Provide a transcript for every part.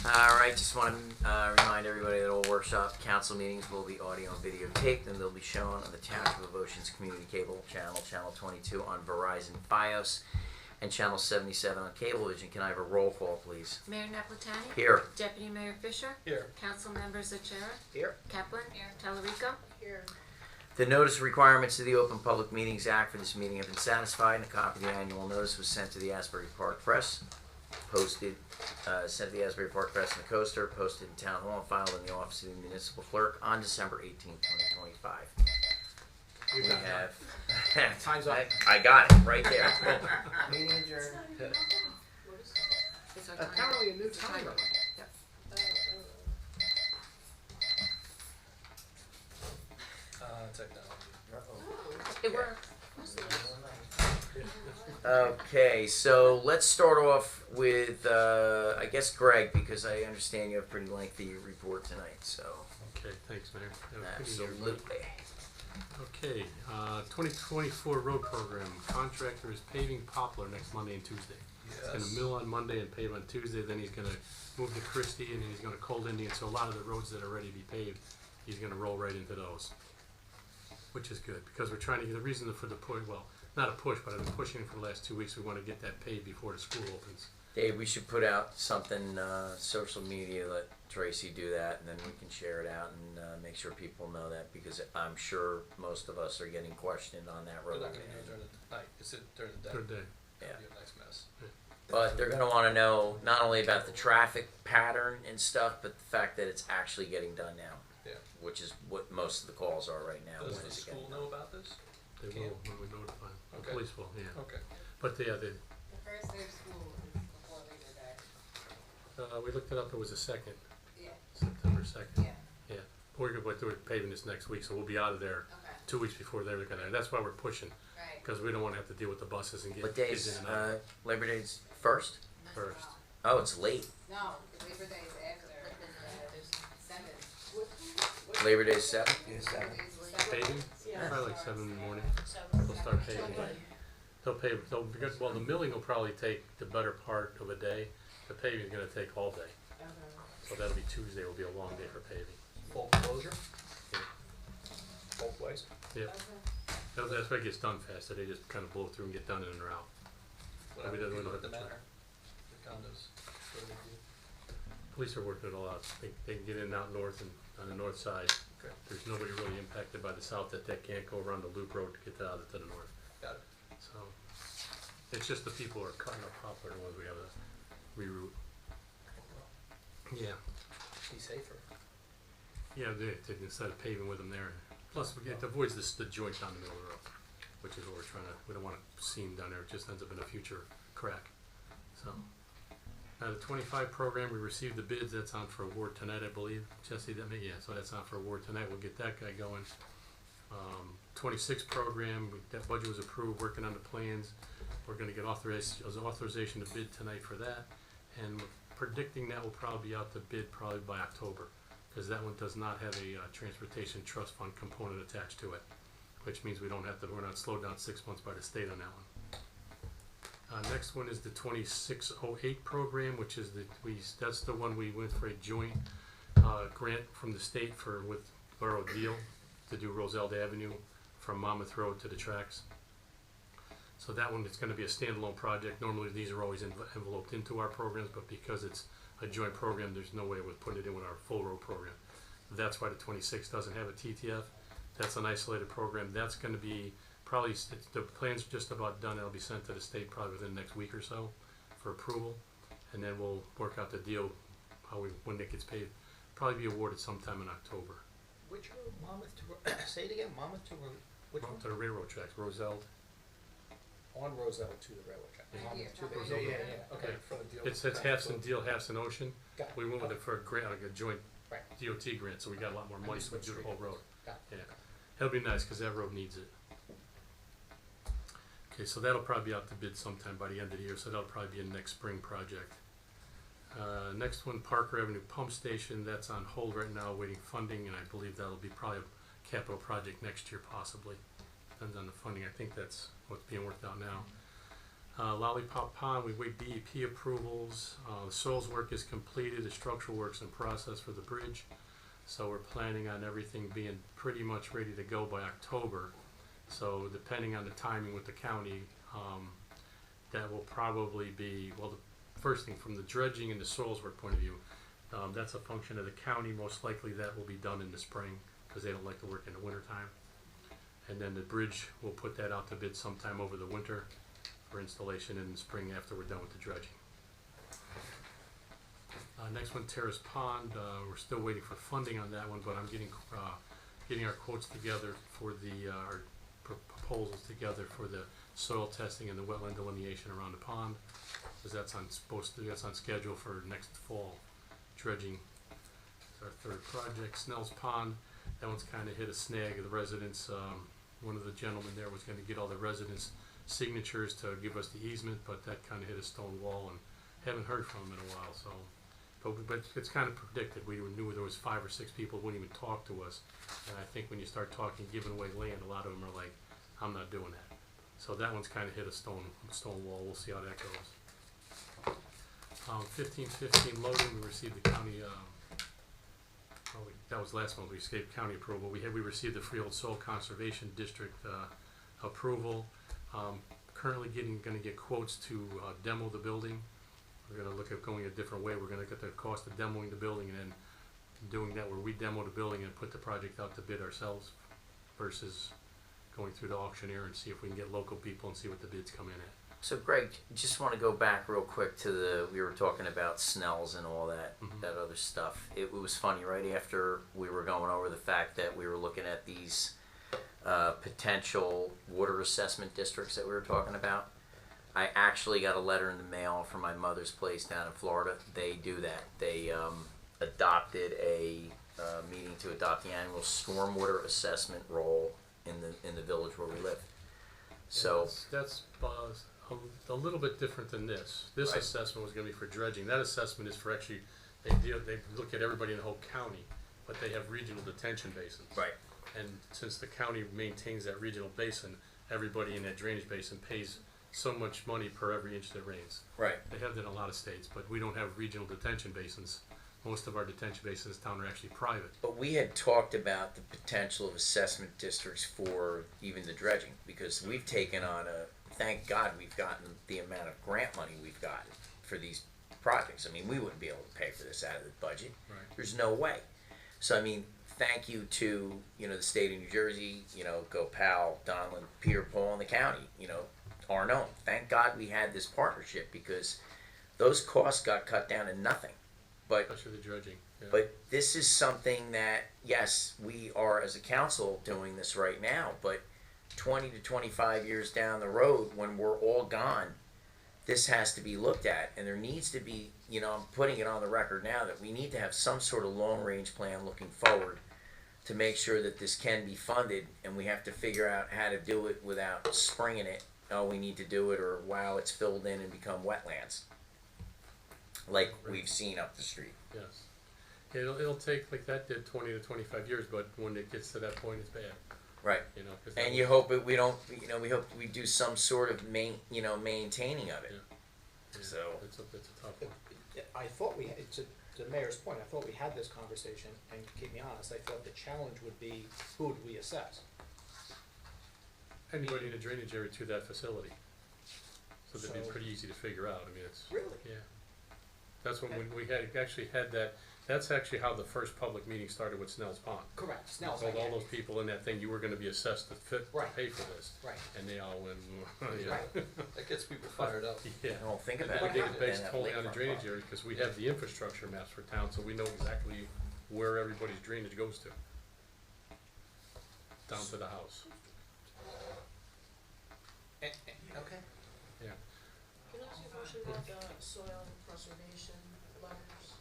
Alright, just want to remind everybody that all workshop council meetings will be audio and video taped, and they'll be shown on the Township of Ocean's Community Cable Channel, Channel 22 on Verizon Fios, and Channel 77 on Cablevision. Can I have a roll call, please? Mayor Napolitani? Here. Deputy Mayor Fisher? Here. Council members Achara? Here. Kaplan? Here. Tallarico? Here. The notice requirements of the Open Public Meetings Act for this meeting have been satisfied, and a copy of the annual notice was sent to the Asbury Park Press, sent to the Asbury Park Press and the Coaster, posted in Town Hall, and filed in the office of the Municipal Clerk on December 18, 2025. We have... Time's up. I got it, right there. Meeting adjourned. It's our Apparently a new timer. Yep. Technology. It worked. Okay, so let's start off with, I guess, Greg, because I understand you have a pretty lengthy report tonight, so... Okay, thanks, Mayor. Absolutely. Okay, 2024 road program. Contractor is paving Poplar next Monday and Tuesday. He's going to mill on Monday and pave on Tuesday. Then he's going to move to Christie, and then he's going to Cold Indian. So a lot of the roads that are ready to be paved, he's going to roll right into those, which is good because we're trying to get the reason for the push. Well, not a push, but I've been pushing for the last 2 weeks. We want to get that paved before the school opens. Dave, we should put out something, social media, let Tracy do that, and then we can share it out and make sure people know that, because I'm sure most of us are getting questioned on that road. They're not going to do it during the night. It's during the day. Good day. Yeah. It'll be a nice mess. But they're going to want to know not only about the traffic pattern and stuff, but the fact that it's actually getting done now. Yeah. Which is what most of the calls are right now. Does When the is it school getting know about this? They will when we notify them. The Okay. police will, yeah. Okay. But The first day of school is before Labor Day. we looked it up. It was the 2nd, Yeah. September 2nd. Yeah. We're paving this next week, so we'll be out of there Okay. 2 weeks before they're gonna. That's why we're pushing, Right. because we don't want to have to deal with the buses and get What kids days? in and out. Labor Day's first? First. Oh, it's late. No, Labor Day is after. There's 7. Labor Day's 7? Paving? Probably like 7 in the morning. They'll start paving. They'll pave. Because the milling will probably take the better part of a day. The paving is gonna take all day. So that'll be Tuesday. Will be a long day for paving. Full closure? Yeah. Both ways? Yep. That's why it gets done faster. They just kind of blow through and get done in and out. Whatever doesn't people really at the have to manor. The condos. What do they do? Police are working it all out. They can get in and out north and on the north side. Okay. There's nobody really impacted by the south that can't go around the loop road to get out to the north. Got it. So it's just the people who are cutting up Poplar, the ones we have to reroute. Yeah. Be safer. Yeah, they instead of paving with them there. Plus, it avoids the joint down the middle of the road, which is what we're trying to. We don't want to seam down there. It just ends up in a future crack. So. Now the 25 program, we received the bids. That's on for award tonight, I believe. Jesse, yeah. So that's on for award tonight. We'll get that guy going. 26 program, that budget was approved. Working on the plans. We're going to get authorization to bid tonight for that, and we're predicting that will probably be out to bid probably by October, because that one does not have a transportation trust fund component attached to it, which means we're not slowed down 6 months by the state on that one. Next one is the 2608 program, which is that's the one we went for a joint grant from the state with Borough Deal to do Roselle Avenue from Monmouth Road to the tracks. So that one, it's going to be a standalone project. Normally these are always enveloped into our programs, but because it's a joint program, there's no way we'll put it in with our full road program. That's why the 26 doesn't have a TTF. That's an isolated program. That's going to be probably, the plan's just about done. It'll be sent to the state probably within the next week or so for approval, and then we'll work out the deal when it gets paid. Probably be awarded sometime in October. Which road? Monmouth to, say it again, Monmouth to, which one? To the railroad tracks, Roselle. On Roselle to the railroad track. Right here. Monmouth to the, yeah. Okay, for the deal. It's Halfson Deal, Halfson Ocean. Got it. We went with it for a grant, like a joint Right. DOT grant, so we got a lot more money, so we do the whole road. Got it. Yeah, it'll be nice, cause that road needs it. Okay, so that'll probably be out to bid sometime by the end of the year, so that'll probably be a next spring project. Next one, Parker Avenue Pump Station, that's on hold right now, waiting funding, and I believe that'll be probably a capital project next year possibly. Depends on the funding, I think that's what's being worked out now. Lollipop Pond, we wait DEP approvals. The soils work is completed, the structural work's in process for the bridge. So we're planning on everything being pretty much ready to go by October. So depending on the timing with the county, that will probably be, well, the first thing from the dredging and the soils work point of view, that's a function of the county. Most likely that will be done in the spring because they don't like to work in the wintertime. And then the bridge, we'll put that out to bid sometime over the winter for installation in the spring after we're done with the dredging. Next one, Terrace Pond. We're still waiting for funding on that one, but I'm getting our quotes together for our proposals together for the soil testing and the wetland delineation around the pond, because that's on schedule for next fall. Dredging is our third project. Snell's Pond, that one's kind of hit a snag of the residents. One of the gentlemen there was going to get all the residents' signatures to give us the easement, but that kind of hit a stone wall, and haven't heard from him in a while. So, but it's kind of predicted. We knew there was 5 or 6 people who wouldn't even talk to us, and I think when you start talking, giving away land, a lot of them are like, "I'm not doing that." So that one's kind of hit a stone wall. We'll see how that goes. 1515 loading, we received the county. That was last month. We received county approval. We received the Freehold Soil Conservation District approval. Currently going to get quotes to demo the building. We're going to look at going a different way. We're going to get the cost of demoing the building and then doing that where we demo the building and put the project out to bid ourselves versus going through the auctioneer and see if we can get local people and see what the bids come in at. So Greg, just want to go back real quick to we were talking about Snell's and all that, that other stuff. It was funny, right after we were going over the fact that we were looking at these potential water assessment districts that we were talking about. I actually got a letter in the mail from my mother's place down in Florida. They do that. They adopted a meeting to adopt the annual stormwater assessment role in the village where we live. So that's a little bit different than this. This right. assessment was going to be for dredging. That assessment is for actually they look at everybody in the whole county, but they have regional detention basins. Right. And since the county maintains that regional basin, everybody in that drainage basin pays so much money per every inch that rains. Right. They have that in a lot of states, but we don't have regional detention basins. Most of our detention basins in town are actually private. But we had talked about the potential of assessment districts for even the dredging, because we've taken on thank God we've gotten the amount of grant money we've gotten for these projects. I mean, we wouldn't be able to pay for this out of the budget. Right. There's no way. So, I mean, thank you to, the state of New Jersey, Go Powell, Donlin, Peter, Paul, and the county, Arnone. Thank God we had this partnership because those costs got cut down to nothing. But, especially the dredging. Yeah. but this is something that, yes, we are as a council doing this right now, but 20 to 25 years down the road when we're all gone, this has to be looked at. And there needs to be, I'm putting it on the record now that we need to have some sort of long-range plan looking forward to make sure that this can be funded, and we have to figure out how to do it without springing it. Oh, we need to do it, or wow, it's filled in and become wetlands, like we've seen up the street. Yes. It'll take, like that did, 20 to 25 years, but when it gets to that point, it's bad. Right. 'Cause And you hope we don't, we hope we do some sort of maintaining of it. Yeah. So it's a tough one. I thought to the mayor's point, I thought we had this conversation, and to keep me honest, I thought the challenge would be, who would we assess? Anybody in a drainage area to that facility. So that'd be So- pretty easy to figure out. I mean, it's, Really? yeah. That's when we actually had that, that's actually how the first public meeting started with Snell's Pond. Correct, We Snell's, told all those people in that thing, you were gonna be assessed to Right. pay for this. right, And they all went, yeah. right. That gets people fired up. Yeah. I don't think And about we it. did it based Then that totally on the lakefront drainage part. area, because we have the infrastructure maps for town, so we know exactly where everybody's drainage goes to. Down to the house. Okay. Yeah. Can I ask you a question about the soil preservation letters,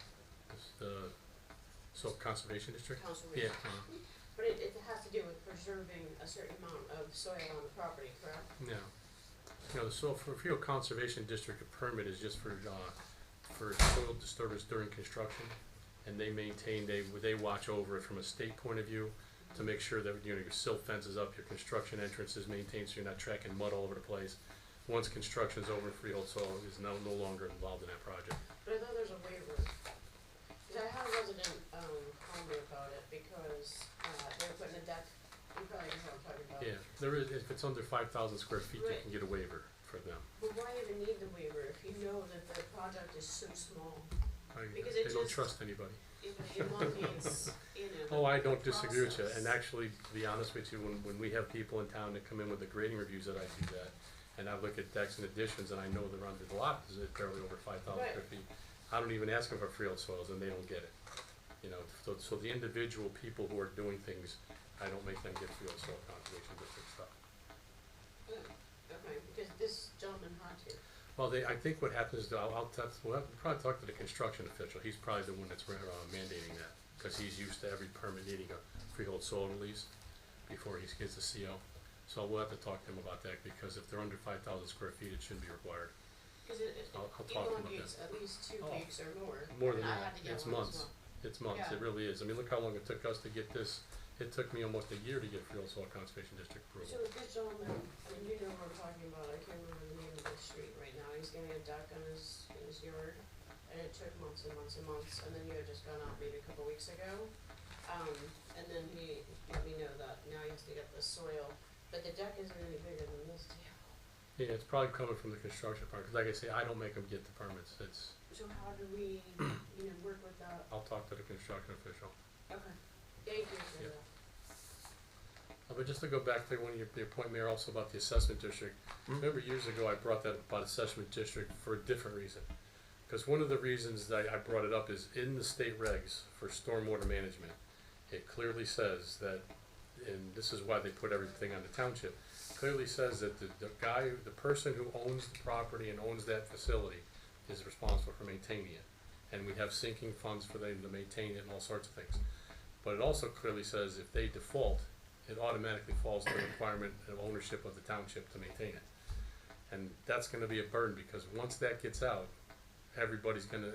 It's the Soil Conservation District? conservation? Yeah. But it has to do with preserving a certain amount of soil on the property, correct? No. The soil for Field Conservation District, a permit is just for soil disturbance during construction, and they maintain, they watch over it from a state point of view to make sure that your silt fence is up, your construction entrance is maintained, so you're not tracking mud all over the place. once construction's over, Freehold Soil is no longer involved in that project. But I thought there's a waiver. Cause I had a resident, call me about it because, they were putting a deck, you probably know what I'm talking about. Yeah, there is, if it's under 5,000 square feet, you Right. can get a waiver for them. But why even need the waiver if you know that the project is so small? Because They it don't just- trust anybody. It elongates, you know, Oh, I the don't disagree with you, process. and actually, to be honest with you, when we have people in town that come in with the grading reviews that I do that, and I look at decks and additions, and I know they're under the lot, is it barely over 5,000 Right. square feet, I don't even ask them for freehold soils, and they don't get it. You know, so the individual people who are doing things, I don't make them get freehold soil conservation district stuff. Okay, because this gentleman had to. Well, I think what happens is, we'll probably talk to the construction official, he's probably the one that's mandating that, because he's used to every permit needing a freehold soil release before he gets the CO. So we'll have to talk to him about that, because if they're under 5,000 square feet, it shouldn't be required. Cause it I'll talk to him about elongates at least 2 Oh. weeks or more. More than And I that, had to get it's one as months, well. it's months, Yeah. it really is. I mean, look how long it took us to get this, it took me almost a year to get freehold soil conservation district So approval. this gentleman, I mean, you know what I'm talking about, I can't remember the name of the street right now, he's getting a deck on his yard, and it took months and months and months, and then you had just gone out maybe a couple weeks ago. And then he let me know that now he has to get the soil, but the deck isn't any bigger than this table. Yeah, it's probably coming from the construction part, because like I say, I don't make them get the permits, So how do we, work with that? I'll talk to the construction official. Okay, thank you for Yeah. that. But just to go back to one of your point, Mayor, also about the assessment district. Remember years ago, I brought that about assessment district for a different reason. Because one of the reasons that I brought it up is in the state regs for stormwater management, it clearly says that, and this is why they put everything on the township, clearly says that the person who owns the property and owns that facility is responsible for maintaining it. And we have sinking funds for them to maintain it and all sorts of things. But it also clearly says if they default, it automatically falls to the requirement of ownership of the township to maintain it. And that's gonna be a burden, because once that gets out, everybody's gonna,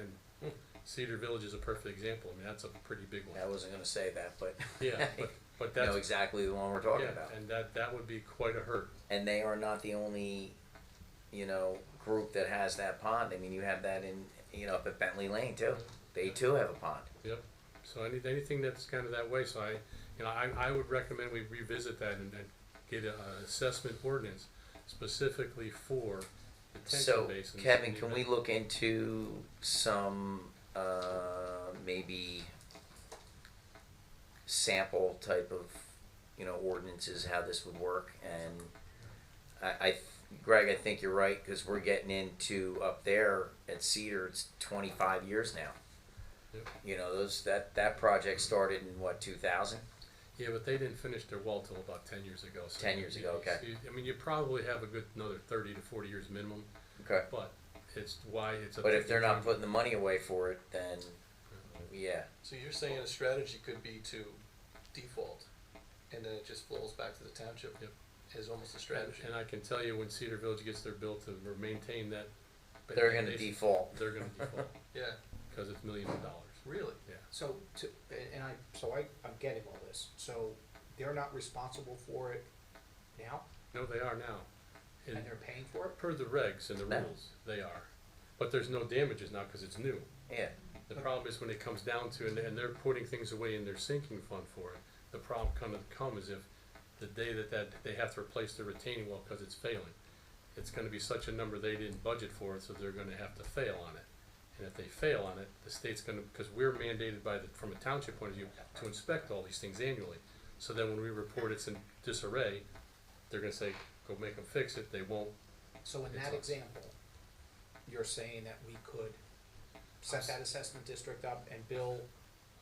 and Cedar Village is a perfect example, I mean, that's a pretty big one. I wasn't gonna say that, but Yeah, but you know that's, exactly the one we're talking yeah, about. and that would be quite a hurt. And they are not the only, group that has that pond. I mean, you have that in, up at Bentley Lane too. They too have a pond. Yep, so anything that's kind of that way, so I would recommend we revisit that and get an assessment ordinance specifically for detention So, basins. Kevin, can we look into some, maybe sample type of, ordinances, how this would work? And Greg, I think you're right, because we're getting into up there at Cedar, it's 25 years now. Yep. That project started in what, 2000? Yeah, but they didn't finish their well till about 10 years ago. So 10 years ago, okay. I mean, you probably have a good another 30 to 40 years minimum, Okay. but it's why it's a. But if they're not putting the money away for it, then, yeah. So you're saying a strategy could be to default, and then it just flows back to the township? Yep. As almost a strategy. And I can tell you when Cedar Village gets their bill to maintain that. They're gonna basin, default. They're gonna default, Yeah, because it's millions of dollars. really? Yeah. So I'm getting all this, so they're not responsible for it now, No, they are now. and they're paying for it? Per the regs and the No. rules, they are. But there's no damages now because it's new. Yeah. The problem is when it comes down to, and they're putting things away in their sinking fund for it, the problem comes if the day that they have to replace their retaining wall because it's failing. It's gonna be such a number they didn't budget for it, so they're gonna have to fail on it. And if they fail on it, the state's gonna, because we're mandated from a township point of view, to inspect all these things annually. So then when we report it's in disarray, they're gonna say, go make them fix it, they won't. So in It's that us. example, you're saying that we could set that assessment district up and bill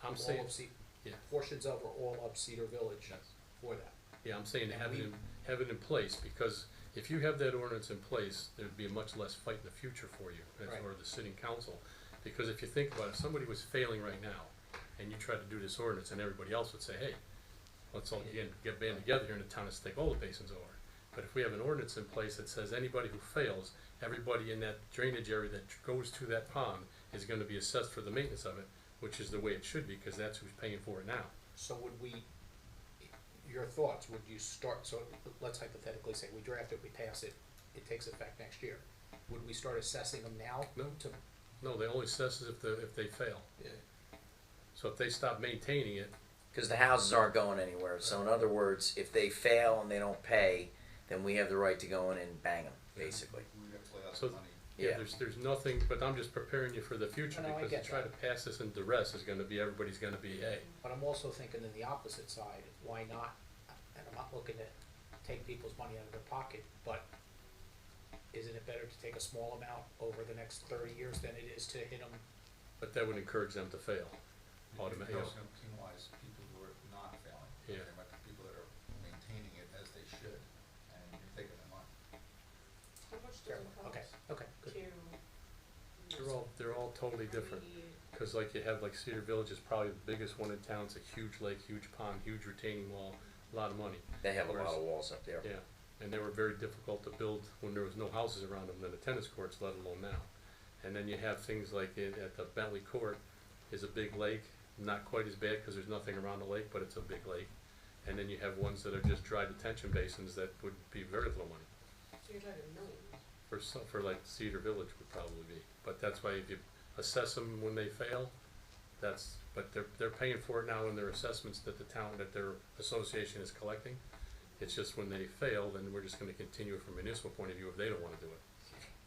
I'm all saying, of yeah. portions of or all of Cedar Village Yes. for that? Yeah, I'm saying to And have it in place, because if you have that ordinance in place, there'd be a much less fight in the future for you, Right. or the sitting council. Because if you think about it, if somebody was failing right now, and you tried to do this ordinance, and everybody else would say, hey, let's all get band together here in the town and take all the basins over. But if we have an ordinance in place that says anybody who fails, everybody in that drainage area that goes to that pond is gonna be assessed for the maintenance of it, which is the way it should be, because that's who's paying for it now. So your thoughts, would you start, so let's hypothetically say we draft it, we pass it, it takes effect next year. Would we start assessing them now? No. To, No, they only assess it if they fail. Yeah. So if they stop maintaining it, Because the houses aren't going anywhere. So in other words, if they fail and they don't pay, then we have the right to go in and bang them, basically. We gotta play out So- the money. Yeah. there's nothing, but I'm just preparing you for the future, No, I because get to try to pass this in duress is gonna be, everybody's gonna be, hey, but I'm also thinking in the opposite side, why not, and I'm not looking to take people's money out of their pocket, but isn't it better to take a small amount over the next 30 years than it is to hit them? but that would encourage them to fail. You Automatic, could also penalize people who are not failing. Yeah. There might be people that are maintaining it as they should, and you're taking their money. How much does it cost Okay, okay, good. to? they're all totally different. Cause like you have, like Cedar Village is probably the biggest one in town, it's a huge lake, huge pond, huge retaining wall, a lot of money. They have a lot Whereas- of walls up there. Yeah, and they were very difficult to build when there was no houses around them than the tennis courts, let alone now. And then you have things like at the Bentley Court is a big lake, not quite as bad because there's nothing around the lake, but it's a big lake. And then you have ones that are just dry detention basins that would be very little money. So you're talking millions. For like Cedar Village would probably be, but that's why if you assess them when they fail, but they're paying for it now in their assessments that their association is collecting. It's just when they fail, then we're just gonna continue it from a municipal point of view if they don't wanna do it.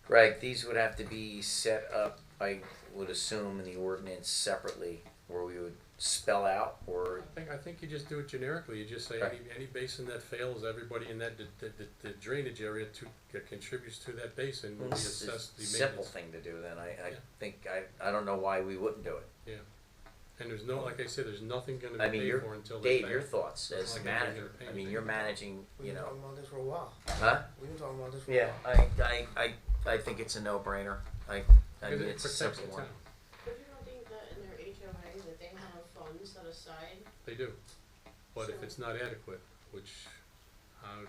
Greg, these would have to be set up, I would assume, in the ordinance separately, where we would spell out, or, I think you just do it generically, you just say Right. any basin that fails, everybody in that, the drainage area contributes to that basin, will be it's a assessed the simple maintenance. thing to do then. I Yeah. think, I don't know why we wouldn't do it. Yeah, and there's no, like I said, there's nothing gonna I be mean, paid for until they fail. Dave, your thoughts as Like manager, anything I you're mean, paying. you're managing, We've you been know, talking about this for a while. huh? We've been talking about this for Yeah, a while. I think it's a no-brainer. I Because mean, it it's a protects simple the one. town. But you don't think that in their HOA that they have funds set aside? They do, but if So- it's not adequate, which, I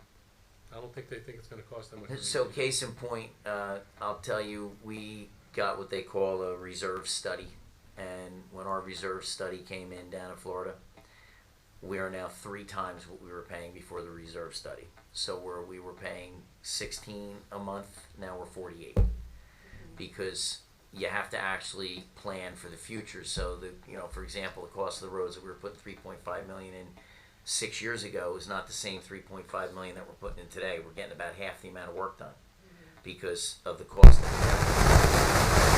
don't think they think it's gonna cost them much. So case in point, I'll tell you, we got what they call a reserve study. And when our reserve study came in down in Florida, we are now 3 times what we were paying before the reserve study. So where we were paying 16 a month, now we're 48. Because you have to actually plan for the future. So for example, the cost of the roads that we were putting 3.5 million in 6 years ago is not the same 3.5 million that we're putting in today. We're getting about half the amount of work done because of the cost that we have.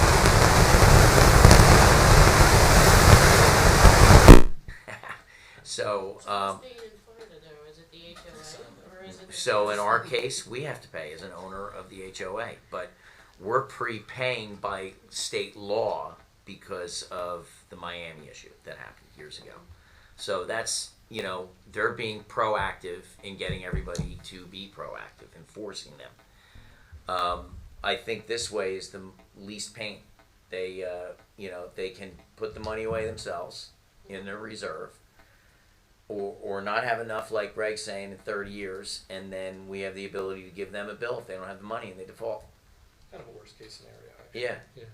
So, Who's paying in Florida though? Is it the HOA or is it? the so in our town? case, we have to pay as an owner of the HOA, but we're prepaying by state law because of the Miami issue that happened years ago. So that's, they're being proactive in getting everybody to be proactive, enforcing them. I think this way is the least pain. They, they can put the money away themselves in their reserve, or not have enough, like Greg's saying, in 30 years, and then we have the ability to give them a bill if they don't have the money and they default. Kind of a worst case scenario, actually. Yeah.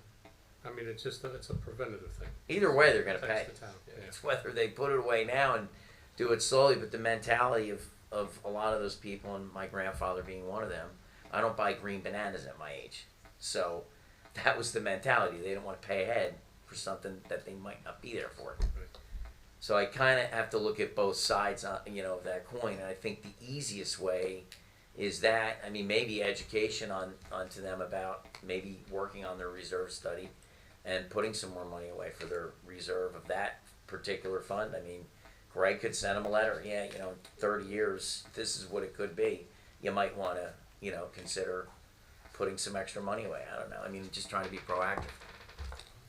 I mean, it's a preventative thing. Either way, they're going to pay. Protects the town, yeah. It's whether they put it away now and do it slowly, but the mentality of a lot of those people, and my grandfather being one of them, I don't buy green bananas at my age. So that was the mentality. They didn't want to pay ahead for something that they might not be there for. Right. So I kind of have to look at both sides, of that coin. And I think the easiest way is that, I mean, maybe education onto them about maybe working on their reserve study and putting some more money away for their reserve of that particular fund. I mean, Greg could send them a letter. Yeah, in 30 years, this is what it could be. You might want to, consider putting some extra money away. I don't know. I mean, just trying to be proactive.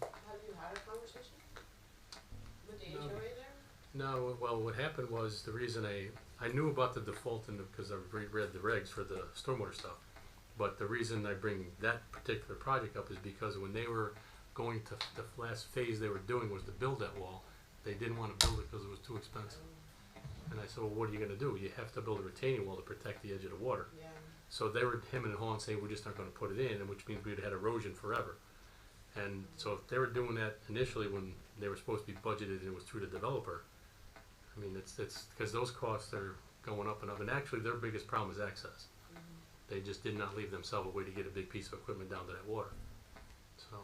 Have you had a conversation with the No. HOA there? No, well, what happened was the reason I knew about the default because I read the regs for the stormwater stuff. But the reason I bring that particular project up is because when they were going to the last phase they were doing was to build that wall, they didn't want to build it because it was too expensive. And I said, well, what are you going to do? You have to build a retaining wall to protect the edge of the water. Yeah. So they were hemming and hawing saying, we're just not going to put it in, which means we'd had erosion forever. And so if they were doing that initially when they were supposed to be budgeted and it was through the developer, I mean, it's because those costs are going up and up. And actually their biggest problem is access. They just did not leave themselves a way to get a big piece of equipment down to that water. So,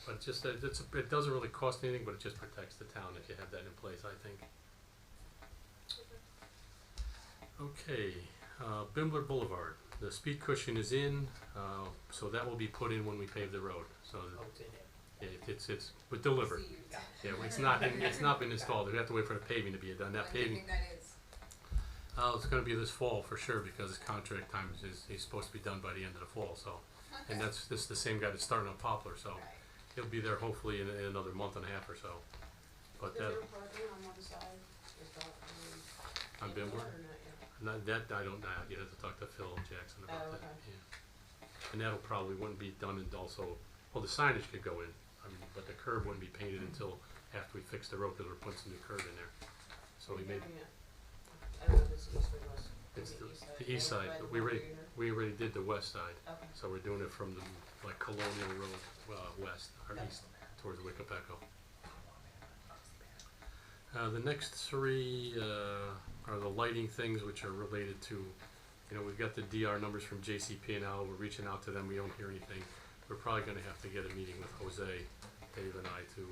but just it doesn't really cost anything, but it just protects the town if you have that in place, I think. Okay, Bimbler Boulevard. The speed cushion is in, so that will be put in when we pave the road. So Oh, it's in there. yeah, it's but delivered. See you. Yeah, it's not been installed. We have to wait for the paving to be done. That When do you paving, think that is? it's going to be this fall for sure because his contract time is supposed to be done by the end of the fall. So, and Okay. that's this the same guy that's starting on Poplar. So Right. he'll be there hopefully in another month and a half or so. But Is there parking on one side? Is that, on in Bimbler, there or not yet? not that I don't know. You have to talk to Phil Jackson about Oh, that. okay. Yeah. And that'll probably wouldn't be done and also, well, the signage could go in. I mean, but the curb wouldn't be painted until after we fix the road because we're putting some new curb in there. So we made Doing it. I don't know if it's east or west. it's Maybe the east side. right But by the marina. we already did the west side. Okay. So we're doing it from the like Colonial Road west or east towards Wickapeco. The next three are the lighting things which are related to, you know, we've got the DR numbers from JCP&L. We're reaching out to them. We don't hear anything. We're probably going to have to get a meeting with Jose, Dave, and I to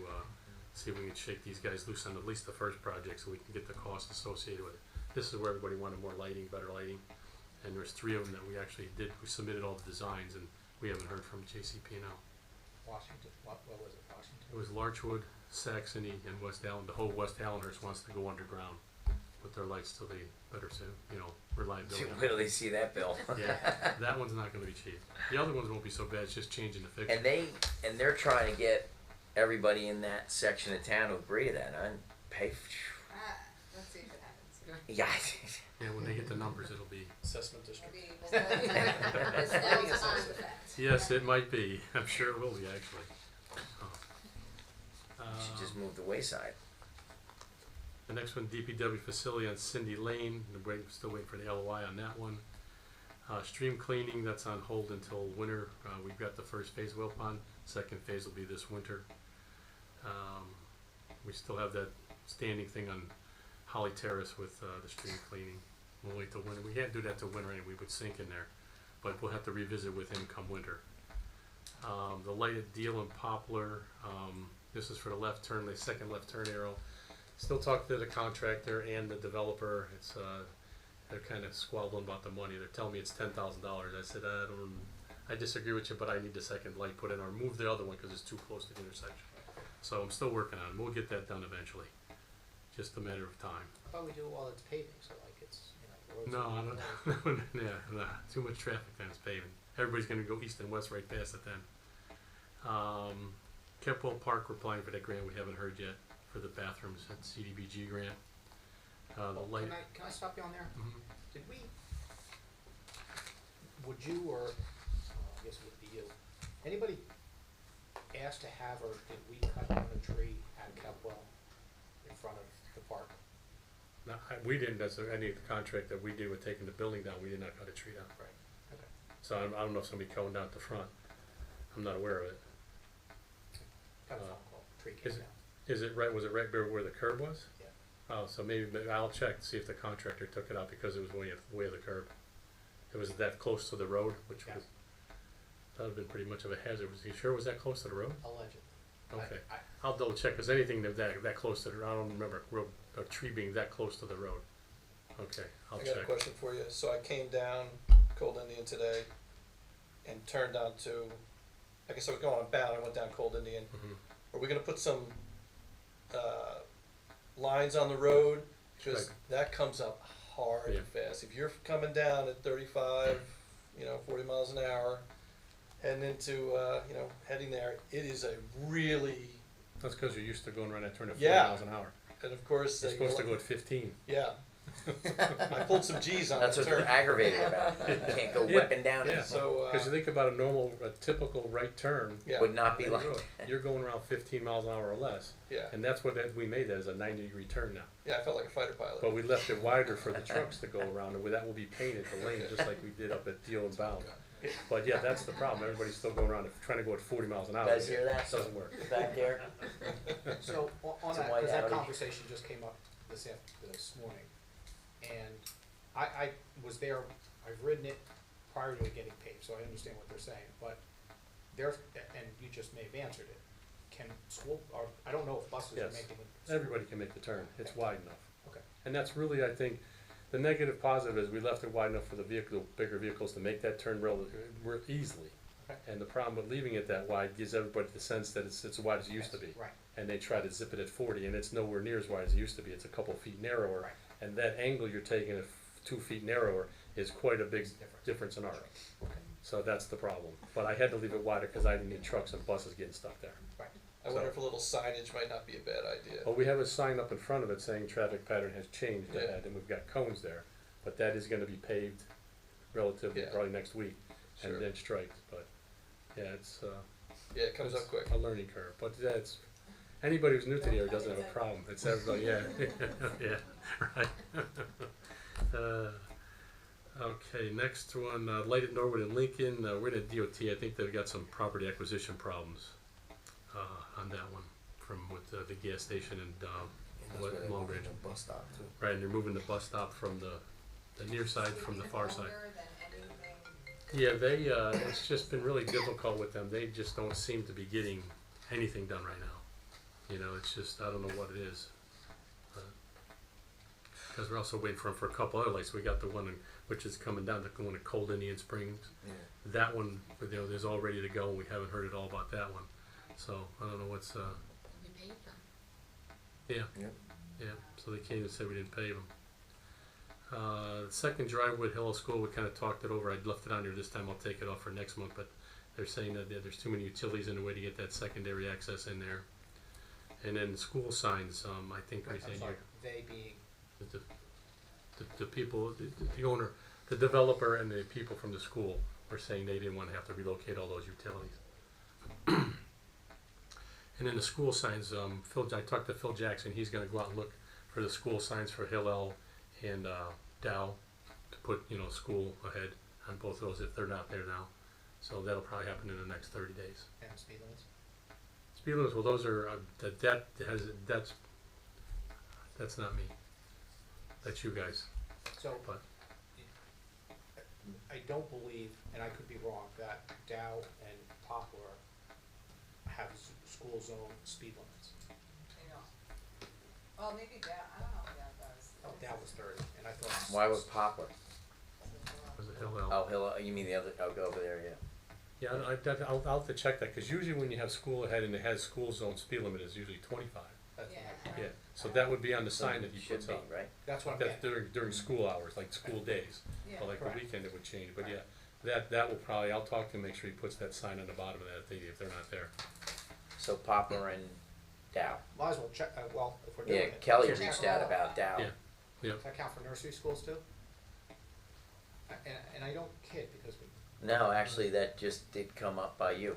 see if we can shake these guys loose on at least the first project so we can get the cost associated with it. This is where everybody wanted more lighting, better lighting, and there's three of them that we actually did. We submitted all the designs, and we haven't heard from JCP&L. Washington, what was it, Washington? It was Larchwood, Saxony, and West Allen. The whole West Allenhurst wants to go underground with their lights till they better, you know, reliability. Wait till they see that bill. Yeah, that one's not going to be cheap. The other ones won't be so bad. It's just changing the fixture. And they're trying to get everybody in that section of town to agree to that. And pay. Let's see if it happens. Yeah. Yeah, when they get the numbers, it'll be. Assessment district. Maybe it's still on the fence. Yes, it might be. I'm sure it will be actually. Should just move the wayside. The next one, DPW facility on Cindy Lane. Still waiting for the LOI on that one. Stream cleaning, that's on hold until winter. We've got the first phase well pond. Second phase will be this winter. We still have that standing thing on Holly Terrace with the stream cleaning. We'll wait till winter. We can't do that till winter anyway. We would sink in there. But we'll have to revisit with him come winter. The lighted deal in Poplar. This is for the left turn, the second left turn arrow. Still talk to the contractor and the developer. It's they're kind of squabbling about the money. They're telling me it's $10,000. I said I disagree with you, but I need the second light put in or move the other one because it's too close to the intersection. So I'm still working on it. We'll get that done eventually. Just a matter of time. I thought we do it while it's paving, so like it's, you know, the roads. No, are- I don't. Yeah, nah, too much traffic then it's paving. Everybody's gonna go east and west right past it then. Kepwell Park, we're applying for that grant. We haven't heard yet for the bathrooms at CDBG grant. The Oh, light. Can I stop you on there? Mhm. Did we, would you or, I guess it would be you, anybody ask to have or did we cut down a tree at Kepwell in front of the park? No, we didn't, that's any of the contract that we did with taking the building down, we did not cut a tree down. Right, okay. So I don't know if somebody cutting down at the front. I'm not aware of it. Got a phone call, tree came is it- down. Is it right, was it right where the curb was? Yeah. Oh, so maybe I'll check to see if the contractor took it out because it was way of the curb. It was that close to the road, which Yeah. was, that would have been pretty much of a hazard. Was he sure it was that close to the road? Allegedly. Okay. I, I'll double check, cause anything that close to the, I don't remember a tree being that close to the road. Okay, I'll I got a check. question for you. So I came down Cold Indian today and turned down to, I guess I was going bound, I went down Cold Indian. Mhm. Are we gonna put some, lines on the road? Cause Right. that comes up hard and fast. If you're coming down at 35, 40 miles an hour, heading into, heading there, it is a really, That's cause you're used to going around that turn at 40 Yeah. miles an hour. and of course, You're supposed to go at 15. Yeah. I pulled some G's on That's that what turn. they're aggravated about. You can't go Yeah, whipping down yeah. it. So, Cause you think about a typical right turn. yeah, Would not be on like the road, you're going around 15 miles an hour or less. yeah, And that's what we made that as a 90-degree turn now. yeah, I felt like a fighter pilot. But we left it wider for the trucks to go around, and that will be painted, the lane, just like we did up at Deal and Bound. But yeah, that's the problem, everybody's still going around, trying to go at 40 miles an hour. You guys hear that? Doesn't work. Back there. So on It's a that, white cause that Audi. conversation just came up this morning, and I was there I've ridden it prior to it getting paved, so I understand what they're saying, but there's, and you just may have answered it. Can school, or, I don't know if buses are Yes. making it. Everybody can make the turn, it's wide enough. Okay. And that's really, I think, the negative positive is we left it wide enough for the vehicle, bigger vehicles to make that turn easily. Okay. And the problem with leaving it that wide gives everybody the sense that it's as wide as it used to be. Right, And they try to zip it at 40, and it's nowhere near as wide as it used to be. It's a couple feet narrower. right. And that angle you're taking at 2 feet narrower is quite a big It's different. difference in arc. Okay, So that's the problem. But I had to leave it wider because I didn't need trucks and buses getting stuck there. right. I wonder if a little signage might not be a bad idea. Well, we have a sign up in front of it saying traffic pattern has changed Yeah. ahead, and we've got cones there. But that is gonna be paved relatively, Yeah. probably next week, Sure. and then striped, but, yeah, it's, Yeah, it comes it's up quick. a learning curve, but that's, anybody who's new to the area doesn't have a problem, it's everybody, yeah, yeah, right. Okay, next one, Light at Norwood and Lincoln, we're in a DOT, I think they've got some property acquisition problems, on that one, from with the gas station and, That's where they're Long moving Ridge. the bus stop too. Right, and they're moving the bus stop from the near side from the far side. Longer than anything. Yeah, they, it's just been really difficult with them. They just don't seem to be getting anything done right now. You know, it's just, I don't know what it is. Because we're also waiting for them for a couple other lights. We got the one in, which is coming down, the one at Cold Indian Springs. Yeah. That one, you know, is all ready to go, and we haven't heard at all about that one. So, I don't know what's, We paid them. yeah. Yep. Yeah, so they came and said we didn't pay them. The second driveway at Hill School, we kind of talked it over. I'd left it on here this time. I'll take it off for next month, but they're saying that there's too many utilities in the way to get that secondary access in there. And then school signs, I think Right, they I'm said sorry, they being, the people, the owner, the developer, and the people from the school were saying they didn't want to have to relocate all those utilities. And then the school signs, I talked to Phil Jackson. He's going to go out and look for the school signs for Hillel and Dow to put, you know, school ahead on both of those if they're not there now. So that'll probably happen in the next 30 days. and speed limits. Speed limits, well, those are that's not me. That's you guys. So, But I don't believe, and I could be wrong, that Dow and Poplar have school zone speed limits. They don't. Well, maybe that, I don't know what that does. Oh, Dow was 30, and I thought. Why was Poplar? was it Hillel? Oh, Hill, you mean the other, I'll go over there, yeah. Yeah, I'll have to check that, because usually when you have school ahead and it has school zone, speed limit is usually 25. That's what I- Yeah. Yeah, so that would be on the sign that you Should put be, up. right? That's what I'm That's getting. during school hours, like school days, Yeah. or like the Correct. weekend it would change, but yeah, that will probably, I'll talk to him, make sure he puts that sign on the bottom of that thing if they're not there. So Poplar and Dow. Might as well check, well, if we're doing Yeah, it. Kelly check reached all out of about that. Dow. Yeah. Yep. Does that count for nursery schools too? And I don't kid, because we, No, actually, that just did come up by you,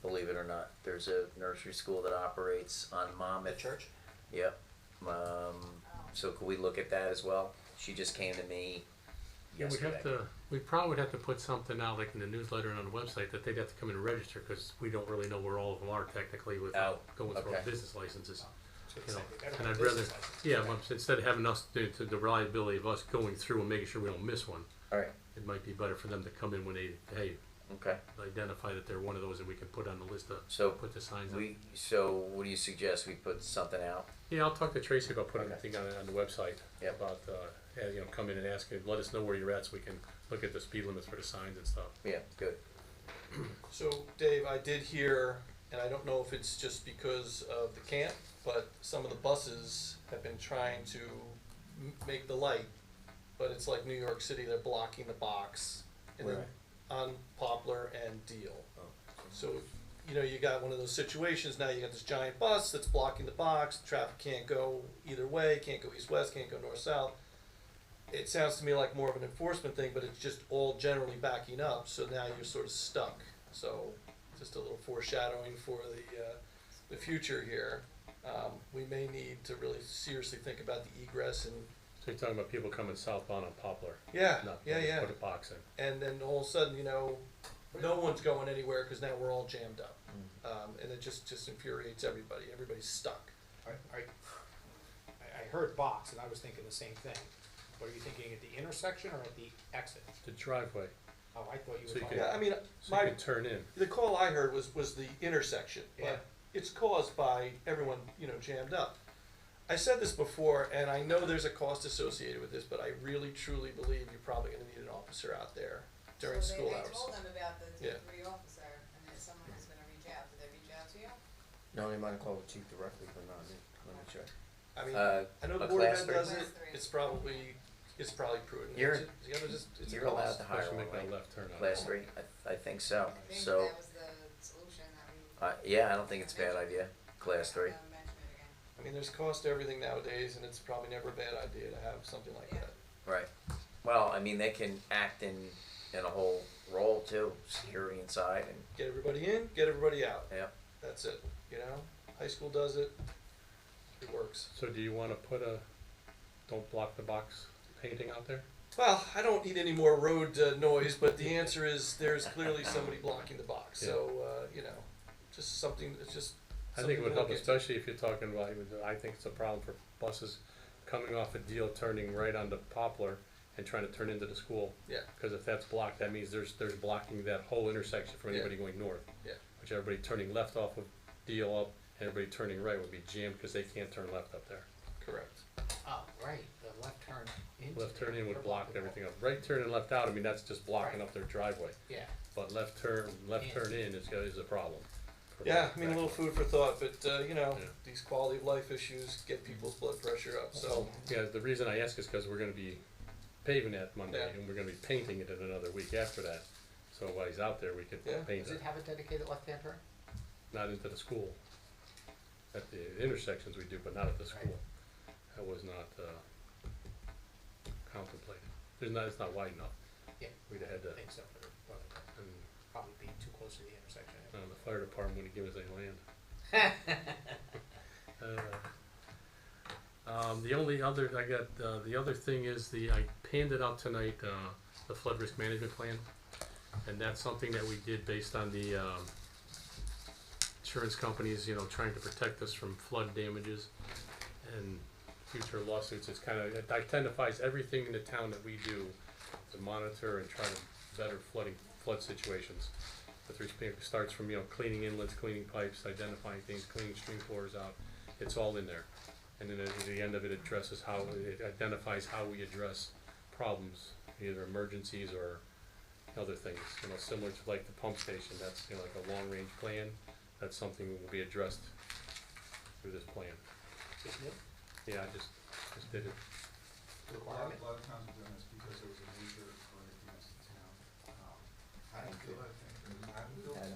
believe it or not. There's a nursery school that operates on the Monmouth. church, Yep. So could we look at that as well? She just came to me Yeah, yesterday. we probably would have to put something out, like in the newsletter and on the website, that they'd have to come in and register, because we don't really know where all of them are technically without going through our okay. business licenses. so You know, they better and have I'd rather, business licenses. yeah, well, instead of having us do to the reliability of us going through and making sure we don't miss one, Alright, it might be better for them to come in when they, hey, okay. identify that they're one of those and we can put on the list to So put the signs up. so what do you suggest? We put something out? Yeah, I'll talk to Tracy about putting a Okay. thing on the website Yep. about, you know, come in and ask, let us know where you're at so we can look at the speed limits for the signs and stuff. Yeah, good. So, Dave, I did hear, and I don't know if it's just because of the camp, but some of the buses have been trying to make the light, but it's like New York City, they're blocking the box and then Where? on Poplar and Deal. Oh. So, you know, you got one of those situations now, you got this giant bus that's blocking the box, traffic can't go either way, can't go east-west, can't go north-south. It sounds to me like more of an enforcement thing, but it's just all generally backing up, so now you're sort of stuck. So, just a little foreshadowing for the future here. We may need to really seriously think about the egress and, So you're talking about people coming southbound on Poplar? yeah, Not yeah. put a box in. And then all of a sudden, you know, no one's going anywhere because now we're all jammed up. And it just infuriates everybody. Everybody's stuck. I heard box, and I was thinking the same thing. What are you thinking, at the intersection or at the exit? The driveway, Oh, I thought you So were you talking. could- Yeah, I mean, so you my, can turn in. the call I heard was the intersection, Yeah. but it's caused by everyone, jammed up. I said this before, and I know there's a cost associated with this, but I really truly believe you're probably gonna need an officer out there during So school I hours. told them about the Yeah. T3 officer, and that someone was gonna reach out. Did they reach out to you? No, they might have called the chief directly, but not me. Let me check. I mean, I know a the board class event three. does it, Class three. it's probably prudent. You're- It's a You're allowed cost. to hire Especially one, make that right? left turn out. Class 3, I think so. I think So, that was the solution that we. yeah, I don't think it's a bad idea, class 3. Mention it again. I mean, there's cost to everything nowadays, and it's probably never a bad idea to have something like Yeah. that. Right. Well, I mean, they can act in a whole role too, security inside and, Get everybody in, get everybody out. yeah. That's it, High school does it. It works. So do you wanna put don't block the box painting out there? Well, I don't need any more road noise, but the answer is there's clearly somebody blocking the box. So, just something, it's just I something think it to would help, look into. especially if you're talking about, I think it's a problem for buses coming off a deal, turning right onto Poplar and trying to turn into the school. Yeah. Cause if that's blocked, that means there's blocking that whole intersection for Yeah. anybody going north. Yeah. Which everybody turning left off of Deal up, and everybody turning right would be jammed, cause they can't turn left up there. Correct. Oh, right, the left turn into. Left turn in would there. block everything up. Right turn and left out, I mean, that's just blocking up their driveway. Yeah, But left turn in is a problem. for Yeah, I mean, a little back- food for thought, but, Yeah. these quality of life issues get people's blood pressure up, so. Yeah, the reason I ask is because we're gonna be paving that Monday, Yeah. and we're gonna be painting it in another week after that. So while he's out there, we could Yeah. paint does it, it have a dedicated left-hand turn? not into the school. At the intersections we do, but not at the school. That was not, contemplated. It's not wide enough. Yeah. We'd have had to, I think so, but and, probably be too close to the intersection. the fire department wouldn't give us any land. The only other, the other thing is I handed out tonight, the flood risk management plan. And that's something that we did based on the, insurance companies, trying to protect us from flood damages and future lawsuits. It identifies everything in the town that we do to monitor and try to better flood situations. It starts from, cleaning inlets, cleaning pipes, identifying things, cleaning stream floors out. It's all in there. And then at the end of it, it identifies how we address problems, either emergencies or other things, similar to like the pump station. That's, like a long-range plan. That's something that will be addressed through this plan. Isn't it Yeah, I just did it. requirement? A lot of towns are doing this because there was a major earthquake against the town. Haddonfield, I think, it was Haddonfield, where, I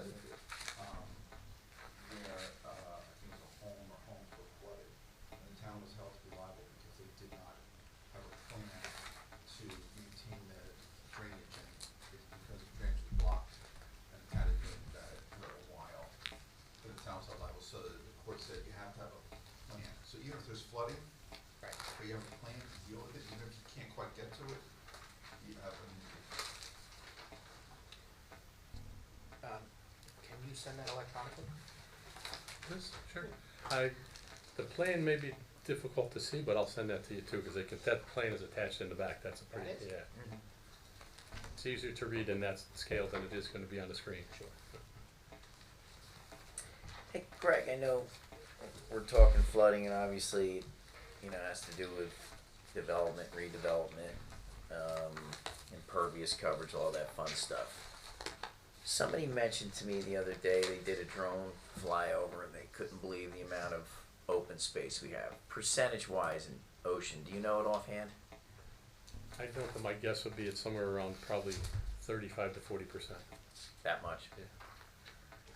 think it was a home or homes were flooded, and the town was held to be liable because they did not have a plan to maintain the drainage, and it's because the drainage was blocked, and had it been that for a while, then the town was held liable, so the court said you have to have a plan. So even if there's flooding, Right. but you have a plan to deal with it, even if you can't quite get to it, you have an. Can you send that electronically? Yes, sure. The plan may be difficult to see, but I'll send that to you too, because that plan is attached in the back. That's a pretty, That is? yeah. It's easier to read in that scale than it is gonna be on the screen. Sure. Hey, Greg, I know we're talking flooding and obviously, it has to do with development, redevelopment, impervious coverage, all that fun stuff. Somebody mentioned to me the other day they did a drone flyover and they couldn't believe the amount of open space we have, percentage-wise in Ocean. Do you know it offhand? I don't, but my guess would be it's somewhere around probably 35 to 40%. That much? Yeah.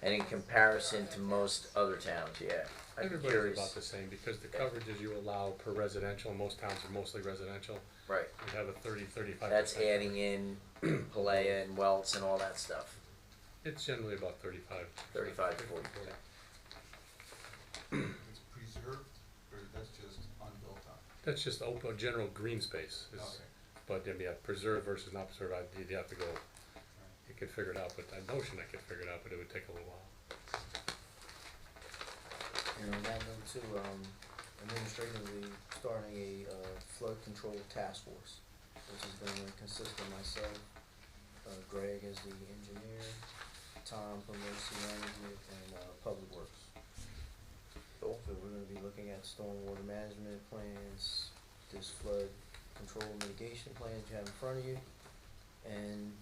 And in comparison to most other towns, yeah. I'd be Everybody's curious. about the same, because the coverages you allow per residential, most towns are mostly residential. Right. You have a 35%. That's adding in Palea and Welts and all that stuff. It's generally about 35. 35 to 40%. It's preserved, or that's just unbuilt up? That's just open, general green space. Okay. But, preserved versus not preserved, you'd have to go, you could figure it out, but that notion I could figure it out, but it would take a little while. And on that note too, administratively starting a flood control task force. which is gonna consist of myself, Greg as the engineer, Tom from emergency management, and, public works. Cool. So we're gonna be looking at stormwater management plans, this flood control mitigation plan that you have in front of you. And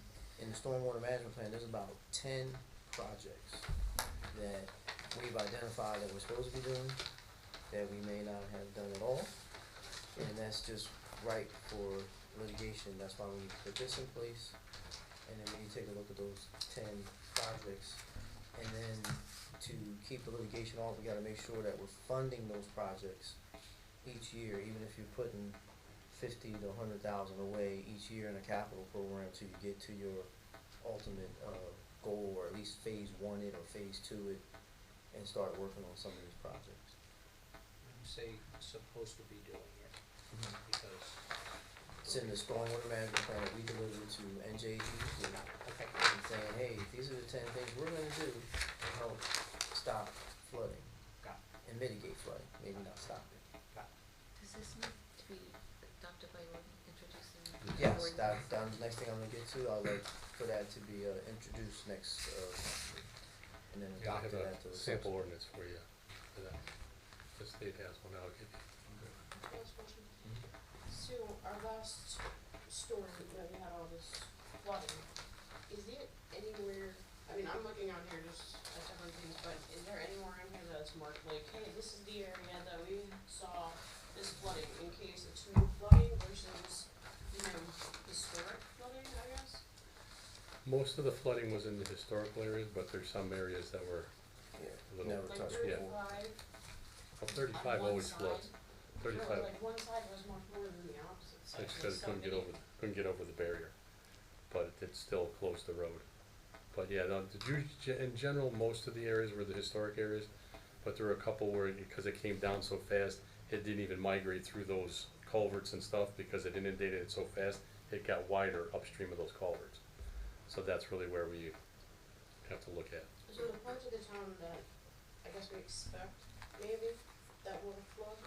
in the stormwater management plan, there's about 10 projects that we've identified that we're supposed to be doing, that we may not have done at all. And that's just right for litigation, that's why we need to put this in place. And then when you take a look at those 10 projects, and then to keep the litigation off, we gotta make sure that we're funding those projects each year, even if you're putting 50 to 100,000 away each year in a capital program till you get to your ultimate, goal, or at least phase 1 it or phase 2 it, and start working on some of these projects. Say supposed to be doing it, because. It's in the stormwater management plan that we delivered to NJD, Okay. and saying, hey, these are the 10 things we're gonna do to help stop flooding Got and mitigate flooding, maybe not stop it. Does this need to be adopted by ordinance, introduced in? Yes, ordinance? that's the next thing I'm gonna get to, I'd like for that to be, introduced next, and then Yeah, I have adopted a at the. sample ordinance for you, for that. The state has one, I'll give you. Last question. So our last storm that we had all this flooding, is it anywhere, I mean, I'm looking on here just at different things, but is there anywhere on here that's marked like, hey, this is the area that we saw this flooding, in case it's new flooding versus, historic flooding, I guess? Most of the flooding was in the historical areas, but there's some areas that were Yeah, a little, never Like touched yeah. before. 35 well, 35 on one always floods. side. 35, No, like one side was much more than the opposite side. it's because it couldn't get over the barrier, but it still closed the road. But yeah, in general, most of the areas were the historic areas, but there were a couple where, because it came down so fast, it didn't even migrate through those culverts and stuff, because it inundated it so fast, it got wider upstream of those culverts. So that's really where we have to look at. So the parts of the town that I guess we expect maybe that will flood,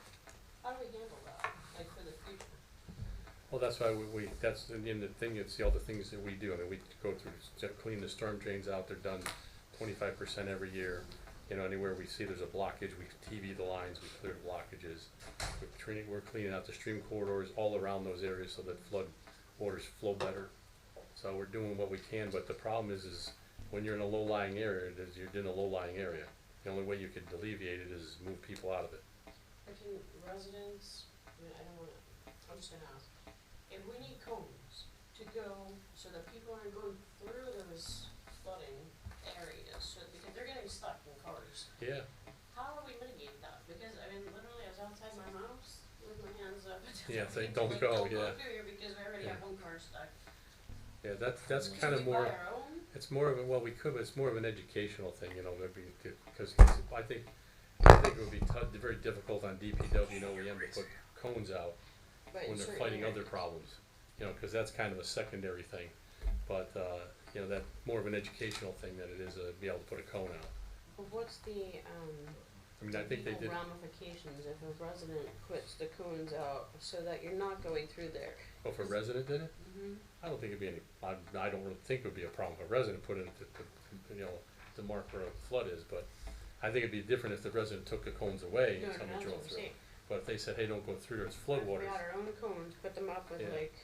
how do we handle that, like for the future? Well, that's why that's in the thing, it's the other things that we do. I mean, we go through, clean the storm drains out, they're done 25% every year. You know, anywhere we see there's a blockage, we TV the lines, we clear the blockages. We're cleaning out the stream corridors all around those areas so that flood waters flow better. So we're doing what we can, but the problem is when you're in a low-lying area, you're in a low-lying area. The only way you could alleviate it is move people out of it. Or can residents, I mean, I don't wanna, I'm just gonna ask, if we need cones to go so that people aren't going through those flooding areas, so, because they're getting stuck in cars, Yeah. how are we mitigating that? Because, I mean, literally, I was outside my house with my hands up. Yeah, they people, don't like, go, don't yeah. through here because we already Yeah. have one car stuck. Yeah, that's Should kind of we more. buy our own? It's more of a, well, we could, but it's more of an educational thing, you know, maybe, because I think it would be very difficult on DPW and OEM to put cones out But in when they're certain fighting other areas. problems, you know, because that's kind of a secondary thing. But, you know, that's more of an educational thing than it is be able to put a cone out. But what's the, I mean, I think they did, ramifications if a resident puts the cones out so that you're not going through there? oh, if a resident did it, Mm-hmm. I don't think it'd be any, I don't really think it would be a problem if a resident put it you know, to mark where a flood is, but I think it'd be different if the resident took the cones away and somebody drove through. But if they said, hey, don't go through, it's flood If waters. we had our own cones, put them up with Yeah. like,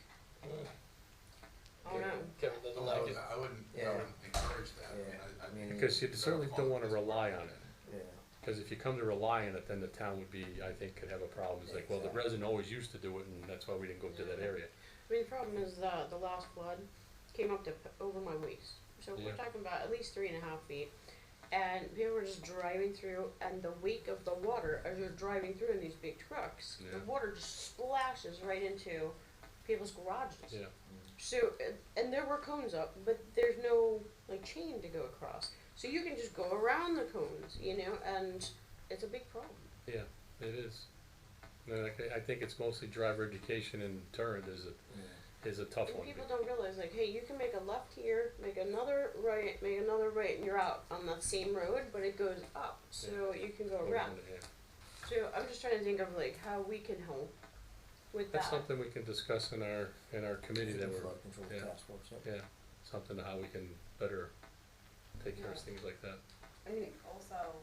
oh no. Kevin doesn't Oh, like it. I wouldn't Yeah. encourage that, Yeah. I mean, Because you certainly don't wanna rely on it. Yeah, Because if you come to rely on it, then the town would be, I think, could have a problem. It's like, well, the resident always used to do it, and that's why we didn't go to that area. I mean, the problem is the last flood came up to over my waist. So we're Yeah. talking about at least 3.5 feet. And people were just driving through, and the wake of the water as you're driving through in these big trucks, Yeah. the water just splashes right into people's garages. Yeah. So, and there were cones up, but there's no like chain to go across. So you can just go around the cones, and it's a big problem. Yeah, it is. No, I think it's mostly driver education and turn is a tough And one. people don't realize, like, hey, you can make a left here, make another right, and you're out on that same road, but it goes up, so you can go around. Yeah. So I'm just trying to think of like how we can help with That's that. something we can discuss in our committee that we're, Flood control yeah. task force, yep. yeah, something how we can better take care of things like that. I think also,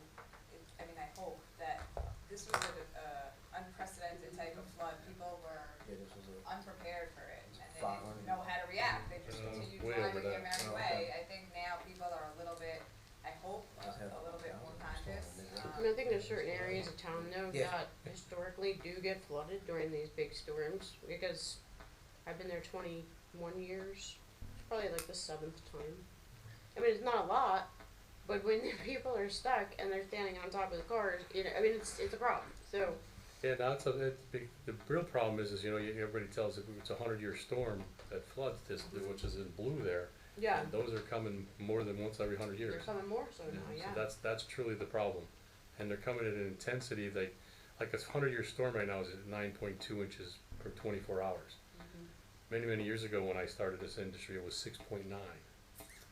I mean, I hope that this was a unprecedented type of flood. People were Yeah, this was unprepared for it, and they 500. didn't know how to react. They just continued way over driving their that. merry Oh, way. okay. I think now people are a little bit, I hope, Just have a little bit more storm conscious. and I mean, I think there's certain areas of town though Yeah. that historically do get flooded during these big storms, because I've been there 21 years, it's probably like the 7th time. I mean, it's not a lot, but when people are stuck and they're standing on top of the cars, you know, I mean, it's a problem, so. Yeah, now it's big, the real problem is, you know, everybody tells if it's a 100-year storm that floods this, which is in blue there. Yeah, And those are coming more than once every 100 years. they're coming more so You know, now, yeah. So that's truly the problem. And they're coming at an intensity, like a 100-year storm right now is at 9.2 inches per 24 hours. Mhm. Many years ago when I started this industry, it was 6.9.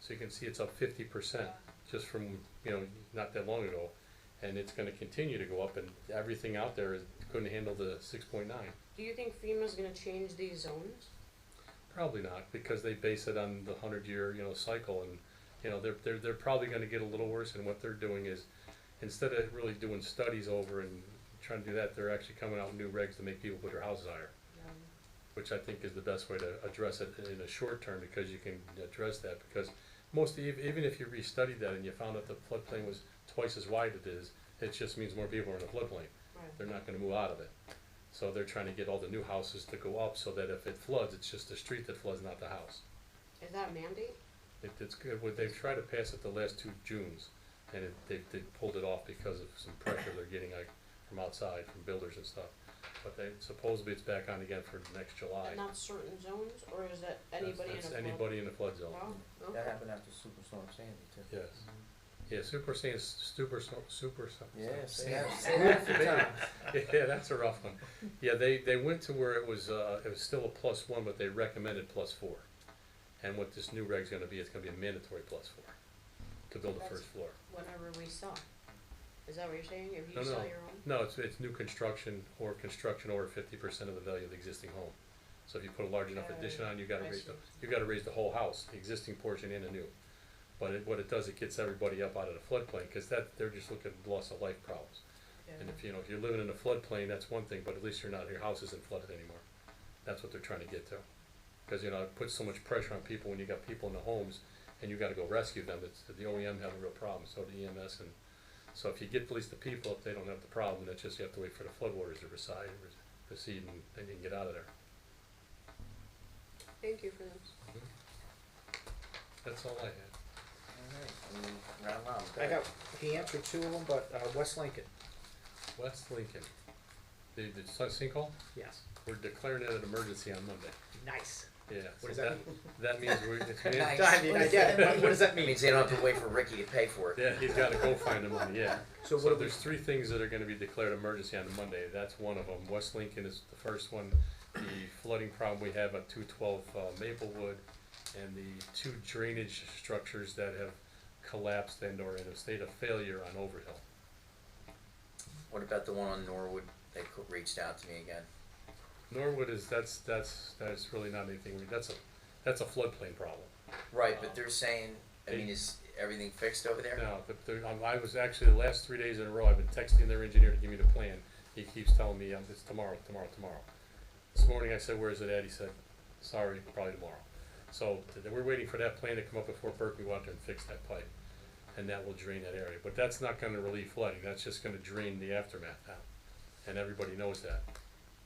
So you can see it's up 50% just from, you know, not that long ago. And it's gonna continue to go up, and everything out there couldn't handle the 6.9. Do you think FEMA's gonna change these zones? Probably not, because they base it on the 100-year, you know, cycle, and, you know, they're probably gonna get a little worse, and what they're doing is, instead of really doing studies over and trying to do that, they're actually coming out with new regs to make people put their houses higher, which I think is the best way to address it in the short term, because you can address that, because even if you restudied that and you found out the floodplain was twice as wide it is, it just means more people are in the floodplain. Right. They're not gonna move out of it. So they're trying to get all the new houses to go up so that if it floods, it's just the street that floods, not the house. Is that a mandate? It's good. They've tried to pass it the last 2 Junes, and they pulled it off because of some pressure they're getting like from outside, from builders and stuff. But supposedly it's back on again for next July. And not certain zones, or is that anybody in a That's flood? anybody in the flood zone. Wow, That okay. happened after Superstorm Sandy too. Yes. Yeah, super. Yeah, say Sandy. that, say that a few times. Yeah, that's a rough one. Yeah, they went to where it was still a +1, but they recommended +4. And what this new reg's gonna be, it's gonna be a mandatory +4 to build the That's- first floor. Whenever we sell. Is that what you're saying? If you No, sell your home? No, it's new construction or over 50% of the value of the existing home. So if you put a large enough addition on, you gotta I raise see. the whole house, the existing portion and the new. But what it does, it gets everybody up out of the floodplain, cause they're just looking at loss of life problems. And if you're living in a floodplain, that's one thing, but at least your house isn't flooded anymore. That's what they're trying to get to. Cause it puts so much pressure on people when you got people in the homes and you gotta go rescue them. It's the OEM have a real problem, so the EMS, and so if you get at least the people, if they don't have the problem, that's just you have to wait for the floodwaters to recede and then you can get out of there. Thank you for this. That's all I had. Alright, round round. I got, he answered 2 of them, but, West Lincoln, West Lincoln, the sinkhole, yes, we're declaring it an emergency on Monday. nice. Yeah, What so does that mean? that means it's Nice. I mean, I get it, but what does that It mean? means they don't have to wait for Ricky to pay for it. Yeah, he's gotta go find the money, yeah. So what So do we, there's 3 things that are gonna be declared emergency on Monday, that's one of them. West Lincoln is the first one, the flooding problem we have on 212 Maplewood, and the 2 drainage structures that have collapsed and or in a state of failure on Overhill. What about the one on Norwood? They reached out to me again. Norwood is, that's really not anything, that's a floodplain problem. Right, but they're saying, I mean, is everything fixed over there? No, I was actually, the last 3 days in a row, I've been texting their engineer to give me the plan. He keeps telling me, it's tomorrow. This morning I said, where is it at? He said, sorry, probably tomorrow. So we're waiting for that plan to come up before Burke can go out there and fix that pipe. And that will drain that area. But that's not gonna relieve flooding, that's just gonna drain the aftermath out. And everybody knows that.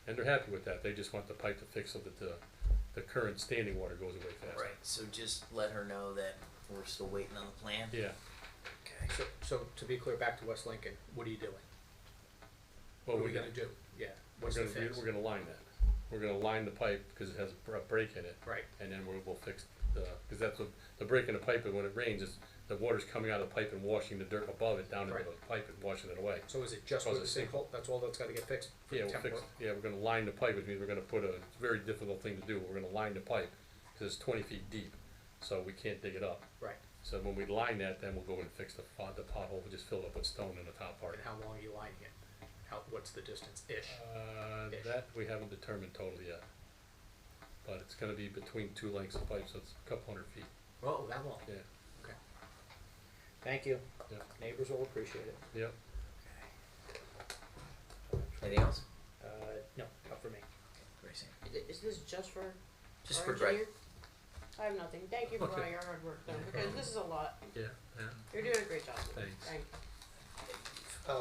And they're happy with that, they just want the pipe to fix so that the current standing water goes away fast. Right, so just let her know that we're still waiting on the plan? Yeah, Okay. so to be clear, back to West Lincoln, what are you doing? well, What are we gonna do? Yeah, what's the fix? we're gonna line that. We're gonna line the pipe, cause it has a break in it. Right, And then we'll fix cause that's the break in the pipe, and when it rains, the water's coming out of the pipe and washing the dirt above it down into Right. the pipe and washing it away. so is it just Cause with the it's sinkhole, that's all that's gotta get fixed? for Yeah, the we're gonna line the pipe, which means we're gonna it's a very difficult thing to do, we're gonna line the pipe, cause it's 20 feet deep, so we can't dig it up. Right, So when we line that, then we'll go and fix the pothole, we just fill it up with stone in the top part. and how long are you lining it? what's the distance-ish? Ish. That we haven't determined totally yet. But it's gonna be between two lengths of pipe, so it's a couple hundred feet, Oh, that long? yeah, Okay. Thank you. Yeah. Neighbors will appreciate it. yep. Anything else? No, not for me. Gracie? Is this just for Just our for Greg. engineer? I have nothing. Thank you for Okay. all your hard work though, No because problem. this is a lot. Yeah, yeah, You're doing a great job. Thanks. Thank you.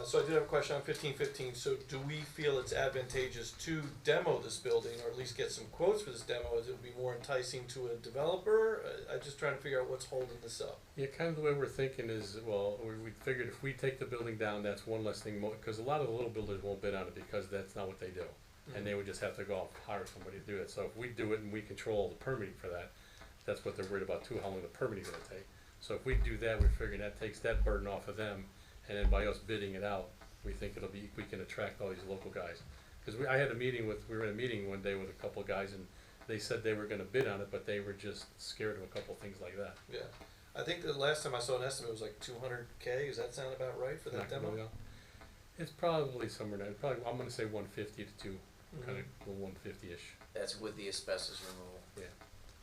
So I do have a question on 1515. So do we feel it's advantageous to demo this building, or at least get some quotes for this demo? As it would be more enticing to a developer? I'm just trying to figure out what's holding this up. yeah, kind of the way we're thinking is, well, we figured if we take the building down, that's one less thing, cause a lot of the little builders won't bid on it because that's not what they do. And they would just have to go off, hire somebody to do it, so if we do it and we control the permitting for that, that's what they're worried about too, how long the permitting's gonna take. So if we do that, we're figuring that takes that burden off of them, and then by us bidding it out, we think we can attract all these local guys. Cause we were in a meeting one day with a couple of guys, and they said they were gonna bid on it, but they were just scared of a couple things like that. Yeah. I think the last time I saw an estimate was like 200K. Does that sound about right for that Not demo? really, it's probably somewhere there, probably, I'm gonna say 150 to two, kinda, 150-ish. That's with the asbestos removal.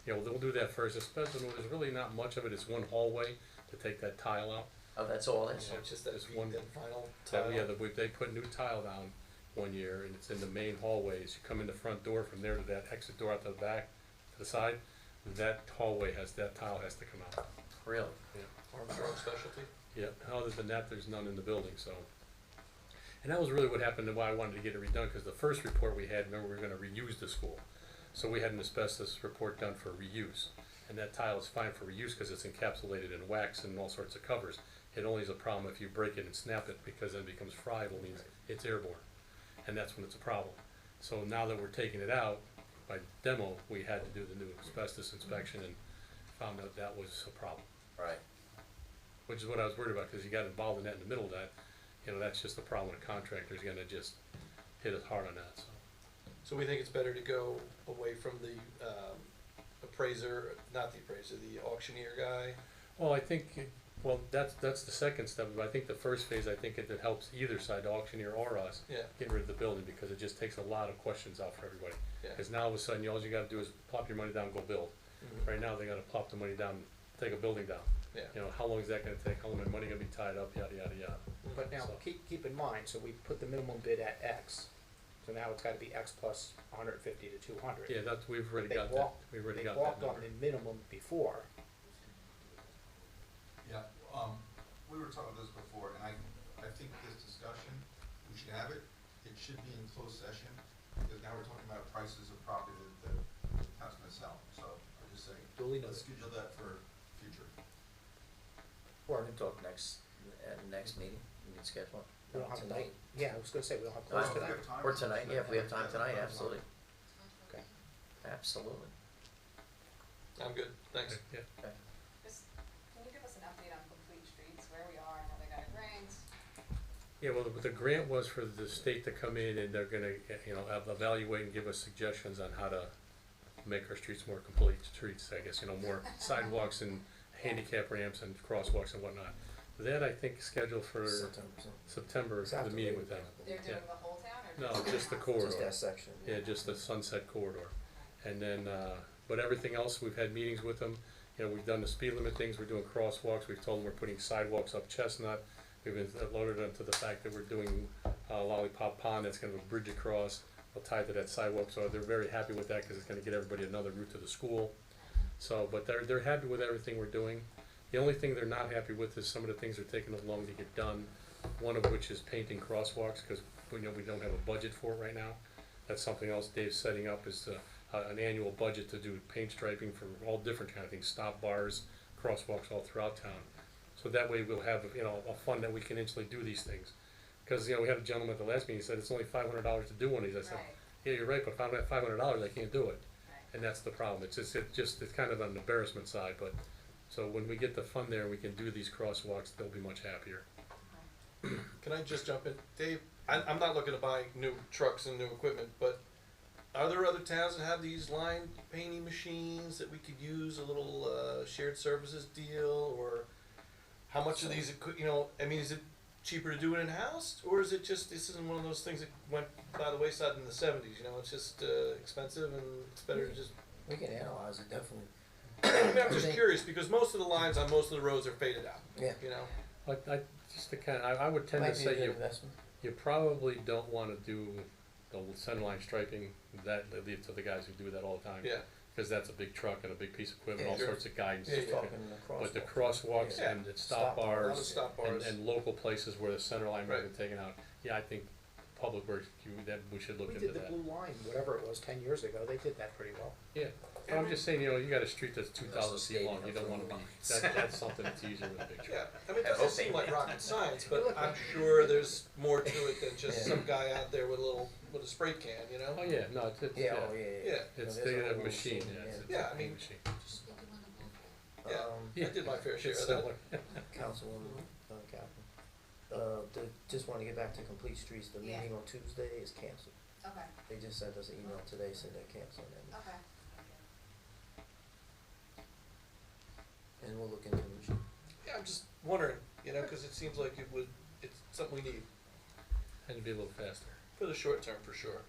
Yeah, well, they'll do that first, especially when there's really not much of it, it's one hallway to take that tile out. Oh, that's all it is? So it's just that, Just one- that final That, tile. yeah, they put new tile down one year, and it's in the main hallways, you come in the front door, from there to that exit door out to the back, to the side, that tile has to come out. Really? Armstrong specialty. Yeah, other than that, there's none in the building, so. And that was really what happened and why I wanted to get it redone, cause the first report we had, remember, we were gonna reuse the school. So we had an asbestos report done for reuse, and that tile is fine for reuse cause it's encapsulated in wax and all sorts of covers. It only is a problem if you break it and snap it, because then it becomes friable, means it's airborne, and that's when it's a problem. So now that we're taking it out, by demo, we had to do the new asbestos inspection and found out that was a problem. Right. Which is what I was worried about, cause you got involved in that in the middle of that, that's just the problem with contractors, gonna just hit us hard on that, so. So we think it's better to go away from the the auctioneer guy. Well, I think, that's the second step, but I think the first phase, I think it helps either side, the auctioneer or us, Yeah. get rid of the building, because it just takes a lot of questions out for everybody. Yeah. Cause now all of a sudden, all you gotta do is plop your money down, and go build. Right now, they gotta plop the money down, take a building down. Yeah. How long is that gonna take, how long is money gonna be tied up, yada, yada, yada. But now, So- keep in mind, so we put the minimum bid at X, so now it's gotta be X plus 150 to 200. Yeah, we've already They got that, walked- we've already They got that walked on number. the minimum before. Yeah, we were talking about this before, and I think this discussion, we should have it, it should be in closed session, because now we're talking about prices of property that the town's gonna sell, so I'm just saying, Duly let's noted. schedule that for future. We're gonna talk next meeting, we can schedule it. We don't have Tonight. Yeah, I was gonna say, we don't have Well, close to If we that. have time Or for tonight, this, yeah, if we have time that's tonight, fine. absolutely, Okay. absolutely. I'm good. Thanks. Yeah, Just, can you give us an update on complete streets, where we are, and how they got a grant? yeah, well, the grant was for the state to come in and they're gonna, evaluate and give us suggestions on how to make our streets more complete streets, I guess, more sidewalks and handicap ramps and crosswalks and whatnot. That, I think, is scheduled for September, Is that the the meeting way with them. They're Yeah. doing the whole town, or No, just? just the one? corridor. Just that section. Yeah, just the Sunset Corridor. And then, but everything else, we've had meetings with them, we've done the speed limit things, we're doing crosswalks, we've told them we're putting sidewalks up Chestnut. We've been alerted them to the fact that we're doing, Lollipop Pond, that's gonna have a bridge across, we'll tie to that sidewalk, so they're very happy with that, cause it's gonna get everybody another route to the school. So, but they're happy with everything we're doing. The only thing they're not happy with is some of the things are taking long to get done, one of which is painting crosswalks, cause we don't have a budget for it right now. That's something else Dave's setting up, is an annual budget to do paint striping for all different kind of things, stop bars, crosswalks all throughout town. So that way we'll have, a fund that we can instantly do these things. Cause, we had a gentleman at the last meeting, he said it's only $500 to do one of these. I said, Right, yeah, you're right, but if I don't have $500, I can't do it. right. And that's the problem, it's kind of on the embarrassment side, but, so when we get the fund there and we can do these crosswalks, they'll be much happier. Can I just jump in? Dave, I'm not looking to buy new trucks and new equipment, but are there other towns that have these line painting machines that we could use, a little shared services deal, or how much of these, is it cheaper to do it in-house, or is it just, this isn't one of those things that went by the wayside in the seventies, you know, it's just, expensive and it's better to just, We can analyze it, definitely. I mean, I'm I just think- curious, because most of the lines on most of the roads are faded out, Yeah. you know? I just to kind of, I would tend to Might be a say good you, investment. you probably don't wanna do the center line striping, that, leave it to the guys who do that all the time. Yeah, Cause that's a big truck and a big piece of equipment, Yeah, all sure. sorts of guidance. Yeah, Just yeah. talking the crosswalk. But the crosswalks Yeah. and the Stop stop bar, a lot of bars stop bars. and local places where the center line might have Right. been taken out, yeah, I think public works, that we should look We into did the that. blue line, whatever it was, 10 years ago, they did that pretty well. Yeah, but I'm just saying, you know, you got a street that's 2,000 feet skating long, up you don't the wanna be, lines. that's something that's easier with a big yeah, truck. I mean, it I doesn't hope seem they- like rocket science, but Look, I'm sure there's more to it than just Yeah. some guy out there with with a spray can, you know? Oh, yeah, no, it's, Yeah, oh, yeah, yeah. Yeah. It's No, there's a the whole machine, machine, yeah, it's a Yeah, I fucking mean- machine. Just think of one of both. Yeah. I did my fair share It's of that. similar. Councilwoman, Kaplan. Just wanna get back to complete streets, the Yeah. meeting on Tuesday is canceled. Okay, They just sent us an email today, said they're canceling it. okay. And we'll look into the machine. Yeah, I'm just wondering, you know, because it seems like it's something we need And it'd be a little faster. for the short term, for sure.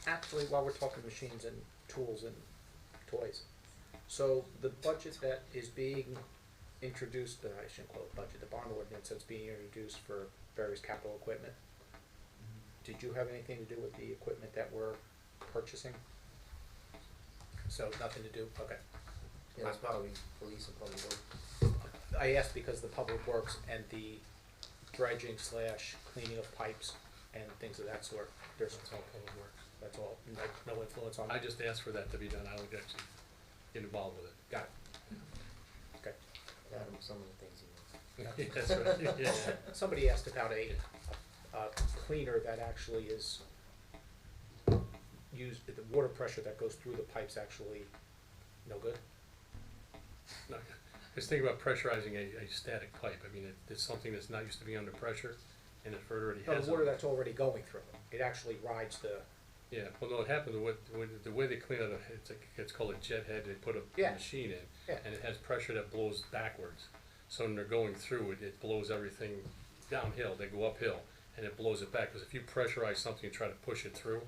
Actually, while we're talking machines and tools and toys, so the budget that is being introduced, I shouldn't call it budget, the bond ordinance that's being introduced for various capital equipment, did you have anything to do with the equipment that we're purchasing? So nothing to do, okay. Yeah, it's probably police and public works. I asked because the public works and the dredging / cleaning of pipes and things of that sort, there's, That's all public works. that's all, no influence on I that? just asked for that to be done, I don't actually get involved with it. Got it. Okay. Got him some of the things he wants. Yeah, that's right, yeah. Somebody asked about a cleaner that actually is used, the water pressure that goes through the pipes actually no good? No, just think about pressurizing a static pipe, I mean, it's something that's not used to be under pressure, and it already No, has. the water that's already going through it, it actually rides the, Yeah, well, no, it happens, the way they clean it, it's called a jet head, they put a Yeah. machine in, Yeah. and it has pressure that blows backwards. So when they're going through it, it blows everything downhill, they go uphill, and it blows it back, because if you pressurize something and try to push it through,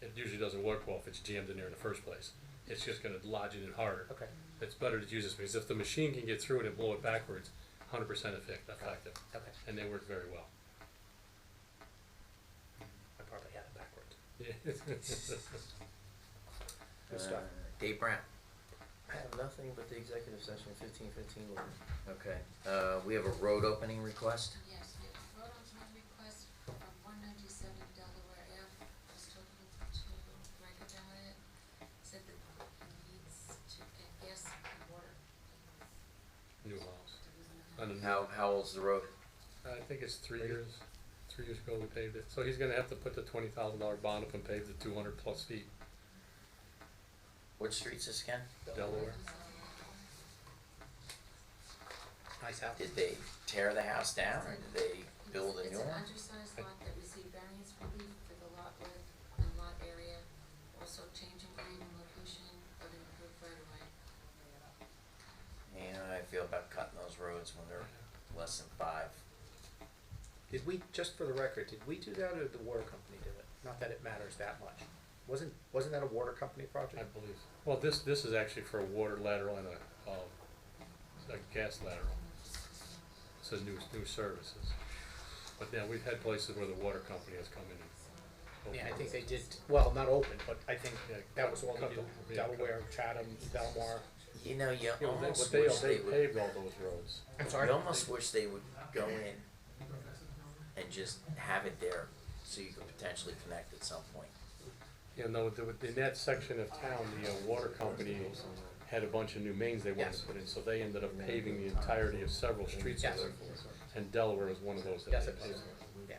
it usually doesn't work well if it's jammed in there in the first place. It's just gonna lodge it in harder. okay, It's better to use this, because if the machine can get through it and blow it backwards, 100% effective, okay, and they work very well. I probably had it backwards. Yeah. Good stuff. Dave Brown. I have nothing but the executive session 1515 order. Okay, we have a road opening request. Yes, we have a road opening request from 197 Delaware Ave. I was talking to Greg about it. Said that he needs to get gas and water. New house. There was no- How old's the road? I think it's 3 years. 3 years ago we paved it, so he's gonna have to put the $20,000 bond up and pave the 200+ feet. What street's this again? Delaware. Nice house. Did they tear the house down or did they build a new It's an one? undersized lot that received variance relief for the lot width and lot area, also change in grade and location of an improved right of way. You know how I feel about cutting those roads when they're less than 5. Did we, just for the record, did we do that or did the water company do it? Not that it matters that much. Wasn't that a water company project? I believe. Well, this is actually for a water lateral and a gas lateral. It says new services. But yeah, we've had places where the water company has come in and. Yeah, I think they did, well, not open, but I think Yeah, that was all cut they do, the- yeah, Delaware, Chatham, Belmar. You know, you You know, almost but they wish they would, paved all those roads. I'm sorry? you almost wish they would go in and just have it there so you could potentially connect at some point. You know, in that section of town, the water company had a bunch of new mains they wanted Yes. to put in, so they ended up paving the entirety of several streets Yes. over. And Delaware was one of those that Yes, they it paved. was, yeah.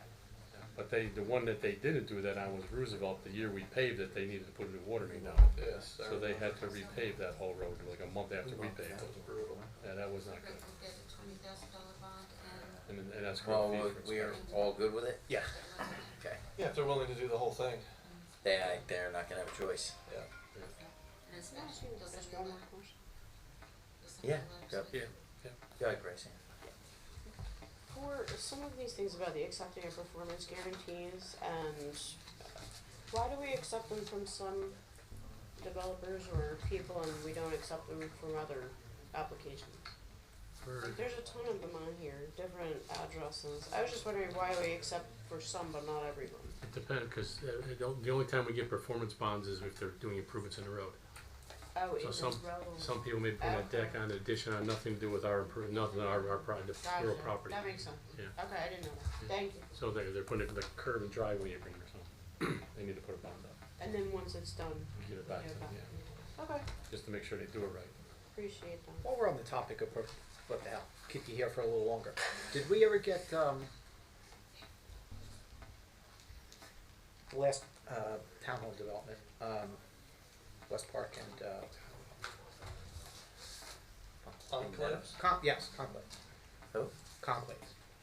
But the one that they didn't do that on was Roosevelt. The year we paved it, they needed to put a new water main down. Yes. So they had to repave that whole road like a month after we paved That was it. brutal. Yeah, that was not Greg good. will get a $20,000 bond And that's Well, great. we are all good with it? Yeah, and Okay. Yeah, if they're willing to do the whole thing. They're not gonna have a choice. Yeah. and it's not, they'll send you a letter. They'll send you Yeah, a letter go. so we Yeah, can- yeah. Go ahead, Gracie. for some of these things about the accepting of performance guarantees, and why do we accept them from some developers or people and we don't accept them from other applications? Like, there's a ton of them on here, different addresses. I was just wondering why we accept for some but not everyone. It depends, because the only time we get performance bonds is if they're doing improvements in the road. Oh, So in some- the road. Some people may put a deck on, addition on, nothing to do with nothing on our the Gotcha. real property. That makes sense. Yeah. Okay, I didn't know that. Thank you. So they're putting it in the curb and driveway agreement or something. They need to put a bond up, And then once it's done, give it back to give it them, back. yeah, Okay, just to make sure they do it right. appreciate that. While we're on the topic of, what the hell, keep you here for a little longer. Did we ever get, the last, townhome development, West Park and, Enclave? Yes, Conclave. Who? Conclave.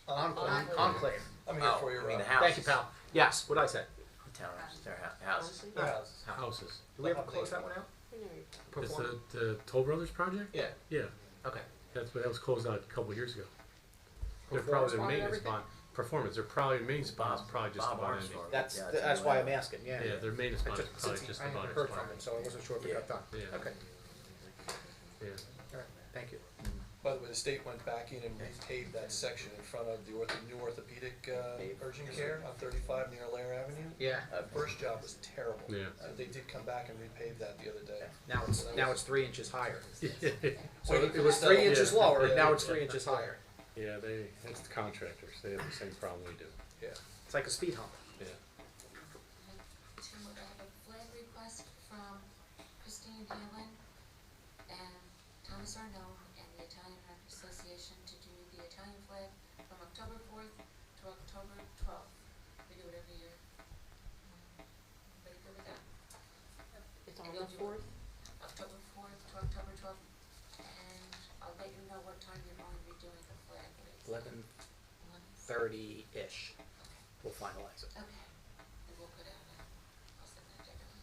Enclave. Enclave. I'm here Oh, for you, I mean the Rob. houses. Thank you, pal. Yes, what I said. The townhouses, their houses. Their houses. Houses. Did we ever close that one out? I know you- It's Perform- the Toll Brothers project? Yeah, Yeah, okay. that was closed out a couple of years ago. They're Performance probably the bond and maintenance everything? bond, performance, they're probably, maintenance bond's probably just Bob about Armstrong. ending. That's, Yeah, it's that's in why the I'm way. asking, yeah. Yeah, their maintenance I bond's just, probably since just I about haven't heard from expired. him, so I wasn't sure if it Yeah. got done. Yeah. Okay, Yeah. alright, thank you. By the way, the state went back in and repaved that section in front of the new orthopedic urgent care on 35 near Lair Avenue. Yeah, First job was terrible. Yeah. They did come back and repave that the other day. now it's 3 inches higher. So Waiting it for was the 3 stuff. inches Yeah. lower, Yeah. now it's 3 inches higher. Yeah, it's the contractors, they have the same problem we do, Yeah. It's like a speed hump. yeah. I have a flag request from Christine Hanlon and Thomas Arno and the Italian Heart Association to do the Italian flag from October 4th to October 12th. We do it every year. Everybody good with that? It's on And the you'll do it 4th? October 4th to October 12th, and I'll let you know what time you're going to be doing the flag raise. 11:30-ish, we'll finalize it. Okay, and we'll put out I'll send that to everyone.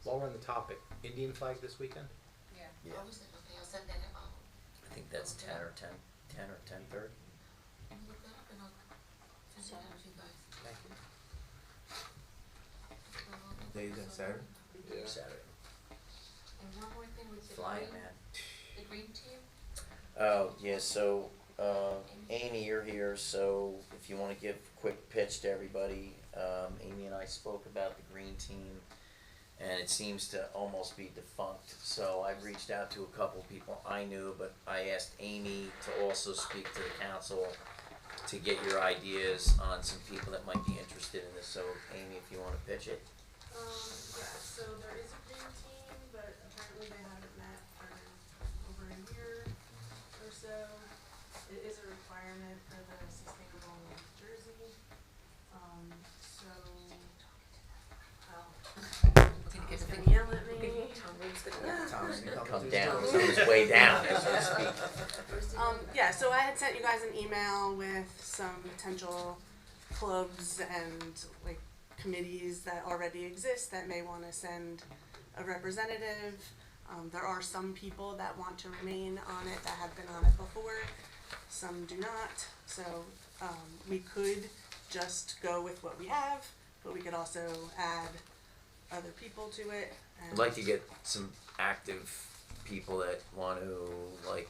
While we're on the topic, Indian flag this weekend? Yeah. Yeah. Oh, is it? Okay, I'll send that out. I think that's 10 or 10:30. Let me look that up and I'll send it out to you guys. Thank you. Day is that Saturday? Yeah. Saturday. And one more thing with the Flying green, man. the green team, Oh, yeah, so, Amy, you're here, so if you wanna give a quick pitch to everybody, Amy and I spoke about the green team, and it seems to almost be defunct, so I've reached out to a couple people I knew, but I asked Amy to also speak to the council to get your ideas on some people that might be interested in this, so Amy, if you wanna pitch it. Yeah, so there is a green team, but apparently they haven't met for over a year or so. It is a requirement for the Sustainable Jersey, so, he's gonna yell at me. Tom's gonna Come through down, the it's door. on his way down, so to speak. Yeah, so I had sent you guys an email with some potential clubs and like committees that already exist that may wanna send a representative. There are some people that want to remain on it that have been on it before, some do not. So, we could just go with what we have, but we could also add other people to it. I'd like to get some active people that want to like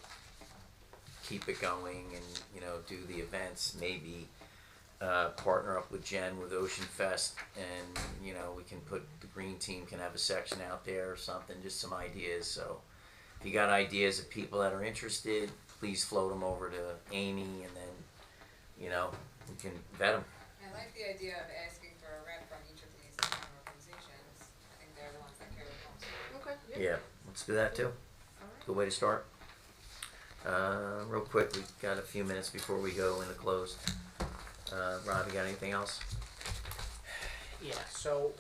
keep it going and do the events. Maybe partner up with Jen with Ocean Fest, and we can put the green team can have a section out there or something. Just some ideas. So if you got ideas of people that are interested, please float them over to Amy, and then we can vet them. I like the idea of asking for a rep from each of these town organizations. I think they're the ones that care the most. Okay. Yeah, let's do that too. Alright. Good way to start. Real quick, we've got a few minutes before we go into close. Rob, you got anything else? Yeah, so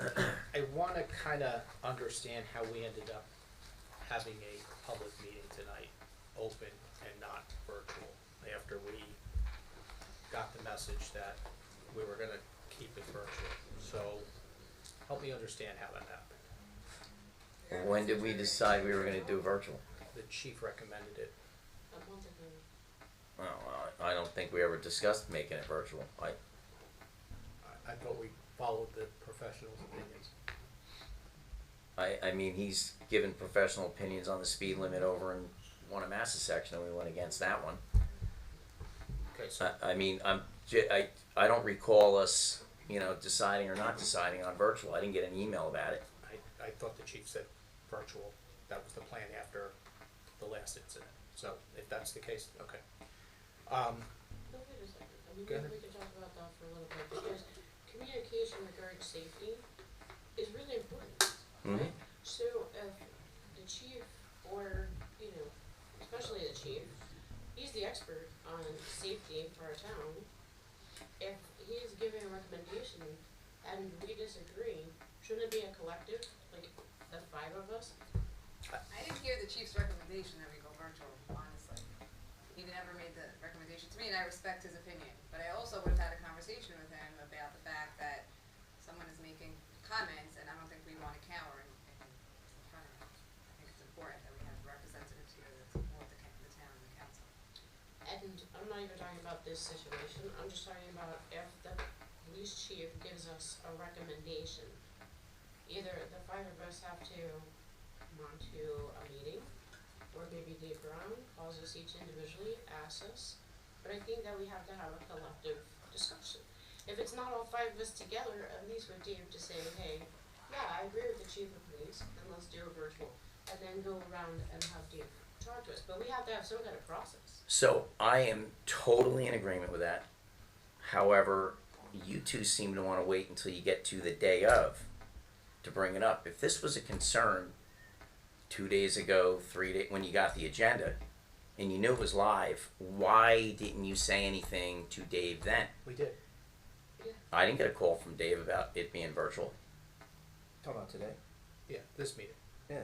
I wanna kinda understand how we ended up having a public meeting tonight, open and not virtual, after we got the message that we were gonna keep it virtual. So, help me understand how that happened. When did we decide we were going to do virtual? The chief recommended it. A month ago. Well, I don't don't think we ever discussed making it virtual. I thought we followed the professionals' opinions. I mean, he's given professional opinions on the speed limit over in Wanamassas section, and we went against that one. Okay, so, I mean, I don't recall us, deciding or not deciding on virtual. I didn't get an email about it. I thought the chief said virtual, that was the plan after the last incident, so if that's the case, okay. No, wait a second, I mean, Go ahead. maybe we could talk about that for a little bit, because communication regarding safety is really important, Mhm. right? So if the chief, or, especially the chief, he's the expert on safety for our town. If he's giving a recommendation and we disagree, shouldn't it be a collective, like the five of us? I didn't hear the chief's recommendation that we go virtual, honestly. He never made the recommendation to me, and I respect his opinion, but I also would have had a conversation with him about the fact that someone is making comments, and I don't think we wanna cower in front of him. I think it's important that we have representatives here that support the town and the council. And I'm not even talking about this situation, I'm just talking about if the police chief gives us a recommendation, either the five of us have to come on to a meeting, or maybe Dave Brown calls us each individually, asks us, but I think that we have to have a collective discussion. If it's not all five of us together, at least with Dave to say, hey, yeah, I agree with the chief of police, and let's do a virtual, and then go around and have Dave talk to us, but we have to have some kind of process. So I am totally in agreement with that. However, you two seem to want to wait until you get to the day of to bring it up. If this was a concern 2 days ago, 3 days, when you got the agenda, and you knew it was live, why didn't you say anything to Dave then? We did. I didn't get a call from Dave about it being virtual. Talking about today? Yeah, this meeting. Yeah.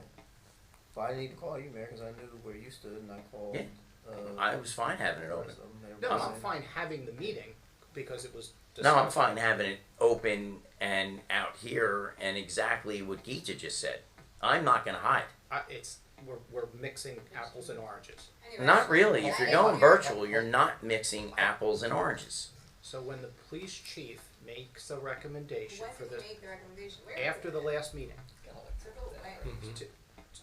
Well, I didn't need to call you, Mayor, because I knew where you stood, and I called. Yeah. I was fine having it open. No, I'm fine having the meeting, because it was No, I'm discussed. fine having it open and out here, and exactly what Geeta just said. I'm not going to hide. We're mixing apples and oranges. Anyway, Not really. If I you're didn't going hear- virtual, you're not mixing apples and oranges. So when the police chief makes a recommendation When for did the, he make the recommendation? Where after is the it? last meeting, So go away.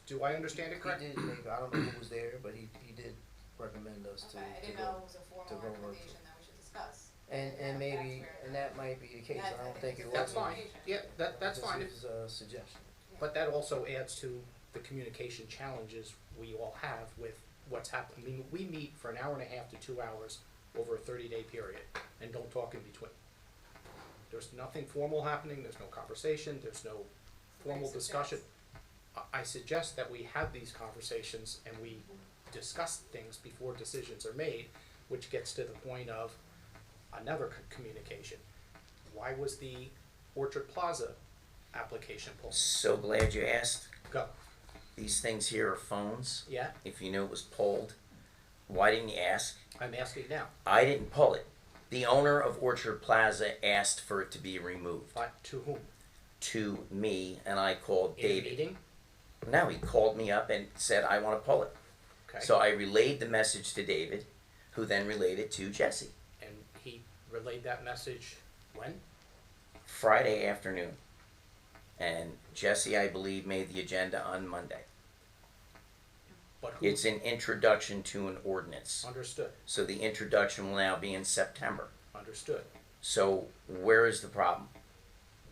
do I understand it He correctly? did make, I don't know who was there, but he did recommend us to, Okay, I to didn't know go. it was a to formal go virtual. recommendation that we should discuss. And maybe, and that might be the case, I don't think it was. That's fine, yeah, that's fine. This is a suggestion. But that also adds to the communication challenges we all have with what's happening. I mean, we meet for an hour and a half to 2 hours over a 30-day period and don't talk in between. There's nothing formal happening, there's no conversation, there's no formal discussion. I suggest that we have these conversations and we discuss things before decisions are made, which gets to the point of another communication. Why was the Orchard Plaza application pulled? So glad you asked. Go. These things here are phones. Yeah, If you knew it was pulled, why didn't you ask? I'm asking now. I didn't pull it. The owner of Orchard Plaza asked for it to be removed But to whom? to me, and I called In a David. meeting? No, he called me up and said, I want to pull it. Okay. So I relayed the message to David, who then relayed it to Jesse. And he relayed that message when? Friday afternoon. And Jesse, I believe, made the agenda on Monday. But who? It's an introduction to an ordinance. Understood, So the introduction will now be in September. understood. So where is the problem?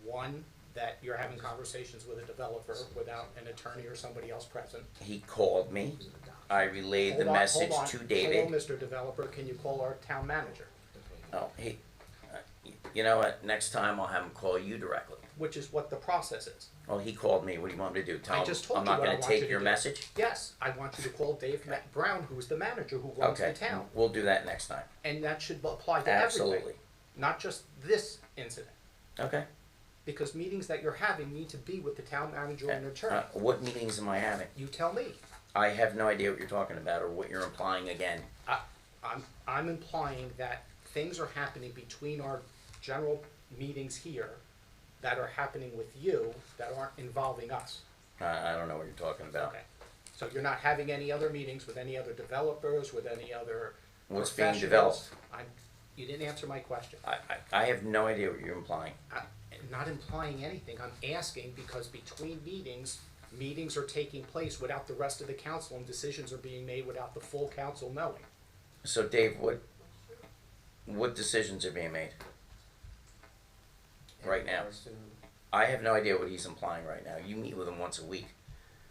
One, that you're having conversations with a developer without an attorney or somebody else present. He called me. I relayed the Hold on, message hold on. to David. Hello, Mr. Developer, can you call our town manager? Oh, you know what? Next time I'll have him call you directly. Which is what the process is. Oh, he called me. What do you want me to do? Tell I him just told I'm you not what I going to want you take to your do. message? Yes, I want you to call Dave Brown, who's the manager who runs the Okay, town. we'll do that next time. And that should apply to everything. Absolutely. Not just this incident. Okay. Because meetings that you're having need to be with the town manager and attorney. What meetings am I having? You tell me. I have no idea what you're talking about or what you're implying again. I'm implying that things are happening between our general meetings here that are happening with you that aren't involving us. I don't know what you're talking about. Okay. So you're not having any other meetings with any other developers, with any other What's being professionals? developed? You didn't answer my question. I have no idea what you're implying. I'm not implying anything, I'm asking because between meetings, meetings are taking place without the rest of the council and decisions are being made without the full council knowing. So Dave, what decisions are being made? In Right now. regards to- I have no idea what he's implying right now. You meet with him once a week.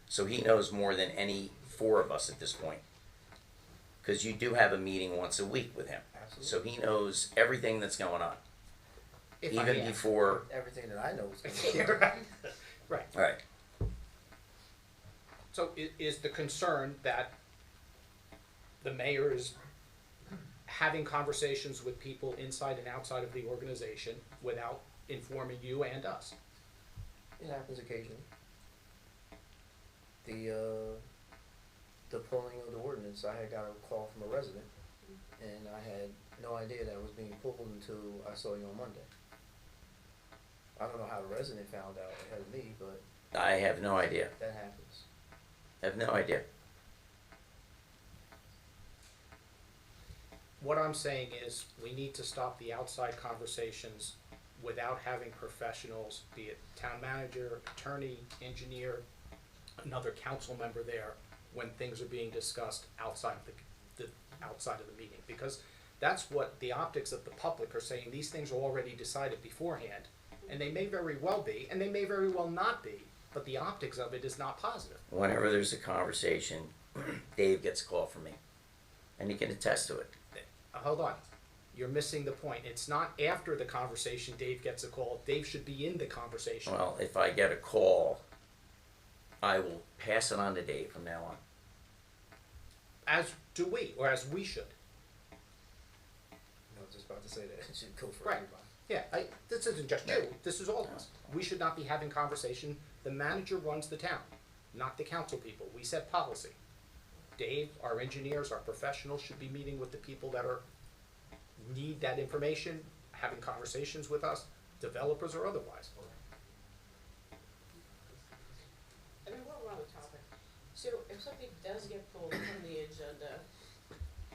So he knows more than any four of us at this point. Because you do have a meeting once a week with him. Absolutely. So he knows everything that's going on. If I Even ask. before, Everything that I know is going on. Right. right. So is the concern that the mayor is having conversations with people inside and outside of the organization without informing you and us? It happens occasionally. The pulling of the ordinance, I had got a call from a resident, and I had no idea that it was being pulled until I saw you on Monday. I don't know how the resident found out ahead of me, but I have no idea. that happens. I have no idea. What I'm saying is, we need to stop the outside conversations without having professionals, be it town manager, attorney, engineer, another council member there, when things are being discussed outside of the outside of the meeting. Because that's what the optics of the public are saying, these things are already decided beforehand, and they may very well be, and they may very well not be, but the optics of it is not positive. Whenever there's a conversation, Dave gets a call from me. And he can attest to it. Hold on, you're missing the point. It's not after the conversation Dave gets a call. Dave should be in the conversation. Well, if I get a call, I will pass it on to Dave from now on. As do we, or as we should. I was just about to say that. It should go for Right. everybody. Yeah, this isn't just you, this is all of us. We should not be having conversation. The manager runs the town, not the council people. We set policy. Dave, our engineers, our professionals should be meeting with the people that need that information, having conversations with us, developers or otherwise. I mean, while we're on the topic, so if something does get pulled from the agenda,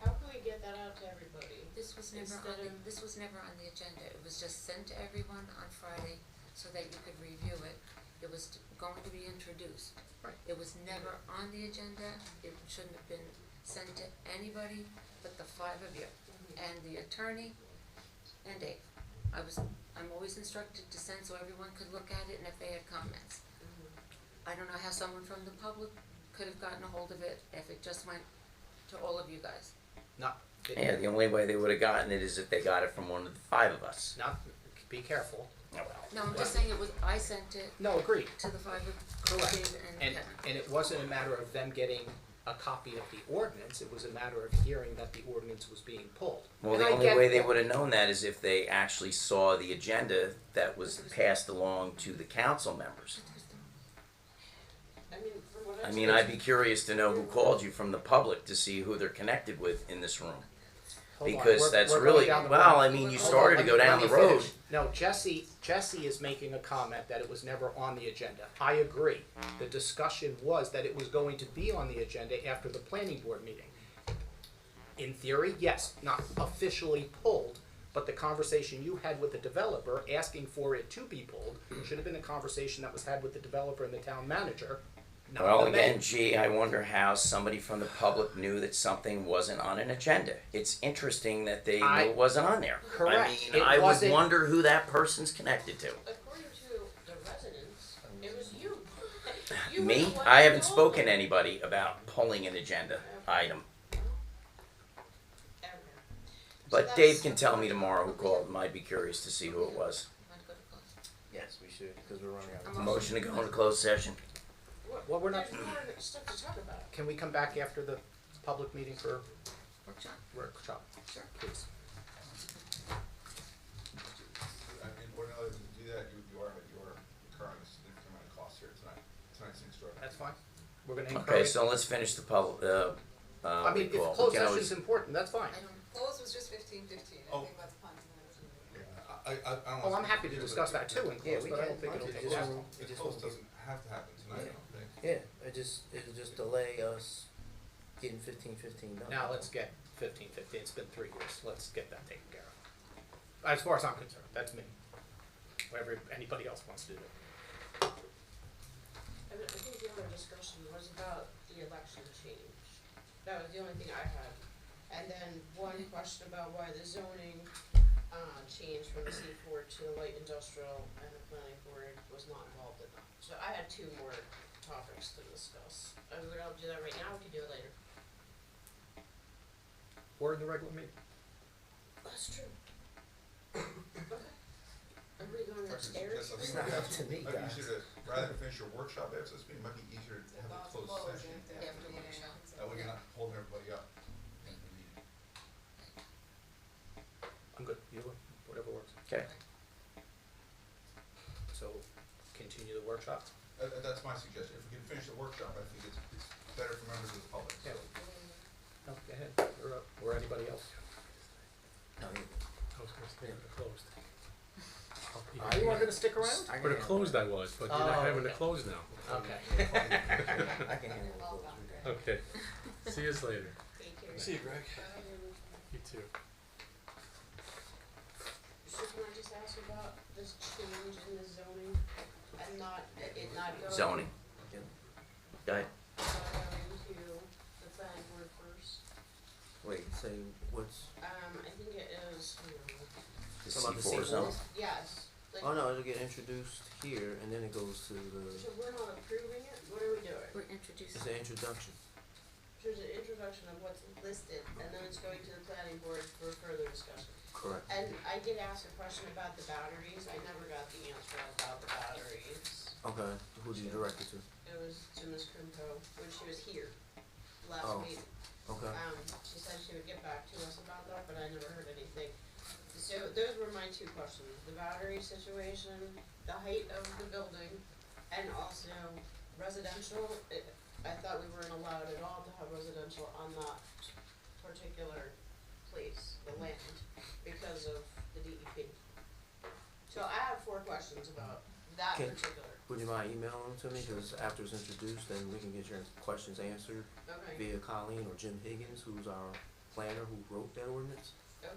how can we get that out to everybody? This was never Instead on the, of- this was never on the agenda, it was just sent to everyone on Friday so that you could review it. It was going to be introduced. Right. It was never on the agenda, it shouldn't have been sent to anybody but the five of you, and the attorney and Dave. I'm always instructed to send so everyone could look at it and if they had comments. I don't know how someone from the public could have gotten a hold of it if it just went to all of you guys. Not, Yeah, the only way they would have gotten it is if they got it from one of the five of us. not, be careful. No, I'm just saying it was, I sent it No, agreed. to the five of Correct. Dave and Kevin. And it wasn't a matter of them getting a copy of the ordinance, it was a matter of hearing that the ordinance was being pulled. Well, And the I only get way they that. would have known that is if they actually saw the agenda that was passed along to the council members. I mean, from what I I've mean, seen- I'd be curious to know who called you from the public to see who they're connected with in this room. Hold on, Because we're- that's we're going really, down the well, road. I mean, you Hold started on, to go let down me the road. finish. No, Jesse is making a comment that it was never on the agenda. I agree. The discussion was that it was going to be on the agenda after the planning board meeting. In theory, yes, not officially pulled, but the conversation you had with the developer asking for it to be pulled should have been a conversation that was had with the developer and the town manager, not Well, the mayor. again, gee, I wonder how somebody from the public knew that something wasn't on an agenda. It's interesting that they knew it wasn't on there. Correct. I mean, It I would wasn't- wonder who that person's connected to. According to the residents, it was you. You were Me? the one I who haven't told spoken to them. anybody about pulling an agenda item. Okay. But that's- Dave can tell me tomorrow who called him. I'd be curious to see who it was. You want to go to close? Yes, we should, because we're running out of I'm time. Motion to go into closed session. Well, we're not, There's more stuff to talk about. can we come back after the public meeting for Workshop? workshop, Sure. please? In order to do that, you are incurring a significant amount of costs here tonight. Tonight's an extraordinary. That's fine. We're gonna encourage. Okay, so let's finish the public, I mean, if recall. closed We can always- session's important, that's fine. I don't, Close was just 15:15. I Oh. think that's puns and that's. I don't Well, wanna I'm happy to speak discuss that too in Yeah, close, we but I can. don't think it'll It take just long. won't- it The just close won't be- doesn't have to happen tonight, I don't think. Yeah, it'll just delay us getting 15-15 done. Now let's get 15-15, it's been 3 years, let's get that taken care of. as far as I'm concerned, that's me. Whatever anybody else wants to do. And I think the other discussion was about the election change. That was the only thing I had. And then one question about why the zoning, changed from the C4 to the light industrial, and the planning board was not involved in that. So I had two more topics to discuss. I mean, we don't do that right now, we could do it later. Or in the regular meeting. That's true. Okay. Are we going upstairs? It's not up to me, Might be guys. easier to, rather than finish your workshop after this meeting, it might be easier to have a closed session. After the workshop. That way you're not holding everybody up. I'm good, either way, whatever works. Okay. So, continue the workshop? That's my suggestion. If we can finish the workshop, I think it's better for members of the public, so. Yeah. No, go ahead, you're up, or anybody else. No, I was gonna stay for the closed. You weren't gonna stick around? I For the can closed I was, but you're not Oh, having the okay. closed now. Okay. I can handle the close. Okay, see you later. Take care. See you, Greg. You too. So can I just ask about this change in the zoning and not, it not going. Zoning. Go ahead. Not going to the planning board first. Wait, say what's I think it is, The How about the C4 C4? zone. yes, like, oh no, it'll get introduced here and then it goes to so we're not approving it, what are we doing? We're introducing. it's an introduction. There's an introduction of what's listed, and then it's going to the planning board for further discussion. Correct. And I did ask a question about the batteries, I never got the answer about the batteries. Okay. Who did you direct it to? It was to Ms. Kumpo when she was here last Oh. meeting. Okay. She said she would get back to us about that, but I never heard anything. So those were my two questions, the battery situation, the height of the building, and also residential. I thought we weren't allowed at all to have residential on that particular place, the land, because of the DEP. So I have 4 questions about that Can- particular. Would you mind emailing them to me? Because after it's introduced, then we can get your questions answered Okay, via Colleen or Jim Higgins, who's our planner who wrote that ordinance.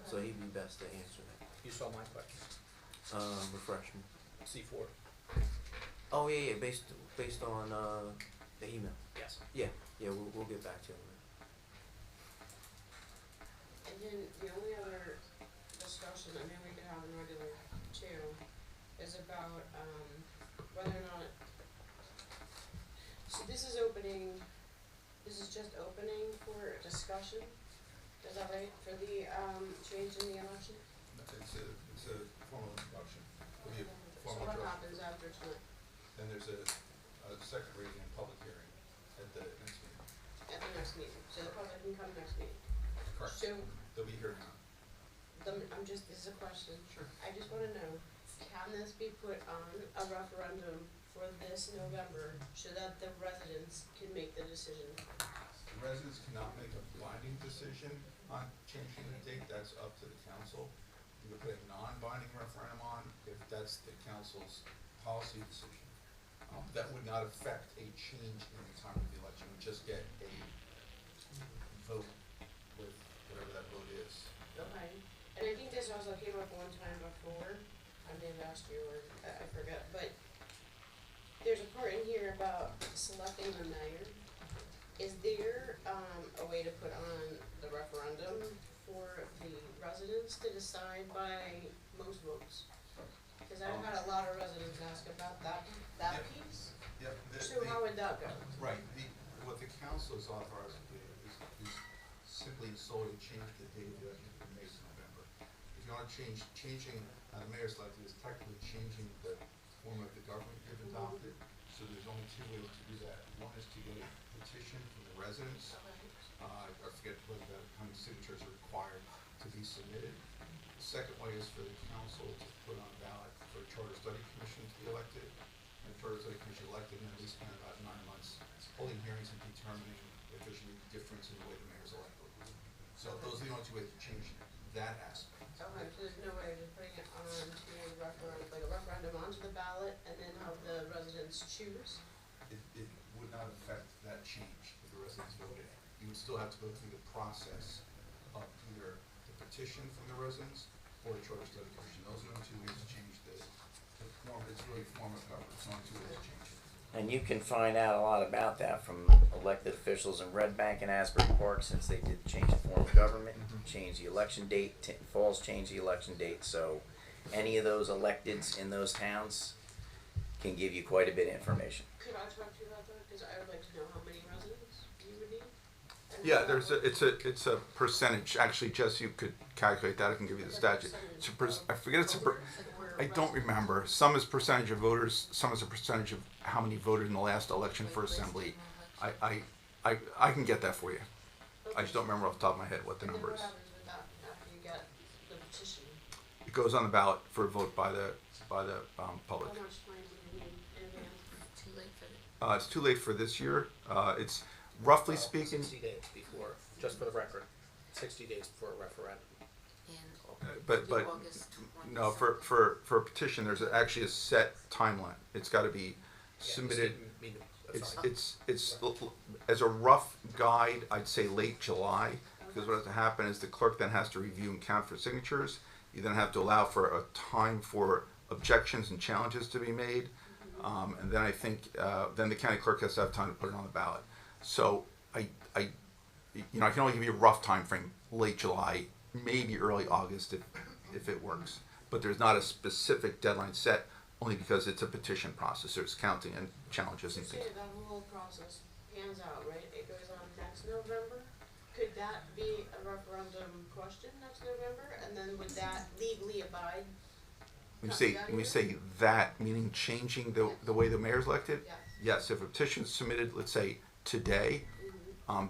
So okay. he'd be best to answer that. You saw my question, Refresh me. C4, Oh yeah, based on the email. yes. Yeah, we'll get back to you on that. And then the only other discussion, I mean, we could have in regular too, is about, whether or not, so this is just opening for discussion, is that right, for the, change in the election? It's a formal introduction. It'll be a So formal what introduction. happens after tonight, Then there's a second reading and public hearing at the next meeting. at the next meeting, so the public can come next meeting? Correct. So, They'll be here now. this is a question. Sure. I just wanna know, can this be put on a referendum for this November so that the residents can make the decision? The residents cannot make a binding decision on changing the date, that's up to the council. You could put a non-binding referendum on if that's the council's policy decision. That would not affect a change in the time of the election, you would just get a vote with whatever that vote is. Okay, and I think this also came up one time before, I may have asked you, or I forget, but there's a part in here about selecting the mayor. Is there, a way to put on the referendum for the residents to decide by most votes? Cause I've had a lot of residents ask about that Yep. piece, Yep. so how would that go? Right, what the council is authorized to do is simply and solely change the date of the election from May to November. If you wanna changing, the mayor's elected is technically changing the form of the government you've adopted, so there's only 2 ways to do that. One is to get a petition from the residents, I forget how many signatures are required to be submitted. The second way is for the council to put on a ballot for a charter study commission to be elected. And the charter study commission elected, and then we spend about 9 months holding hearings and determining if there's any difference in the way the mayor's elected. So those are the only 2 ways to change that aspect. Okay, so there's no way of just putting it on to a referendum, like a referendum onto the ballot and then have the residents choose? It would not affect that change if the residents voted. You would still have to go through the process of either the petition from the residents or charge dedication. Those are the two ways to change the form. It's really form of government. It's only two ways to change it. And you can find out a lot about that from elected officials in Red Bank and Asbury Park, since they did change the form of government, change the election date, Falls changed the election date, so any of those electeds in those towns can give you quite a bit of information. Could I talk to you about that? Cause I would like to know how many residents you would need. And Yeah, how that it's a percentage. Actually, Jess, you could calculate that. I can give you the statute. It's I forget I don't remember. Some is percentage of voters. Some is a percentage of how many voted in the last election for assembly. I can get that for you. I just don't remember off the top of my head what the And then number is. what happens with that after you get the petition? It goes on the ballot for a vote by the public. How much time do you need in advance? Too late for the, It's too late for this year. It's roughly speaking. 60 days before, just for the record, 60 days before a referendum. in But August 27th. no, for a petition, there's actually a set timeline. It's got to be submitted. It's as a rough guide, I'd say late July, because what has to happen is the clerk then has to review and count for signatures. You then have to allow for a time for objections and challenges to be made, and then I think then the county clerk has to have time to put it on the ballot. So I can only give you a rough time frame, late July, maybe early August if it works. But there's not a specific deadline set, only because it's a petition process. There's counting and challenges and So things. say that whole process pans out, right? It goes on next November. Could that be a referendum question next November? And then would that legally abide? When we say that, meaning changing the way the mayor's elected? Yes. Yes, if a petition's submitted, let's say today,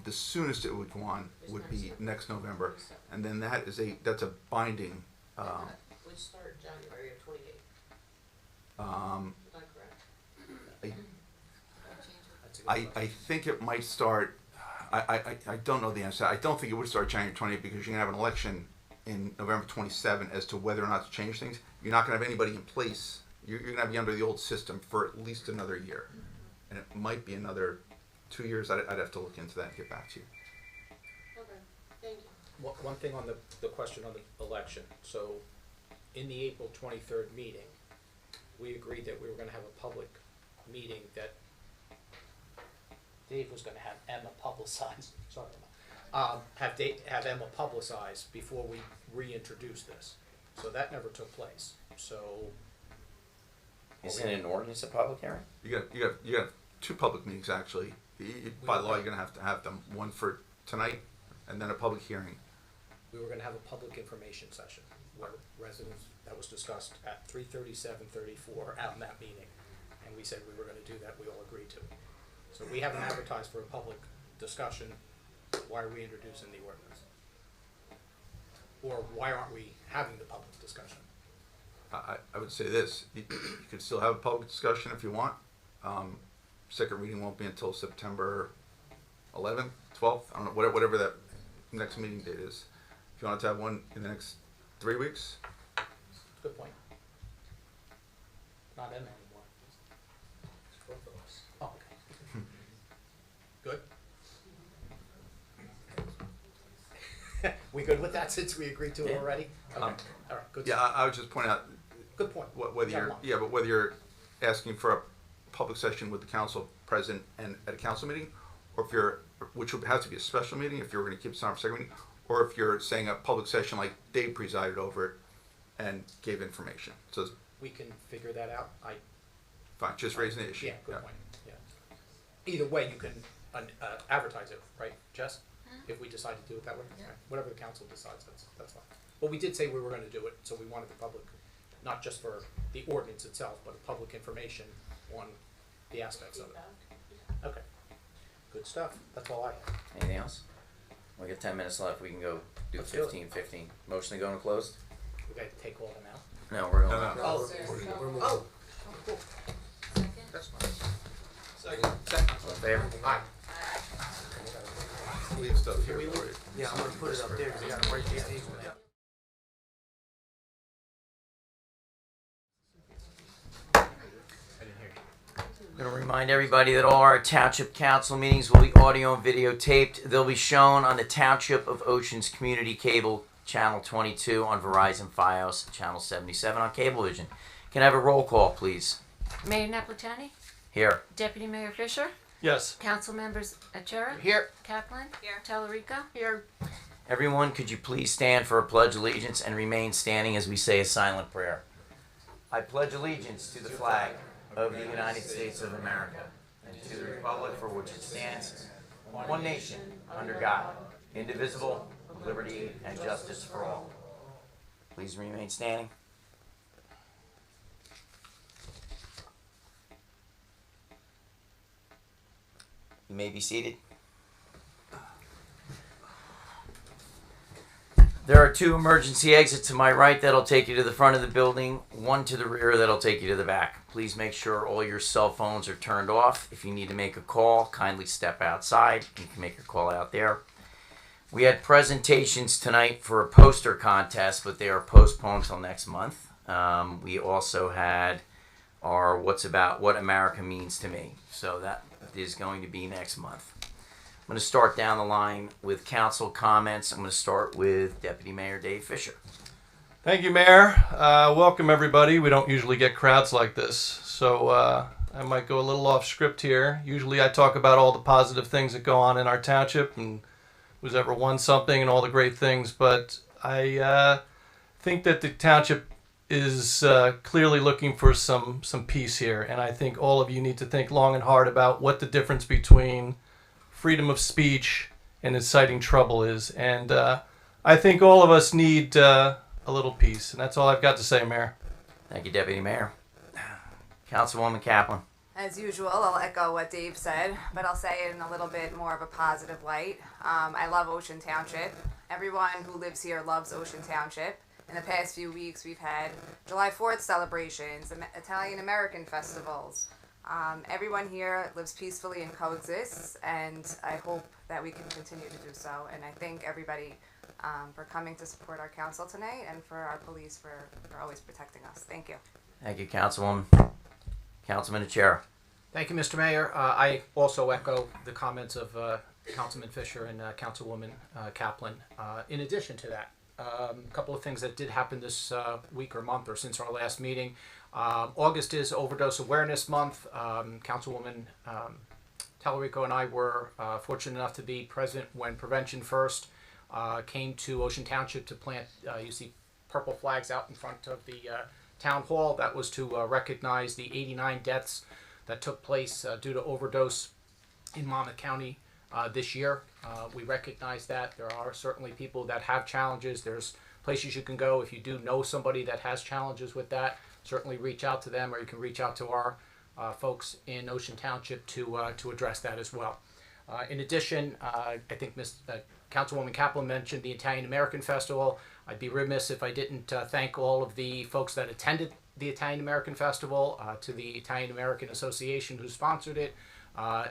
the soonest it would go on would be next November. And then that's a binding, And that would start January of 28. Is that correct? I think it might start, I don't know the answer. I don't think it would start January 20th because you're gonna have an election in November 27 as to whether or not to change things. You're not gonna have anybody in place. You're gonna be under the old system for at least another year. And it might be another 2 years. I'd have to look into that and get back to you. Okay, thank you. One thing on the question on the election, so in the April 23rd meeting, we agreed that we were gonna have a public meeting that Dave was gonna have Emma publicize, sorry Emma, have Emma publicize before we reintroduce this. So that never took place, so. Isn't an ordinance a public hearing? You got 2 public meetings actually. By law, you're gonna have to have them, one for tonight and then a public hearing. We were gonna have a public information session where residents, that was discussed at 3:37:34 out in that meeting. And we said we were gonna do that, we all agreed to. So we haven't advertised for a public discussion. Why are we introducing the ordinance? Or why aren't we having the public discussion? I would say this, you could still have a public discussion if you want. Second reading won't be until September 11th, 12th, I don't know, whatever that next meeting date is. If you want to have one in the next 3 weeks, Good point. Not Emma anymore. It's both of us. Oh, okay. Good? We good with that since we agreed to it Yeah. already? Okay, all right, good. yeah, I would just point out Good point. whether Yeah, you're, one. yeah, but whether you're asking for a public session with the council president and at a council meeting, or if you're, which would have to be a special meeting if you're going to keep it on for second meeting, or if you're saying a public session like Dave presided over it and gave information. So, We can figure that out. fine, just raising the issue. Yeah, good point, yeah. Either way, you can advertise it, right, Jess? If we decide to do it that way? Yeah. Right. Whatever the council decides, that's fine. But we did say we were gonna do it, so we wanted the public, not just for the ordinance itself, but public information on the aspects of it. Feedback. Okay. Good stuff, that's all I have. Anything else? We got 10 minutes left. We can go do Let's do it. 15. Motion to go into closed? We gotta take all them out. No, we're going. No, no. Oh, Oh. cool. Second? That's fine. Second. All in favor? Aye. Leave stuff here for you. Yeah, I'm gonna put it up there because I gotta write these things down. I didn't hear you. I'm going to remind everybody that all our Township Council meetings will be audio and video taped. They'll be shown on the Township of Ocean's Community Cable Channel 22 on Verizon Fios, Channel 77 on Cablevision. Can I have a roll call, please? Mayor Napolitani? Here. Deputy Mayor Fisher? Yes. Council members Achara? Here. Kaplan? Here. Tallarico? Here, Everyone, could you please stand for a pledge of allegiance and remain standing as we say a silent prayer? I pledge allegiance to the flag of the United States of America and to the republic for which it stands, one nation, under God, indivisible, with liberty and justice for all. Please remain standing. You may be seated. There are 2 emergency exits to my right that'll take you to the front of the building, 1 to the rear that'll take you to the back. Please make sure all your cell phones are turned off. If you need to make a call, kindly step outside. You can make your call out there. We had presentations tonight for a poster contest, but they are postponed till next month. We also had our What America Means to Me. So that is going to be next month. I'm going to start down the line with council comments. I'm going to start with Deputy Mayor Dave Fisher. Thank you, Mayor. Welcome, everybody. We don't usually get crowds like this, so I might go a little off script here. Usually I talk about all the positive things that go on in our township and who's ever won something and all the great things, but I think that the township is clearly looking for some peace here, and I think all of you need to think long and hard about what the difference between freedom of speech and inciting trouble is, and I think all of us need a little peace, and that's all I've got to say, Mayor. Thank you, Deputy Mayor. Councilwoman Kaplan. As usual, I'll echo what Dave said, but I'll say it in a little bit more of a positive light. I love Ocean Township. Everyone who lives here loves Ocean Township. In the past few weeks, we've had July 4th celebrations, Italian-American festivals. Everyone here lives peacefully and coexists, and I hope that we can continue to do so. And I thank everybody for coming to support our council tonight and for our police for always protecting us. Thank you. Thank you, Councilwoman. Councilman Achara. Thank you, Mr. Mayor. I also echo the comments of Councilman Fisher and Councilwoman Kaplan. In addition to that, a couple of things that did happen this week or month or since our last meeting. August is Overdose Awareness Month. Councilwoman Tallarico and I were fortunate enough to be present when Prevention First came to Ocean Township to plant, you see purple flags out in front of the town hall. That was to recognize the 89 deaths that took place due to overdose in Monmouth County this year. We recognize that there are certainly people that have challenges. There's places you can go if you do know somebody that has challenges with that. Certainly reach out to them, or you can reach out to our folks in Ocean Township to address that as well. In addition, I think Councilwoman Kaplan mentioned the Italian American Festival. I'd be remiss if I didn't thank all of the folks that attended the Italian American Festival, to the Italian American Association who sponsored it.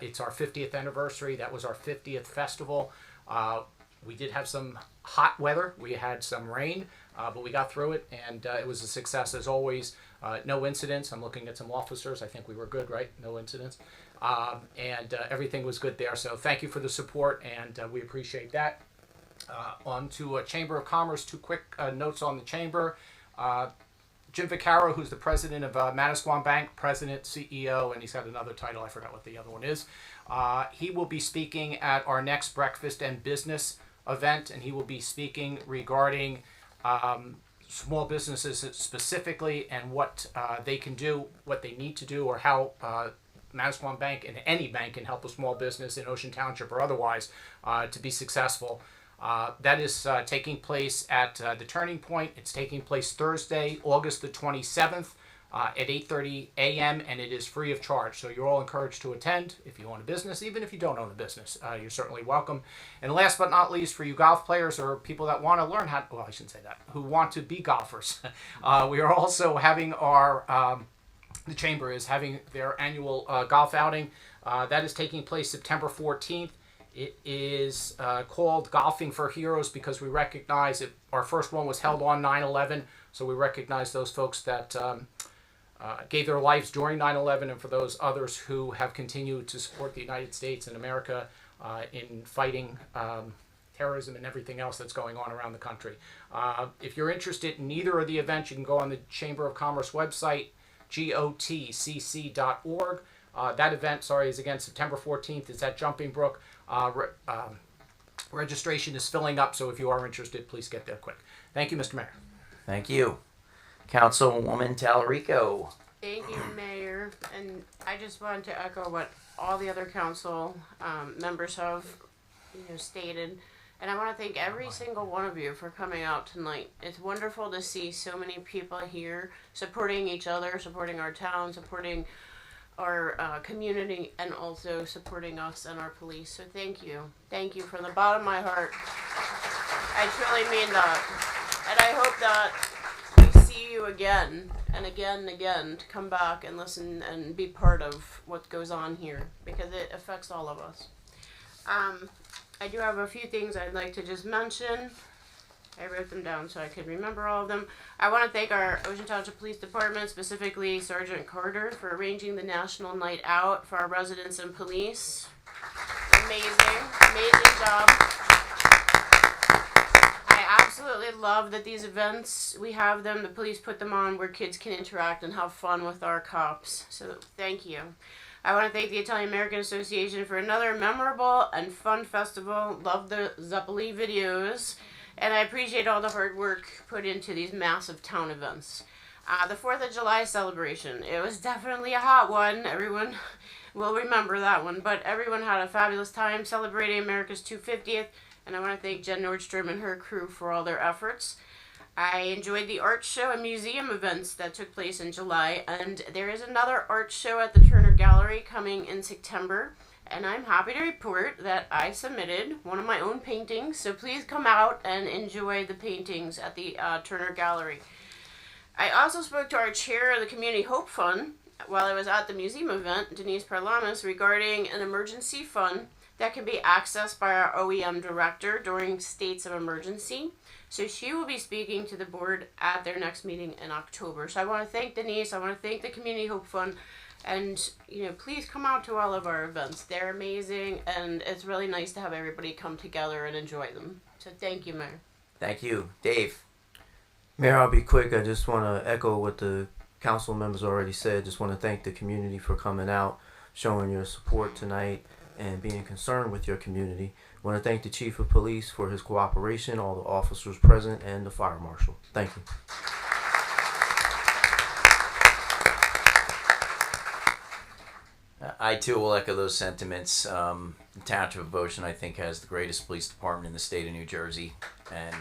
It's our 50th anniversary. That was our 50th festival. We did have some hot weather. We had some rain, but we got through it, and it was a success as always. No incidents. I'm looking at some officers. I think we were good, right? No incidents. And everything was good there. So thank you for the support, and we appreciate that. On to Chamber of Commerce. 2 quick notes on the Chamber. Jim Vaccaro, who's the president of Manasquan Bank, president, CEO, and he's got another title. I forgot what the other one is. He will be speaking at our next breakfast and business event, and he will be speaking regarding small businesses specifically and what they can do, what they need to do, or how Manasquan Bank and any bank can help a small business in Ocean Township or otherwise to be successful. That is taking place at the Turning Point. It's taking place Thursday, August the 27th at 8:30 a.m. and it is free of charge. So you're all encouraged to attend if you own a business. Even if you don't own a business, you're certainly welcome. And last but not least, for you golf players or people that want to learn how, well, I shouldn't say that, who want to be golfers, we are also having our, the Chamber is having their annual golf outing. That is taking place September 14th. It is called Golfing for Heroes because we recognize it. Our first one was held on 9/11, so we recognize those folks that gave their lives during 9/11, and for those others who have continued to support the United States and America in fighting terrorism and everything else that's going on around the country. If you're interested in either of the events, you can go on the Chamber of Commerce website, gotcc.org. That event, is again September 14th. It's at Jumping Brook. Registration is filling up, so if you are interested, please get there quick. Thank you, Mr. Mayor. Thank you. Councilwoman Talarico. Thank you, Mayor, and I just wanted to echo what all the other council members have, stated. And I want to thank every single one of you for coming out tonight. It's wonderful to see so many people here supporting each other, supporting our town, supporting our community, and also supporting us and our police. So thank you. Thank you from the bottom of my heart. I truly mean that. And I hope that we see you again and again and again to come back and listen and be part of what goes on here, because it affects all of us. I do have a few things I'd like to just mention. I wrote them down so I could remember all of them. I want to thank our Ocean Township Police Department, specifically Sergeant Carter, for arranging the National Night Out for our residents and police. Amazing job. I absolutely love that these events, we have them, the police put them on where kids can interact and have fun with our cops. So thank you. I want to thank the Italian American Association for another memorable and fun festival. Love the Zeppeli videos. And I appreciate all the hard work put into these massive town events. The 4th of July celebration. It was definitely a hot one. Everyone will remember that one. But everyone had a fabulous time celebrating America's 250th. And I want to thank Jen Nordstrom and her crew for all their efforts. I enjoyed the art show and museum events that took place in July, and there is another art show at the Turner Gallery coming in September, and I'm happy to report that I submitted one of my own paintings, so please come out and enjoy the paintings at the Turner Gallery. I also spoke to our chair of the Community Hope Fund while I was at the museum event, Denise Parlamas, regarding an emergency fund that can be accessed by our OEM director during states of emergency. So she will be speaking to the board at their next meeting in October. So I want to thank Denise. I want to thank the Community Hope Fund. And, please come out to all of our events. They're amazing. And it's really nice to have everybody come together and enjoy them. So thank you, Mayor. Thank you. Dave. Mayor, I'll be quick. I just want to echo what the council members already said. Just want to thank the community for coming out, showing your support tonight, and being concerned with your community. I want to thank the Chief of Police for his cooperation, all the officers present, and the Fire Marshal. Thank you. I too will echo those sentiments. The Township of Ocean, I think, has the greatest police department in the state of New Jersey. And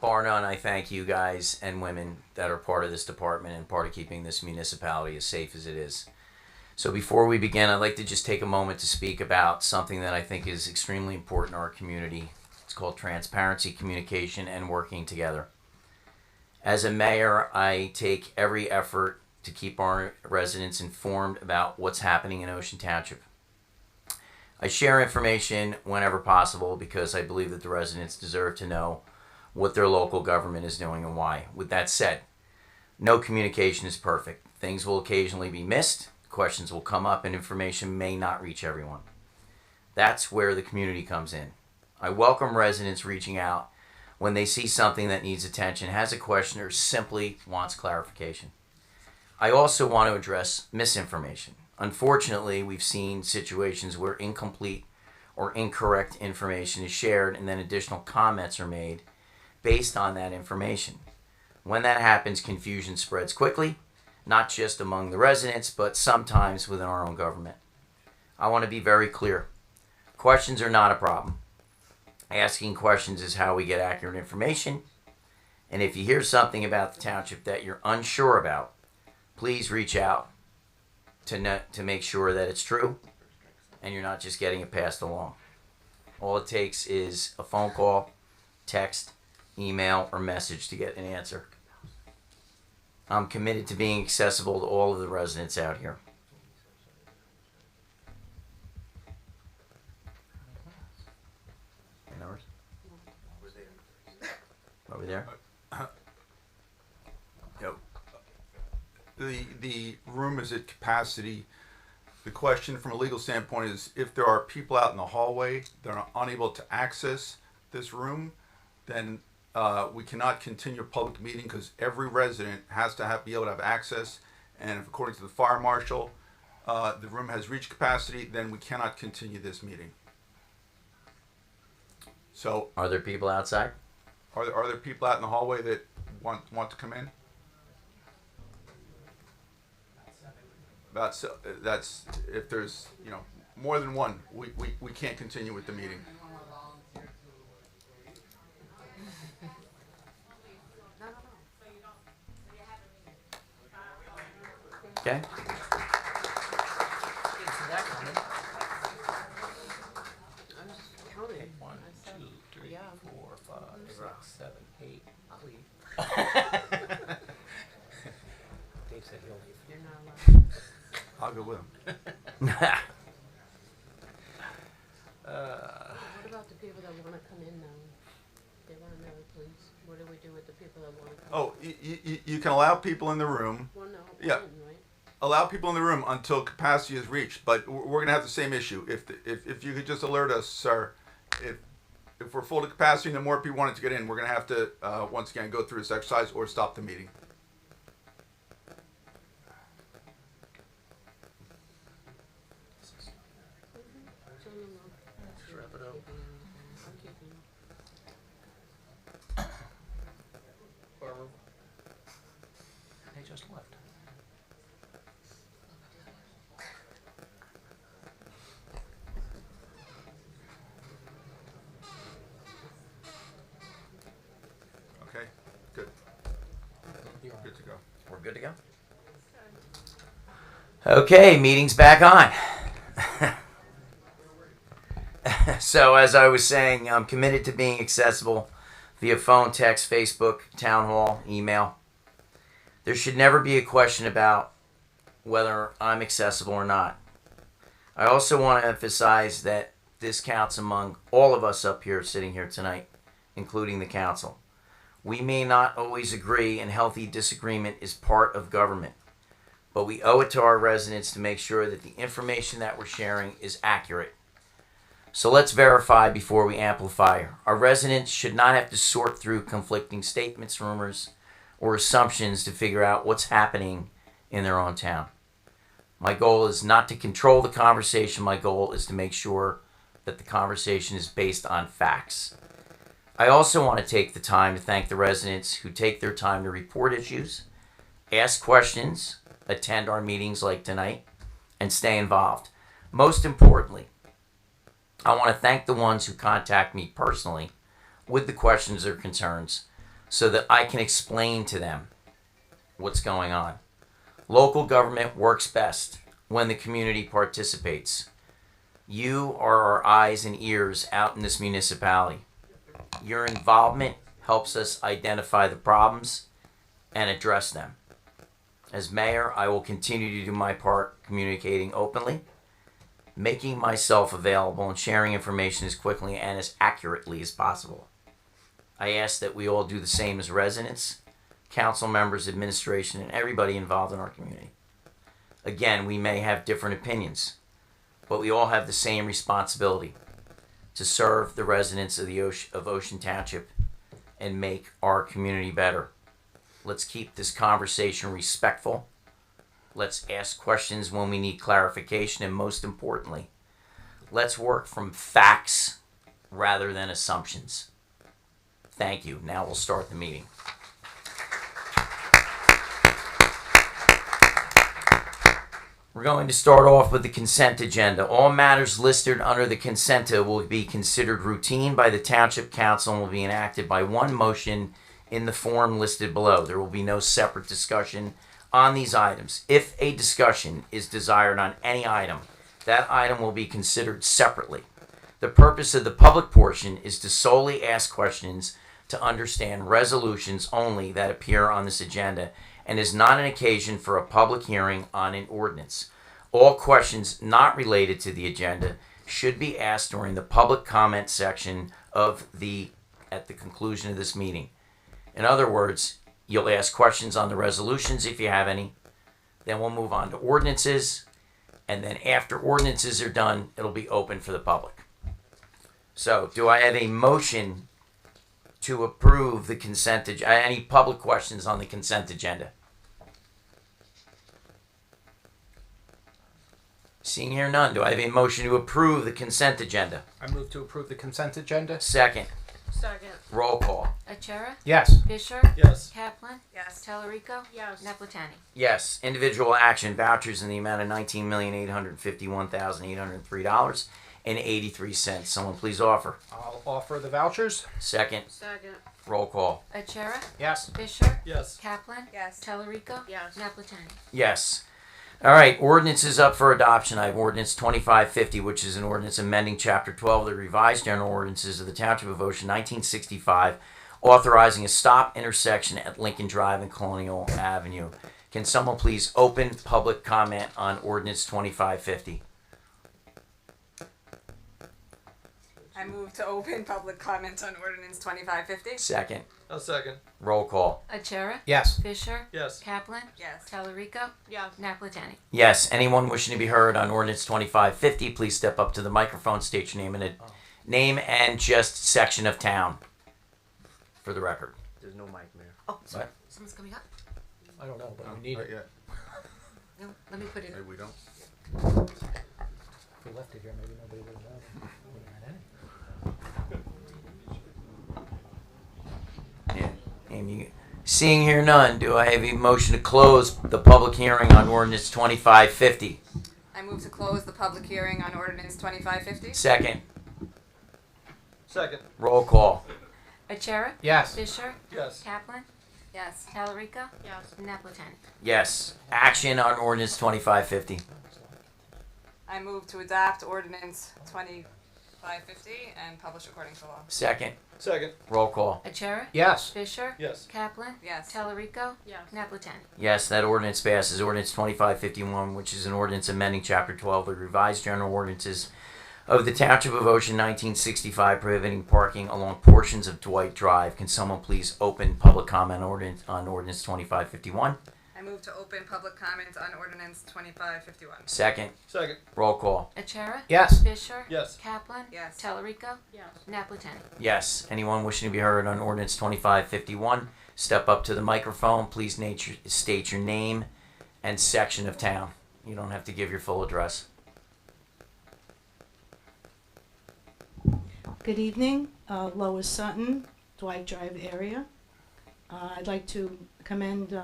bar none, I thank you guys and women that are part of this department and part of keeping this municipality as safe as it is. So before we begin, I'd like to just take a moment to speak about something that I think is extremely important in our community. It's called transparency, communication, and working together. As a mayor, I take every effort to keep our residents informed about what's happening in Ocean Township. I share information whenever possible because I believe that the residents deserve to know what their local government is doing and why. With that said, no communication is perfect. Things will occasionally be missed, questions will come up, and information may not reach everyone. That's where the community comes in. I welcome residents reaching out when they see something that needs attention, has a question, or simply wants clarification. I also want to address misinformation. Unfortunately, we've seen situations where incomplete or incorrect information is shared and then additional comments are made based on that information. When that happens, confusion spreads quickly, not just among the residents, but sometimes within our own government. I want to be very clear. Questions are not a problem. Asking questions is how we get accurate information. And if you hear something about the township that you're unsure about, please reach out to make sure that it's true and you're not just getting it passed along. All it takes is a phone call, text, email, or message to get an answer. I'm committed to being accessible to all of the residents out here. Over there? The room is at capacity. The question from a legal standpoint is if there are people out in the hallway that are unable to access this room, then we cannot continue a public meeting because every resident has to be able to have access. And if, according to the fire marshal, the room has reached capacity, then we cannot continue this meeting. So, Are there people outside? are there people out in the hallway that want to come in? That's if there's more than one, we can't continue with the meeting. Okay. I'm just counting. 1, 2, 3, Yeah. 4, 5, 6, 7, 8. I'll leave. Dave said he'll leave. You're not allowed. I'll go with him. What about the people that wanna come in now? They wanna know, please. What do we do with the people that wanna come? Oh, you can allow people in the room. Well, no, Yeah. in, right? Allow people in the room until capacity is reached. But we're gonna have the same issue. If you could just alert us, sir, if we're full to capacity and the more people wanted to get in, we're gonna have to once again go through this exercise or stop the meeting. So, no. Just wrap it up. I'm keeping. They just left. Okay, good. You're on. Good to go. We're good to go? Okay, meeting's back on. So, as I was saying, I'm committed to being accessible via phone, text, Facebook, town hall, email. There should never be a question about whether I'm accessible or not. I also want to emphasize that this counts among all of us up here sitting here tonight, including the council. We may not always agree, and healthy disagreement is part of government. But we owe it to our residents to make sure that the information that we're sharing is accurate. So let's verify before we amplify. Our residents should not have to sort through conflicting statements, rumors, or assumptions to figure out what's happening in their own town. My goal is not to control the conversation. My goal is to make sure that the conversation is based on facts. I also want to take the time to thank the residents who take their time to report issues, ask questions, attend our meetings like tonight, and stay involved. Most importantly, I want to thank the ones who contact me personally with the questions or concerns so that I can explain to them what's going on. Local government works best when the community participates. You are our eyes and ears out in this municipality. Your involvement helps us identify the problems and address them. As mayor, I will continue to do my part communicating openly, making myself available and sharing information as quickly and as accurately as possible. I ask that we all do the same as residents, council members, administration, and everybody involved in our community. Again, we may have different opinions, but we all have the same responsibility to serve the residents of Ocean Township and make our community better. Let's keep this conversation respectful. Let's ask questions when we need clarification, and most importantly, let's work from facts rather than assumptions. Thank you. Now we'll start the meeting. We're going to start off with the consent agenda. All matters listed under the consent will be considered routine by the Township Council and will be enacted by one motion in the form listed below. There will be no separate discussion on these items. If a discussion is desired on any item, that item will be considered separately. The purpose of the public portion is to solely ask questions to understand resolutions only that appear on this agenda and is not an occasion for a public hearing on an ordinance. All questions not related to the agenda should be asked during the public comment section at the conclusion of this meeting. In other words, you'll ask questions on the resolutions if you have any. Then we'll move on to ordinances. And then after ordinances are done, it'll be open for the public. So, do I have a motion to approve the consent agenda? Any public questions on the consent agenda? Seeing here none, do I have a motion to approve the consent agenda? I move to approve the consent agenda. Second, Second. roll call. Achara? Yes. Fisher? Yes. Kaplan? Yes. Tellerico? Yes. Naplatani? Yes, individual action vouchers in the amount of $19,851,803.83. Someone please offer. I'll offer the vouchers. Second, Second. roll call. Achara? Yes. Fisher? Yes. Kaplan? Yes. Tellerico? Yes. Naplatani? Yes. All right, ordinance is up for adoption. I have ordinance 2550, which is an ordinance amending Chapter 12 of the Revised General Ordinances of the Township of Ocean, 1965, authorizing a stop intersection at Lincoln Drive and Colonial Avenue. Can someone please open public comment on ordinance 2550? I move to open public comment on ordinance 2550. Second, A second. roll call. Achara? Yes. Fisher? Yes. Kaplan? Yes. Tellerico? Yes. Naplatani? Yes, anyone wishing to be heard on ordinance 2550, please step up to the microphone, state your name and just section of town for the record. There's no mic, Mayor. Oh, sorry. What? Someone's coming up? I don't know, but we need it. No, let me put it. Maybe we don't. If we left it here, maybe nobody would have known. We wouldn't have had any. Yeah. Amy, seeing here none, do I have a motion to close the public hearing on ordinance 2550? I move to close the public hearing on ordinance 2550. Second, Second. roll call. Achara? Yes. Fisher? Yes. Kaplan? Yes. Tellerico? Yes. Naplatani? Yes. Action on ordinance 2550. I move to adopt ordinance 2550 and publish according to law. Second, Second. roll call. Achara? Yes. Fisher? Yes. Kaplan? Yes. Tellerico? Yes. Naplatani? Yes, that ordinance passes. Ordinance 2551, which is an ordinance amending Chapter 12 of the Revised General Ordinances of the Township of Ocean, 1965, prohibiting parking along portions of Dwight Drive. Can someone please open public comment on ordinance 2551? I move to open public comment on ordinance 2551. Second, Second. roll call. Achara? Yes. Fisher? Yes. Kaplan? Yes. Tellerico? Yes. Naplatani? Yes. Anyone wishing to be heard on ordinance 2551, step up to the microphone. Please state your name and section of town. You don't have to give your full address. Good evening, Lois Sutton, Dwight Drive area. I'd like to commend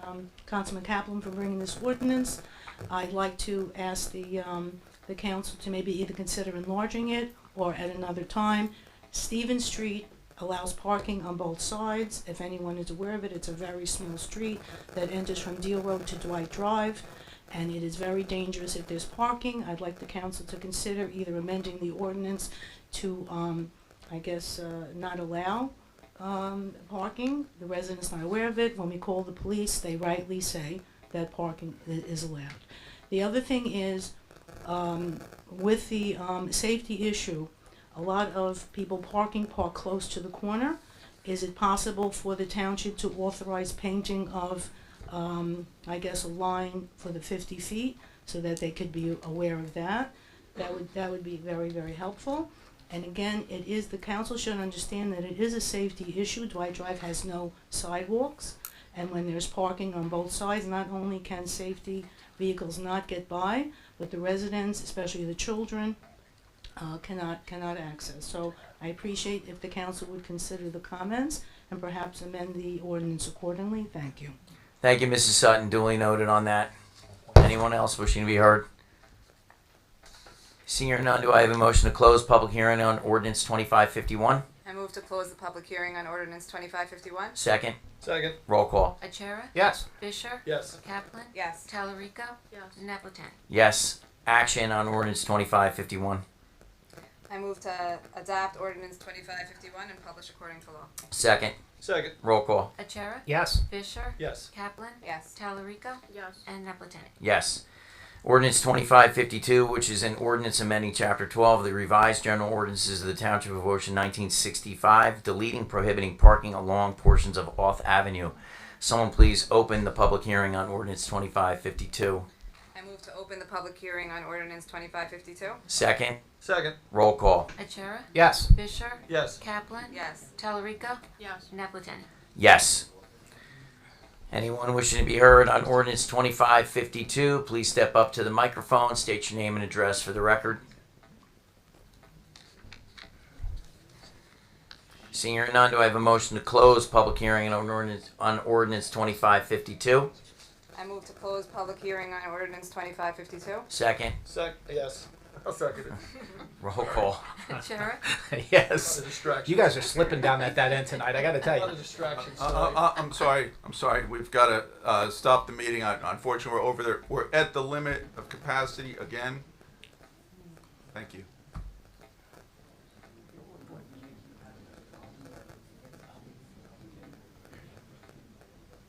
Councilman Kaplan for bringing this ordinance. I'd like to ask the council to maybe either consider enlarging it or at another time. Stevens Street allows parking on both sides. If anyone is aware of it, it's a very small street that enters from Deal Road to Dwight Drive, and it is very dangerous if there's parking. I'd like the council to consider either amending the ordinance to not allow parking. The residents not aware of it. When we call the police, they rightly say that parking is allowed. The other thing is, with the safety issue, a lot of people park close to the corner. Is it possible for the township to authorize painting of, a line for the 50 feet so that they could be aware of that? That would be very, very helpful. And again, the council should understand that it is a safety issue. Dwight Drive has no sidewalks, and when there's parking on both sides, not only can safety vehicles not get by, but the residents, especially the children, cannot access. So I appreciate if the council would consider the comments and perhaps amend the ordinance accordingly. Thank you. Thank you, Mrs. Sutton. Duly noted on that. Anyone else wishing to be heard? Seeing here none, do I have a motion to close public hearing on ordinance 2551? I move to close the public hearing on ordinance 2551. Second, Second. roll call. Achara? Yes. Fisher? Yes. Kaplan? Yes. Tellerico? Yes. Naplatani? Yes. Action on ordinance 2551. I move to adopt ordinance 2551 and publish according to law. Second, Second. roll call. Achara? Yes. Fisher? Yes. Kaplan? Yes. Tellerico? Yes. And Naplatani? Yes. Ordinance 2552, which is an ordinance amending Chapter 12 of the Revised General Ordinances of the Township of Ocean, 1965, deleting prohibiting parking along portions of Oth Avenue. Someone please open the public hearing on ordinance 2552. I move to to open the public hearing on ordinance 2552. Second. Second. Roll call. Achara? Yes. Fisher? Yes. Kaplan? Yes. Talerico? Yes. Naplatani? Yes. Anyone wishing to be heard on ordinance 2552, please step up to the microphone, state your name and address for the record. Seeing none, do I have a motion to close public hearing on ordinance 2552? I move to close public hearing on ordinance 2552. Second. Yes. I'll second it. Roll call. Achara? Yes. Not a distraction. You guys are slipping down that end tonight, I gotta tell Not a you. distraction. Sorry. I'm sorry, we've gotta, stop the meeting, unfortunately, we're over there, we're at the limit of capacity again. Thank you.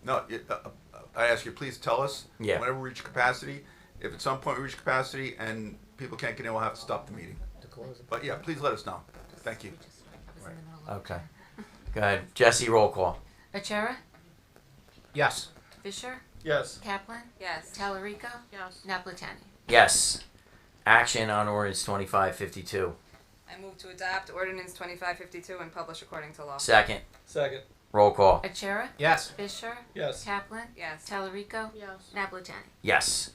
No, I ask you, please tell us. Yeah. Whenever we reach capacity, if at some point we reach capacity and people can't get in, we'll have to stop the meeting. To close it. But yeah, please let us know. Thank you. Okay. Go ahead. Jesse, roll call. Achara? Yes. Fisher? Yes. Kaplan? Yes. Talerico? Yes. Naplatani? Yes. Action on ordinance 2552. I move to adopt ordinance 2552 and publish according to law. Second. Second. Roll call. Achara? Yes. Fisher? Yes. Kaplan? Yes. Talerico? Yes. Naplatani? Yes.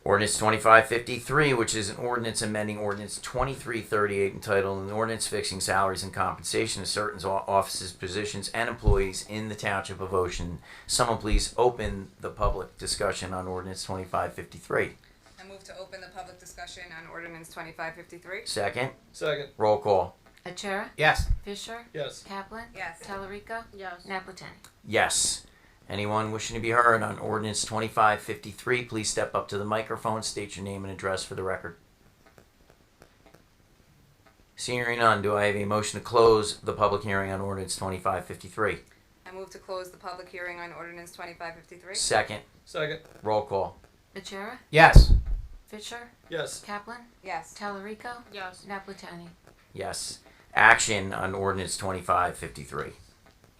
Ordinance 2553, which is an ordinance amending ordinance 2338 entitled an ordinance fixing salaries and compensation of certain offices, positions, and employees in the Township of Ocean. Someone please open the public discussion on ordinance 2553. I move to open the public discussion on ordinance 2553. Second. Second. Roll call. Achara? Yes. Fisher? Yes. Kaplan? Yes. Talerico? Yes. Naplatani? Yes. Anyone wishing to be heard on ordinance 2553, please step up to the microphone, state your name and address for the record. Seeing none, do I have a motion to close the public hearing on ordinance 2553? I move to close the public hearing on ordinance 2553. Second. Second. Roll call. Achara? Yes. Fisher? Yes. Kaplan? Yes. Talerico? Yes. Naplatani? Yes. Action on ordinance 2553.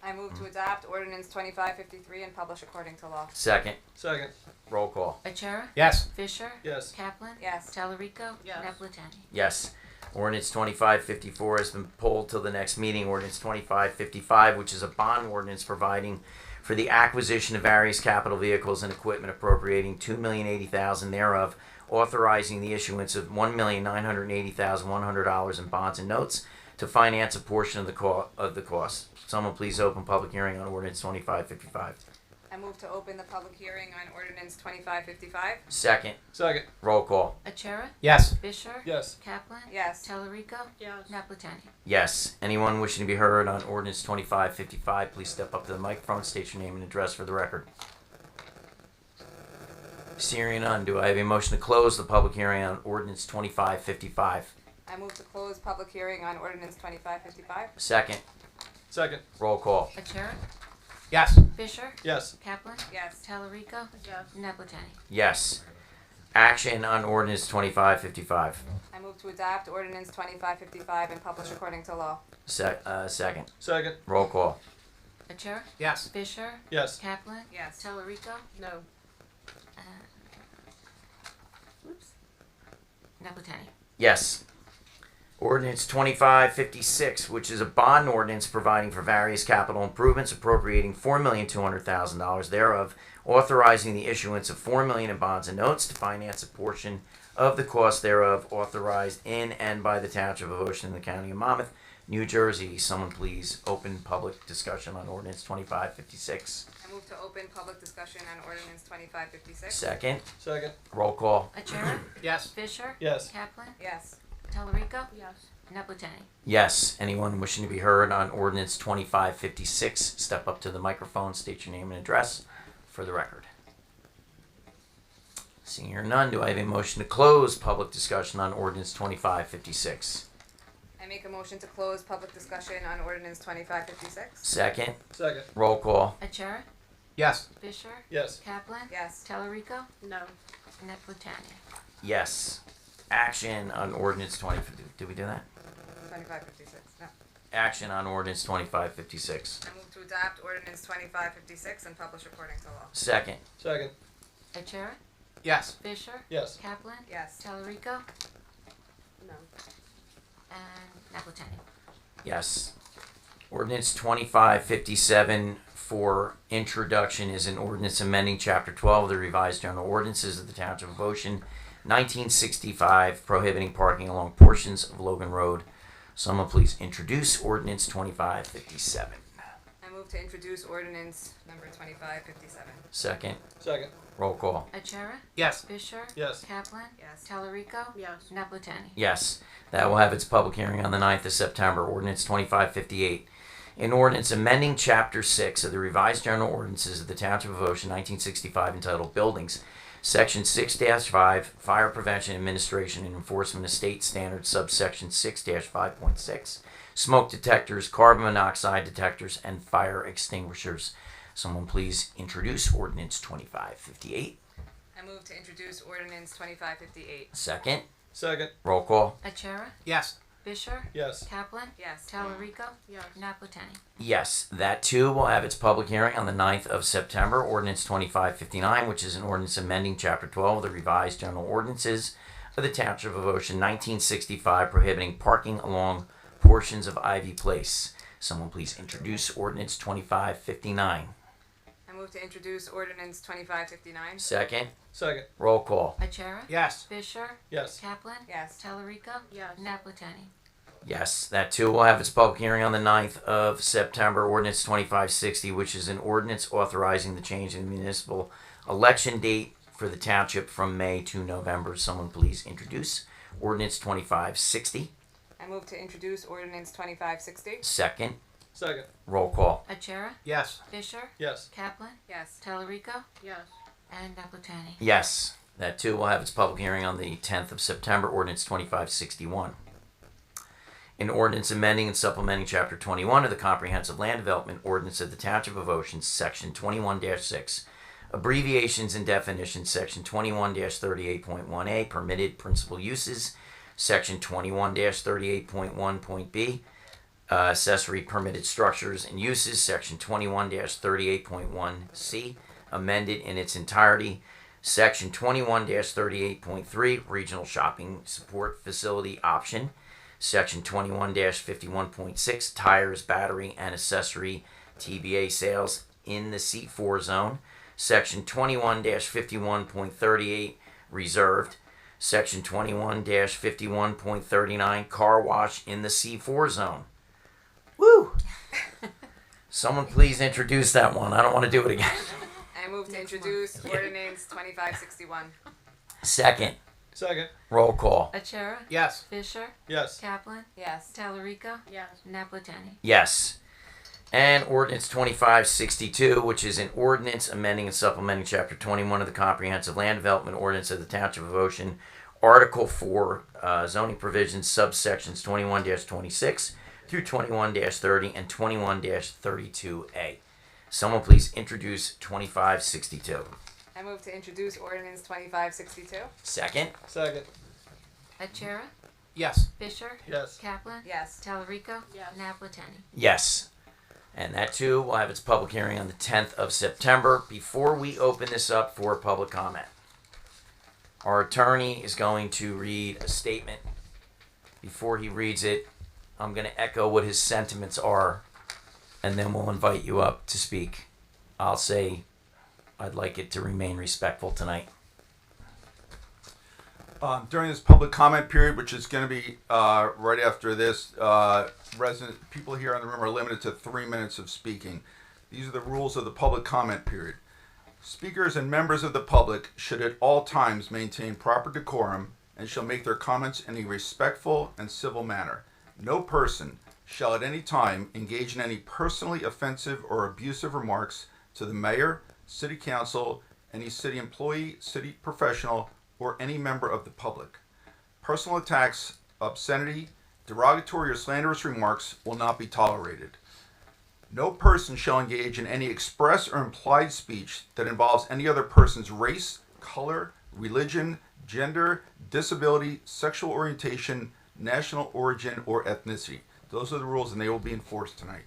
I move to adopt ordinance 2553 and publish according to law. Second. Second. Roll call. Achara? Yes. Fisher? Yes. Kaplan? Yes. Talerico? Yes. Naplatani? Yes. Ordinance 2554 has been pulled till the next meeting. Ordinance 2555, which is a bond ordinance providing for the acquisition of various capital vehicles and equipment appropriating $2,080,000 thereof, authorizing the issuance of $1,980,100 in bonds and notes to finance a portion of the cost. Someone please open public hearing on ordinance 2555. I move to open the public hearing on ordinance 2555. Second. Second. Roll call. Achara? Yes. Fisher? Yes. Kaplan? Yes. Talerico? Yes. Naplatani? Yes. Anyone wishing to be heard on ordinance 2555, please step up to the microphone, state your name and address for the record. Seeing none, do I have a motion to close the public hearing on ordinance 2555? I move to close public hearing on ordinance 2555. Second. Second. Roll call. Achara? Yes. Fisher? Yes. Kaplan? Yes. Talerico? Yes. Naplatani? Yes. Action on ordinance 2555. I move to adopt ordinance 2555 and publish according to law. Second. Second. Roll call. Achara? Yes. Fisher? Yes. Kaplan? Yes. Talerico? No. Naplatani? Yes. Ordinance 2556, which is a bond ordinance providing for various capital improvements, appropriating $4,200,000 thereof, authorizing the issuance of $4 million in bonds and notes to finance a portion of the cost thereof, authorized in and by the Township of Ocean in the County of Monmouth, New Jersey. Someone please open public discussion on ordinance 2556. I move to open public discussion on ordinance 2556. Second. Second. Roll call. Achara? Yes. Fisher? Yes. Kaplan? Yes. Talerico? Yes. Naplatani? Yes. Anyone wishing to be heard on ordinance 2556, step up to the microphone, state your name and address for the record. Seeing here none, do I have a motion to close public discussion on ordinance 2556? I make a motion to close public discussion on ordinance 2556. Second. Second. Roll call. Achara? Yes. Fisher? Yes. Kaplan? Yes. Talerico? No. Naplatani? Yes. Action on ordinance 20. Did we do that? 2556. No. Action on ordinance 2556. I move to adopt ordinance 2556 and publish according to law. Second. Second. Achara? Yes. Fisher, Yes. Kaplan, Yes. Talarico, No. and Napletani. Yes. Ordinance 2557 for introduction is an ordinance amending Chapter 12 of the Revised General Ordinances of the Township of Ocean, 1965, prohibiting parking along portions of Logan Road. Someone please introduce ordinance 2557. I move to introduce ordinance number 2557. Second. Second. Roll call. Achara, Yes. Fisher, Yes. Kaplan, Yes. Talarico, Yes. Napletani. Yes. That will have its public hearing on the 9th of September. Ordinance 2558. An ordinance amending Chapter 6 of the Revised General Ordinances of the Township of Ocean, 1965, entitled Buildings, Section 6-5, Fire Prevention, Administration, and Enforcement of State Standards, subsection 6-5.6, Smoke Detectors, Carbon Monoxide Detectors, and Fire Extinguishers. Someone please introduce Ordinance 2558. I move to introduce ordinance 2558. Second. Second. Roll call. Achara, Yes. Fisher, Yes. Kaplan, Yes. Talarico, Yes. Napletani. Yes, that too will have its public hearing on the 9th of September. Ordinance 2559, which is an ordinance amending Chapter 12 of the Revised General Ordinances of the Township of Ocean, 1965, prohibiting parking along portions of Ivy Place. Someone please introduce Ordinance 2559. I move to introduce ordinance 2559. Second. Second. Roll call. Achara, Yes. Fisher, Yes. Kaplan, Yes. Talarico, Yes. Napletani. Yes, that too will have its public hearing on the 9th of September. Ordinance 2560, which is an ordinance authorizing the change in the municipal election date for the township from May to November. Someone please introduce Ordinance 2560. I move to introduce ordinance 2560. Second. Second. Roll call. Achara, Yes. Fisher, Yes. Kaplan, Yes. Talarico, Yes. and Napletani. Yes, that too will have its public hearing on the 10th of September. Ordinance 2561. An ordinance amending and supplementing Chapter 21 of the Comprehensive Land Development Ordinance of the Township of Ocean, Section 21-6. Abbreviations and definitions, Section 21-38.1a, permitted principal uses, Section 21-38.1.b, accessory permitted structures and uses, Section 21-38.1c, amended in its entirety, Section 21-38.3, regional shopping support facility option, Section 21-51.6, tires, battery, and accessory TBA sales in the C4 zone, Section 21-51.38, reserved, Section 21-51.39, car wash in the C4 zone. Woo! Someone please introduce that one. I don't want to do it again. I move to introduce ordinance 2561. Second. Second. Roll call. Achara, Yes. Fisher, Yes. Kaplan, Yes. Talarico, Yes. Napletani. Yes. And ordinance 2562, which is an ordinance amending and supplementing Chapter 21 of the Comprehensive Land Development Ordinance of the Township of Ocean, Article 4, zoning provisions, subsections 21-26 through 21-30 and 21-32A. Someone please introduce 2562. I move to introduce ordinance 2562. Second. Second. Achara, Yes. Fisher, Yes. Kaplan, Yes. Talarico, Yes. Napletani. Yes. And that too will have its public hearing on the 10th of September. Before we open this up for public comment, our attorney is going to read a statement. Before he reads it, I'm going to echo what his sentiments are, and then we'll invite you up to speak. I'll say I'd like it to remain respectful tonight. During this public comment period, which is going to be right after this, people here in the room are limited to 3 minutes of speaking. These are the rules of the public comment period. Speakers and members of the public should at all times maintain proper decorum and shall make their comments in a respectful and civil manner. No person shall at any time engage in any personally offensive or abusive remarks to the mayor, city council, any city employee, city professional, or any member of the public. Personal attacks, obscenity, derogatory or slanderous remarks will not be tolerated. No person shall engage in any express or implied speech that involves any other person's race, color, religion, gender, disability, sexual orientation, national origin, or ethnicity. Those are the rules, and they will be enforced tonight.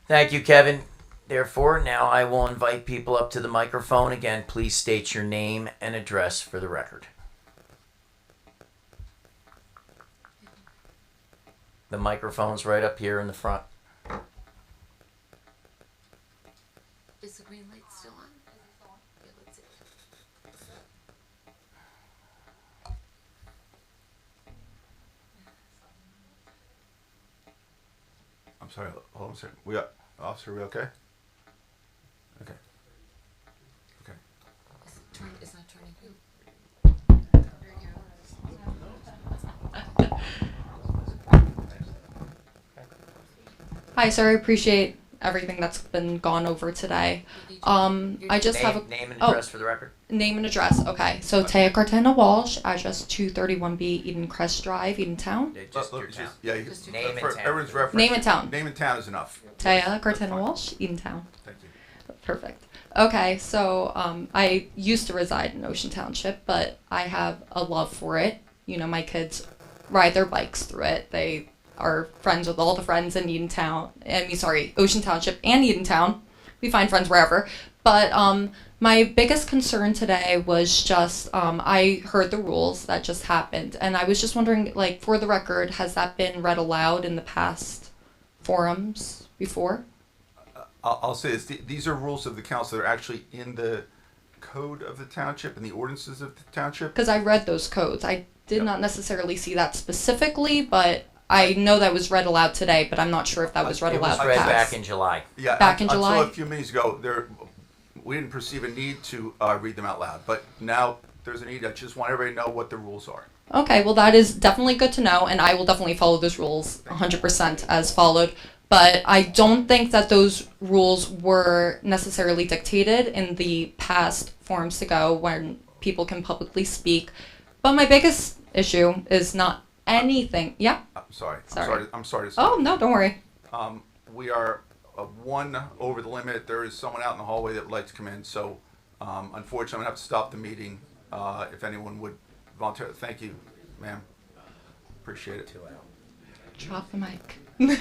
Thank you, Kevin. Therefore, now I will invite people up to the microphone. Again, please state your name and address for the record. The microphone's right up here in the front. Is the green light still on? Yeah, let's see. I'm sorry, hold on a second. Officer, we okay? Okay. Okay. It's not turning you. Hi, sir. I appreciate everything that's been gone over today. I just have a Name and address for the record. name and address. Okay, so Taya Cartana Walsh, address 231B Eden Crest Drive, Edentown. Just your town. Just Name and for town. everyone's reference. Name and town. Name and town is enough. Taya Cartana fine. Walsh, Edentown. Thank you. Perfect. Okay, so I used to reside in Ocean Township, but I have a love for it. You know, my kids ride their bikes through it. They are friends with all the friends in Edentown. Ocean Township and Edentown. We find friends wherever. But my biggest concern today was just I heard the rules that just happened, and I was just wondering, like, for the record, has that been read aloud in the past forums before? I'll say this. These are rules of the council that are actually in the code of the township and the ordinances of the township. Because I read those codes. I did Yep. not necessarily see that specifically, but I know that was read aloud today, but I'm not sure if that was read It was aloud read past. back in July. Yeah, Back in until July? a few minutes ago, we didn't perceive a need to read them out loud, but now there's a need. I just want everybody to know what the rules are. Okay, well, that is definitely good to know, and I will definitely follow those rules 100% as followed. But I don't think that those rules were necessarily dictated in the past forums to go when people can publicly speak. But my biggest issue is not anything. Yeah? I'm sorry. Sorry. I'm sorry to say. Oh, no, don't worry. We are one over the limit. There is someone out in the hallway that would like to come in. So, unfortunately, I'm going to have to stop the meeting. If anyone would volunteer. Thank you, ma'am. Appreciate it. Drop the mic. No, you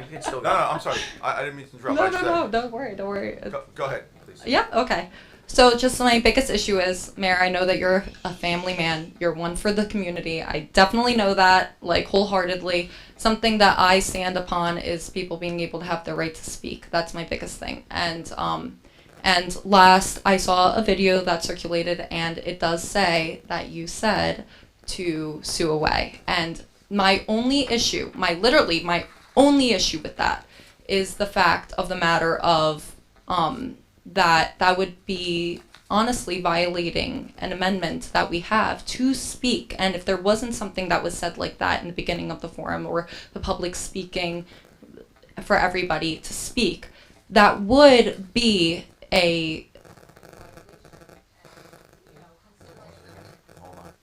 can still go. No, I'm sorry. I didn't mean to interrupt. No, don't worry, don't worry. Go ahead, please. Yeah, okay. So just my biggest issue is, Mayor, I know that you're a family man. You're one for the community. I definitely know that, like, wholeheartedly. Something that I stand upon is people being able to have the right to speak. That's my biggest thing. And last, I saw a video that circulated, and it does say that you said to sue away. And my only issue, my only issue with that is the fact of the matter of that would be honestly violating an amendment that we have to speak. And if there wasn't something that was said like that in the beginning of the forum, or the public speaking for everybody to speak, that would be a Hold on.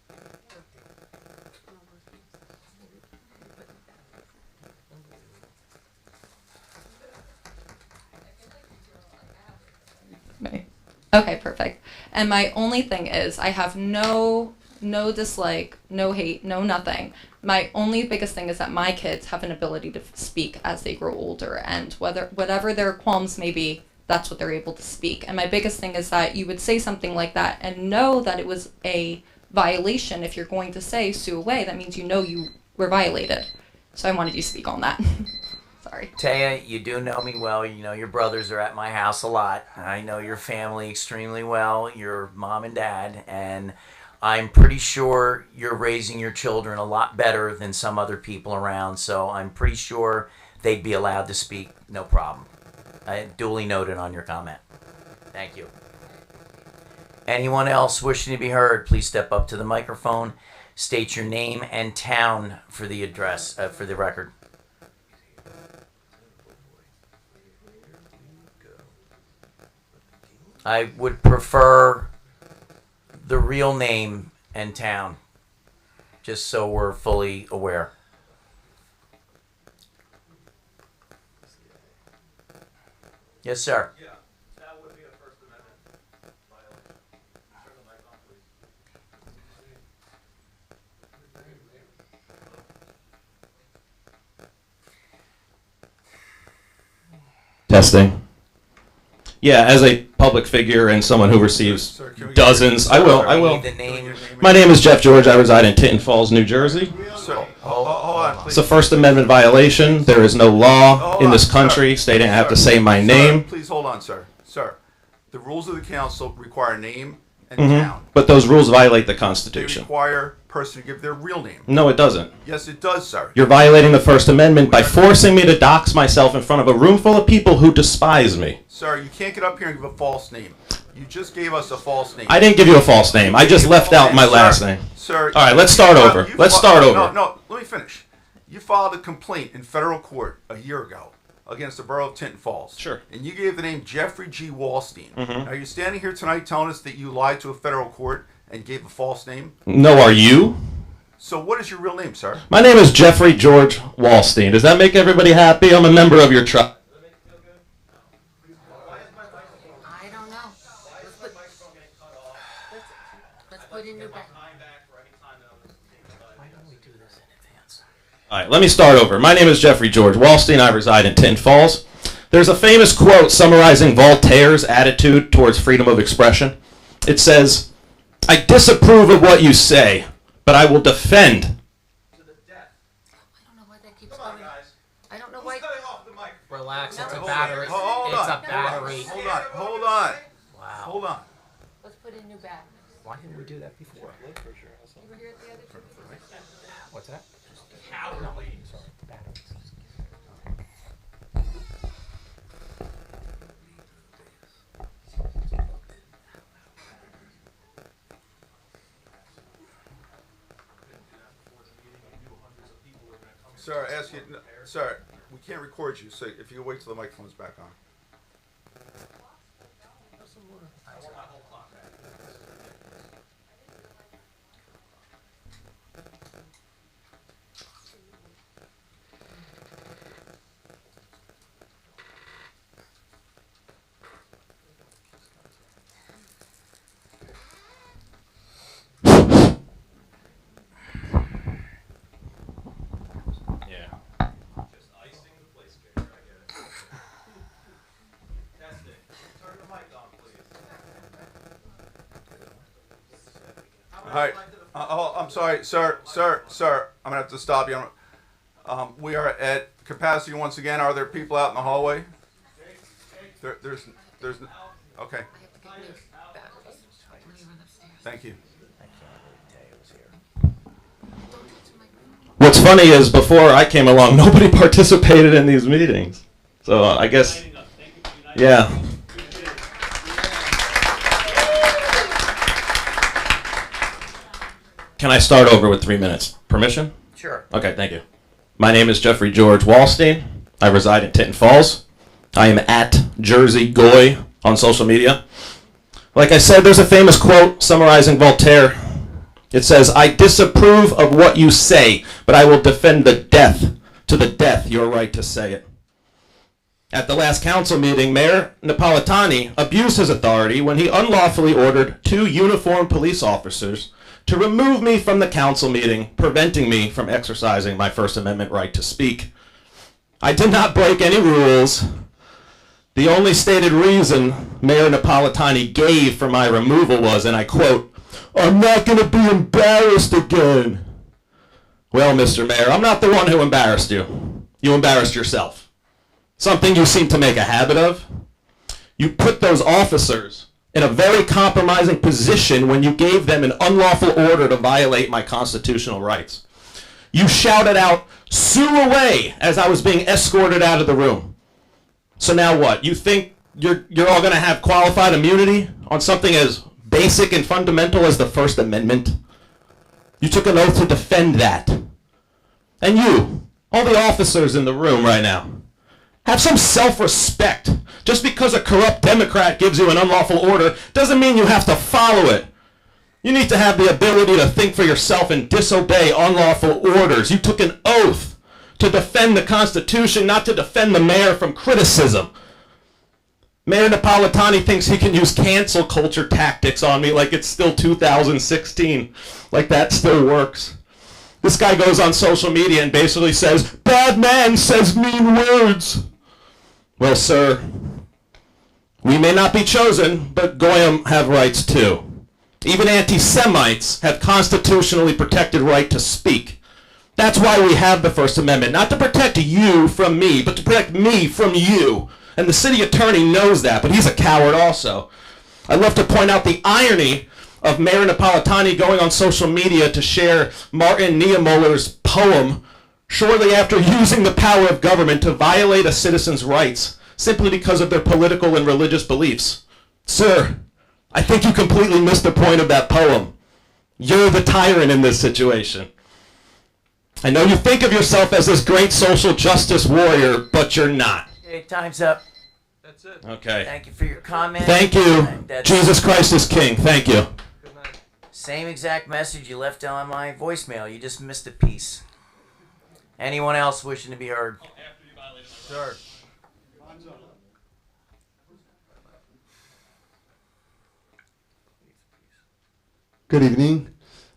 Okay, perfect. And my only thing is, I have no dislike, no hate, no nothing. My only biggest thing is that my kids have an ability to speak as they grow older, and whatever their qualms may be, that's what they're able to speak. And my biggest thing is that you would say something like that and know that it was a violation. If you're going to say sue away, that means you know you were violated. So I wanted you to speak on that. Sorry. Taya, you do know me well. You know your brothers are at my house a lot. I know your family extremely well, your mom and dad, and I'm pretty sure you're raising your children a lot better than some other people around, so I'm pretty sure they'd be allowed to speak, no problem. I duly noted on your comment. Thank you. Anyone else wishing to be heard, please step up to the microphone. State your name and town for the address, for the record. I would prefer the real name and town, just so we're fully aware. Yes, sir. Yeah, that would be a First Amendment violation. Turn the mic on, please. Testing. Yeah, as a public figure and someone who receives Sir, can we get dozens, your- I will. I We will. need the name. My name is Jeff George. I reside in Tinton Falls, New Jersey. Sir, hold on, please. It's a First Amendment violation. There is no law in this country stating I have to say my name. Please hold on, sir. Sir, the rules of the council require name and Mhm. town. But those rules violate the They Constitution. require a person to give their real name. No, it doesn't. Yes, it does, sir. You're violating the First Amendment by forcing me to dox myself in front of a room full of people who despise me. Sir, you can't get up here and give a false name. You just gave us a false name. I didn't give you a false name. I just left out my last name. Sir, All right, let's start over. Let's start over. No, let me finish. You filed a complaint in federal court a year ago against the borough of Tinton Falls. Sure. And you gave the name Jeffrey G. Wallstein. Mhm. Are you standing here tonight telling us that you lied to a federal court and gave a false name? No, are you? So what is your real name, sir? My name is Jeffrey George Wallstein. Does that make everybody happy? I'm a member of your tribe. I don't know. Let's put in new back. All right, let me start over. My name is Jeffrey George Wallstein. I reside in Tinton Falls. There's a famous quote summarizing Voltaire's attitude towards freedom of expression. It says, "I disapprove of what you say, but I will defend." I don't know why that keeps going. I don't know why. Relax, it's a No, battery. Hold It's on. a battery. Hold on. Wow. Hold on. Let's put in new back. Why didn't we do that before? You were here at the other two. What's that? Cowardly. Sorry, batteries. Sir, I ask you, sir, we can't record you, so if you wait till the microphone's back on. Yeah. Just icing the place, Baker, I get it. Testing. Turn the mic on, please. All right. I'm sorry, sir. I'm gonna have to stop you. We are at capacity once again. Are there people out in the hallway? There's. Okay. I have to get new batteries. Let me run upstairs. Thank you. Don't touch the microphone. What's funny is before I came along, nobody participated in these meetings. So I guess, yeah. Can I start over with 3 minutes? Permission? Sure. Okay, thank you. My name is Jeffrey George Wallstein. I reside in Tinton Falls. I am at Jersey Goy on social media. Like I said, there's a famous quote summarizing Voltaire. It says, "I disapprove of what you say, but I will defend to the death your right to say it." At the last council meeting, Mayor Napolitani abused his authority when he unlawfully ordered 2 uniformed police officers to remove me from the council meeting, preventing me from exercising my First Amendment right to speak. I did not break any rules. The only stated reason Mayor Napolitani gave for my removal was, and I quote, "I'm not going to be embarrassed again." Well, Mr. Mayor, I'm not the one who embarrassed you. You embarrassed yourself. Something you seem to make a habit of. You put those officers in a very compromising position when you gave them an unlawful order to violate my constitutional rights. You shouted out, "Sue away," as I was being escorted out of the room. So now what? You think you're all going to have qualified immunity on something as basic and fundamental as the First Amendment? You took an oath to defend that. And you, all the officers in the room right now, have some self-respect. Just because a corrupt Democrat gives you an unlawful order doesn't mean you have to follow it. You need to have the ability to think for yourself and disobey unlawful orders. You took an oath to defend the Constitution, not to defend the mayor from criticism. Mayor Napolitani thinks he can use cancel culture tactics on me like it's still 2016, like that still works. This guy goes on social media and basically says, "Bad man says mean words." Well, sir, We may not be chosen, but Goyim have rights too. Even anti-Semites have constitutionally protected right to speak. That's why we have the First Amendment, not to protect you from me, but to protect me from you. And the city attorney knows that, but he's a coward also. I'd love to point out the irony of Mayor Napolitani going on social media to share Martin Niemöller's poem shortly after using the power of government to violate a citizen's rights simply because of their political and religious beliefs. Sir, I think you completely missed the point of that poem. You're the tyrant in this situation. I know you think of yourself as this great social justice warrior, but you're not. Okay, time's up. That's it. Okay. Thank you for your comment. Thank you. That's Jesus Christ is King. Thank you. Good night. same exact message you left on my voicemail. You just missed a piece. Anyone else wishing to be heard? Sir. Good evening.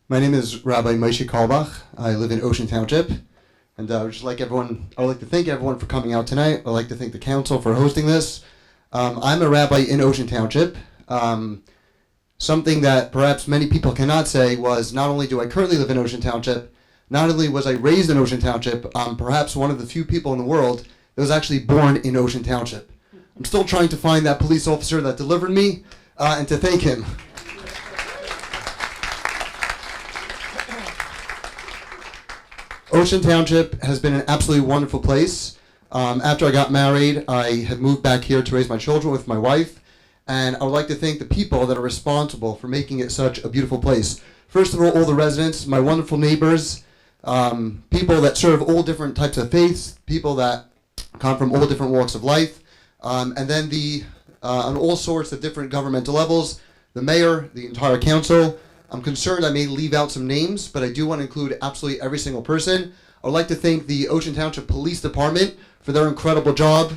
My name is Rabbi Moshe Kalbach. I live in Ocean Township. And I would like to thank everyone for coming out tonight. I'd like to thank the council for hosting this. I'm a rabbi in Ocean Township. Something that perhaps many people cannot say was not only do I currently live in Ocean Township, not only was I raised in Ocean Township, I'm perhaps one of the few people in the world that was actually born in Ocean Township. I'm still trying to find that police officer that delivered me and to thank him. Ocean Township has been an absolutely wonderful place. After I got married, I have moved back here to raise my children with my wife, and I would like to thank the people that are responsible for making it such a beautiful place. First of all the residents, my wonderful neighbors, people that serve all different types of faiths, people that come from all different walks of life, and then on all sorts of different governmental levels, the mayor, the entire council. I'm concerned I may leave out some names, but I do want to include absolutely every single person. I would like to thank the Ocean Township Police Department for their incredible job.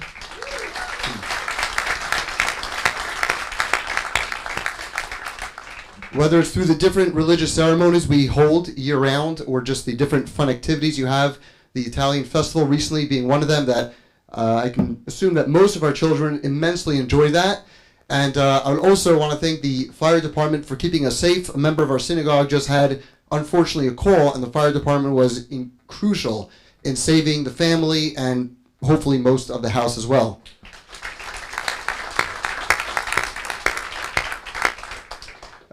Whether it's through the different religious ceremonies we hold year-round or just the different fun activities you have, the Italian festival recently being one of them that I can assume that most of our children immensely enjoy that. And I would also want to thank the fire department for keeping us safe. A member of our synagogue just had, unfortunately, a call, and the fire department was crucial in saving the family and hopefully most of the house as well.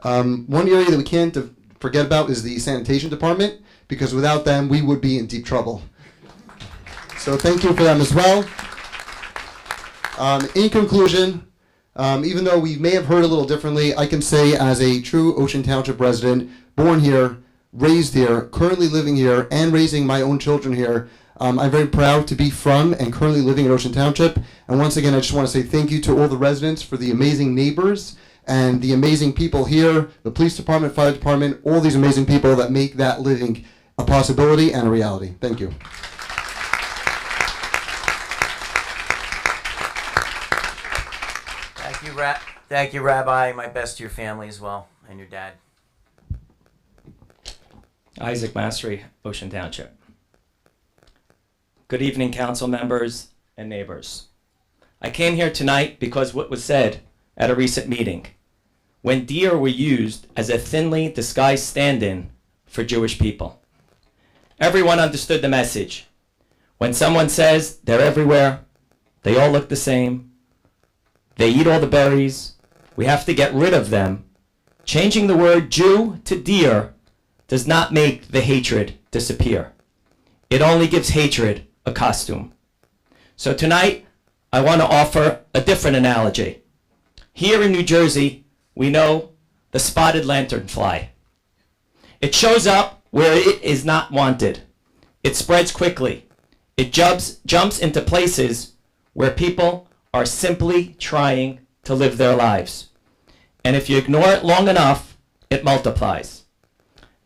One area that we can't forget about is the sanitation department, because without them, we would be in deep trouble. So thank you for them as well. In conclusion, even though we may have heard a little differently, I can say as a true Ocean Township resident, born here, raised here, currently living here, and raising my own children here, I'm very proud to be from and currently living in Ocean Township. And once again, I just want to say thank you to all the residents for the amazing neighbors and the amazing people here, the police department, fire department, all these amazing people that make that living a possibility and a reality. Thank you. Thank you, Rabbi. My best to your family as well, and your dad. Isaac Mastery, Ocean Township. Good evening, council members and neighbors. I came here tonight because what was said at a recent meeting, when deer were used as a thinly disguised stand-in for Jewish people. Everyone understood the message. When someone says they're everywhere, they all look the same, they eat all the berries, we have to get rid of them, changing the word Jew to deer does not make the hatred disappear. It only gives hatred a costume. So tonight, I want to offer a different analogy. Here in New Jersey, we know the spotted lanternfly. It shows up where it is not wanted. It spreads quickly. It jumps into places where people are simply trying to live their lives. And if you ignore it long enough, it multiplies.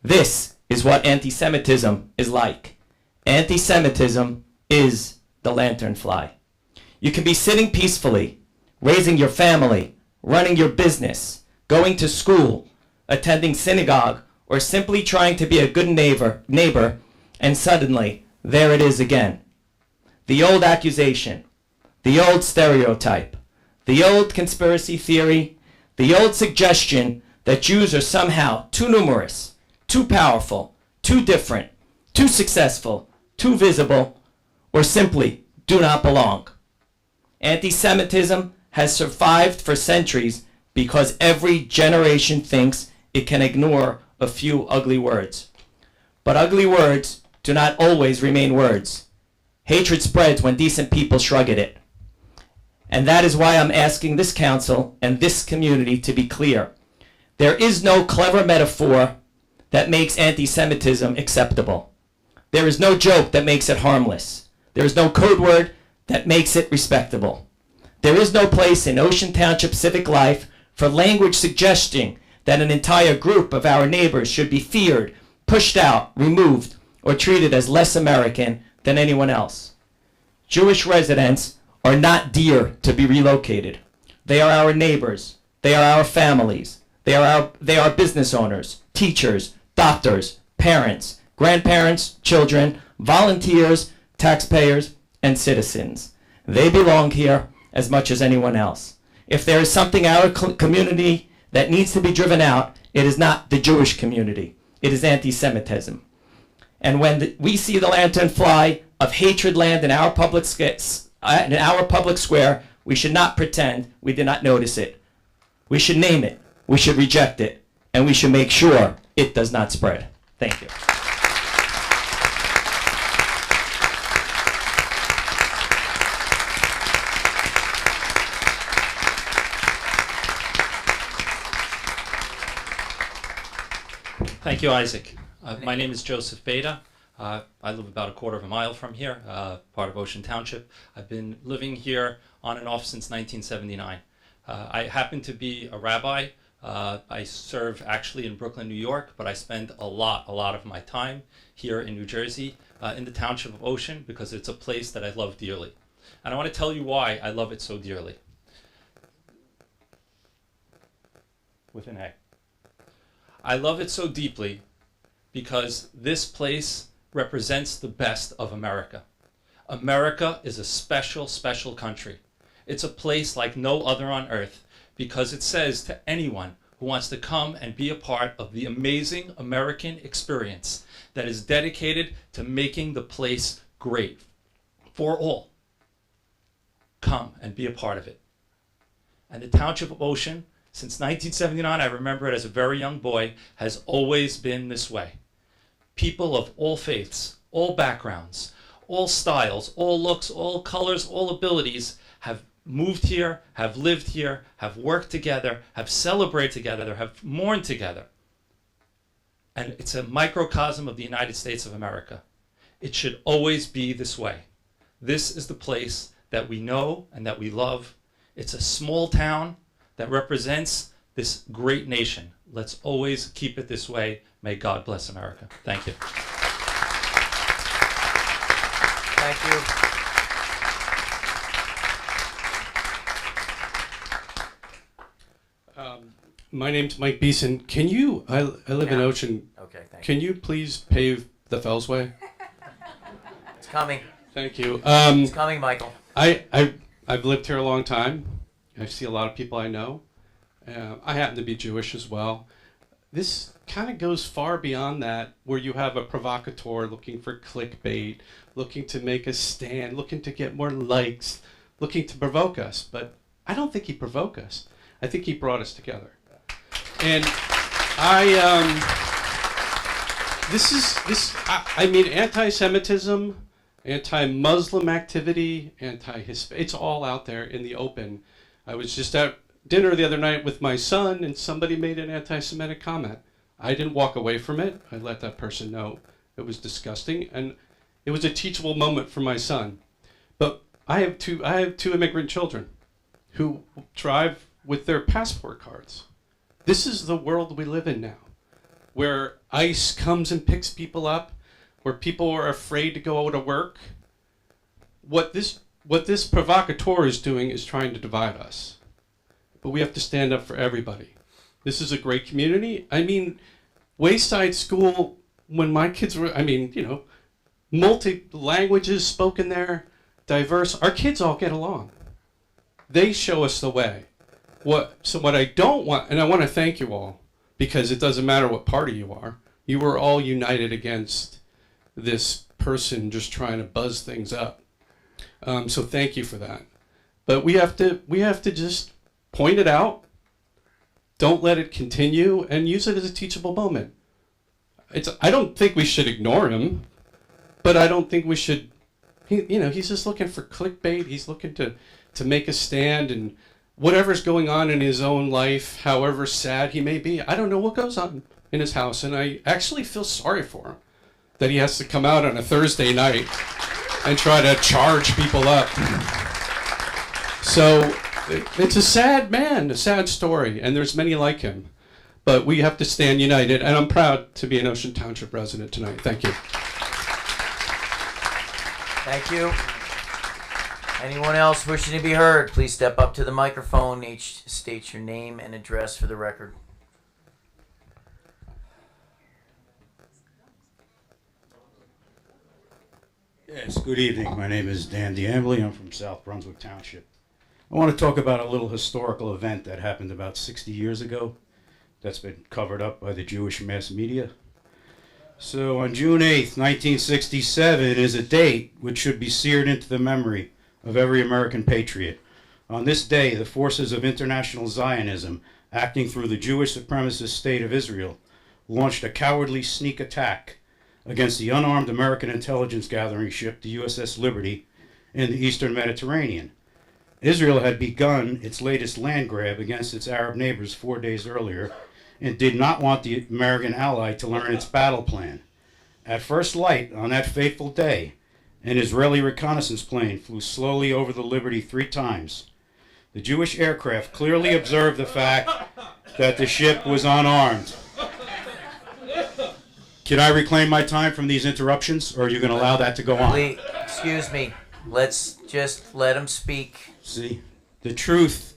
This is what anti-Semitism is like. Anti-Semitism is the lanternfly. You can be sitting peacefully, raising your family, running your business, going to school, attending synagogue, or simply trying to be a good neighbor, and suddenly, there it is again. The old accusation, the old stereotype, The old conspiracy theory, the old suggestion that Jews are somehow too numerous, too powerful, too different, too successful, too visible, or simply do not belong. Anti-Semitism has survived for centuries because every generation thinks it can ignore a few ugly words. But ugly words do not always remain words. Hatred spreads when decent people shrug at it. And that is why I'm asking this council and this community to be clear. There is no clever metaphor that makes anti-Semitism acceptable. There is no joke that makes it harmless. There is no code word that makes it respectable. There is no place in Ocean Township civic life for language suggesting that an entire group of our neighbors should be feared, pushed out, removed, or treated as less American than anyone else. Jewish residents are not dear to be relocated. They are our neighbors. They are our families. They are business owners, teachers, doctors, parents, grandparents, children, volunteers, taxpayers, and citizens. They belong here as much as anyone else. If there is something our community that needs to be driven out, it is not the Jewish community. It is anti-Semitism. And when we see the lantern fly of hatred land in our public square, we should not pretend we did not notice it. We should name it, we should reject it, and we should make sure it does not spread. Thank you. Thank you, Isaac. My name is Joseph Beta. I live about a quarter of a mile from here, part of Ocean Township. I've been living here on and off since 1979. I happen to be a rabbi. I serve actually in Brooklyn, New York, but I spend a lot of my time here in New Jersey, in the Township of Ocean, because it's a place that I love dearly. And I want to tell you why I love it so dearly. With an A. I love it so deeply because this place represents the best of America. America is a special, special country. It's a place like no other on earth because it says to anyone who wants to come and be a part of the amazing American experience that is dedicated to making the place great for all, come and be a part of it. And the Township of Ocean, since 1979, I remember it as a very young boy, has always been this way. People of all faiths, all backgrounds, all styles, all looks, all colors, all abilities have moved here, have lived here, have worked together, have celebrated together, have mourned together. And it's a microcosm of the United States of America. It should always be this way. This is the place that we know and that we love. It's a small town that represents this great nation. Let's always keep it this way. May God bless America. Thank you. Thank you. My name's Mike Beeson. Can you, I live in Ocean. Okay, thank you. Can you please pave the Fellsway? It's coming. Thank you. It's coming, Michael. I've lived here a long time. I see a lot of people I know. I happen to be Jewish as well. This kind of goes far beyond that, where you have a provocateur looking for clickbait, looking to make a stand, looking to get more likes, looking to provoke us. But I don't think he provoked us. I think he brought us together. And I mean, anti-Semitism, anti-Muslim activity, anti-Hispanic, it's all out there in the open. I was just at dinner the other night with my son and somebody made an anti-Semitic comment. I didn't walk away from it. I let that person know it was disgusting, and it was a teachable moment for my son. But I have two immigrant children who drive with their passport cards. This is the world we live in now, where ICE comes and picks people up, where people are afraid to go to work. What this provocateur is doing is trying to divide us. But we have to stand up for everybody. This is a great community. I mean, Wayside School, when my kids were, multi languages spoken there, diverse, our kids all get along. They show us the way. What I don't want, and I want to thank you all, because it doesn't matter what party you are. You were all united against this person just trying to buzz things up. So thank you for that. But we have to just point it out. Don't let it continue, and use it as a teachable moment. I don't think we should ignore him, but I don't think we should. He's just looking for clickbait. He's looking to make a stand, and whatever's going on in his own life, however sad he may be, I don't know what goes on in his house, and I actually feel sorry for him that he has to come out on a Thursday night and try to charge people up. So it's a sad man, a sad story, and there's many like him. But we have to stand united, and I'm proud to be an Ocean Township resident tonight. Thank you. Thank you. Anyone else wishing to be heard, please step up to the microphone. Each state your name and address for the record. Yes, good evening. My name is Dan D'Ambly. I'm from South Brunswick Township. I want to talk about a little historical event that happened about 60 years ago that's been covered up by the Jewish mass media. So on June 8th, 1967 is a date which should be seared into the memory of every American patriot. On this day, the forces of international Zionism, acting through the Jewish supremacist state of Israel, launched a cowardly sneak attack against the unarmed American intelligence gathering ship, the USS Liberty, in the eastern Mediterranean. Israel had begun its latest land grab against its Arab neighbors 4 days earlier and did not want the American ally to learn its battle plan. At first light on that fateful day, an Israeli reconnaissance plane flew slowly over the Liberty 3 times. The Jewish aircraft clearly observed the fact that the ship was unarmed. Can I reclaim my time from these interruptions, or are you going to allow that to go on? Please, excuse me. Let's just let him speak. See, the truth,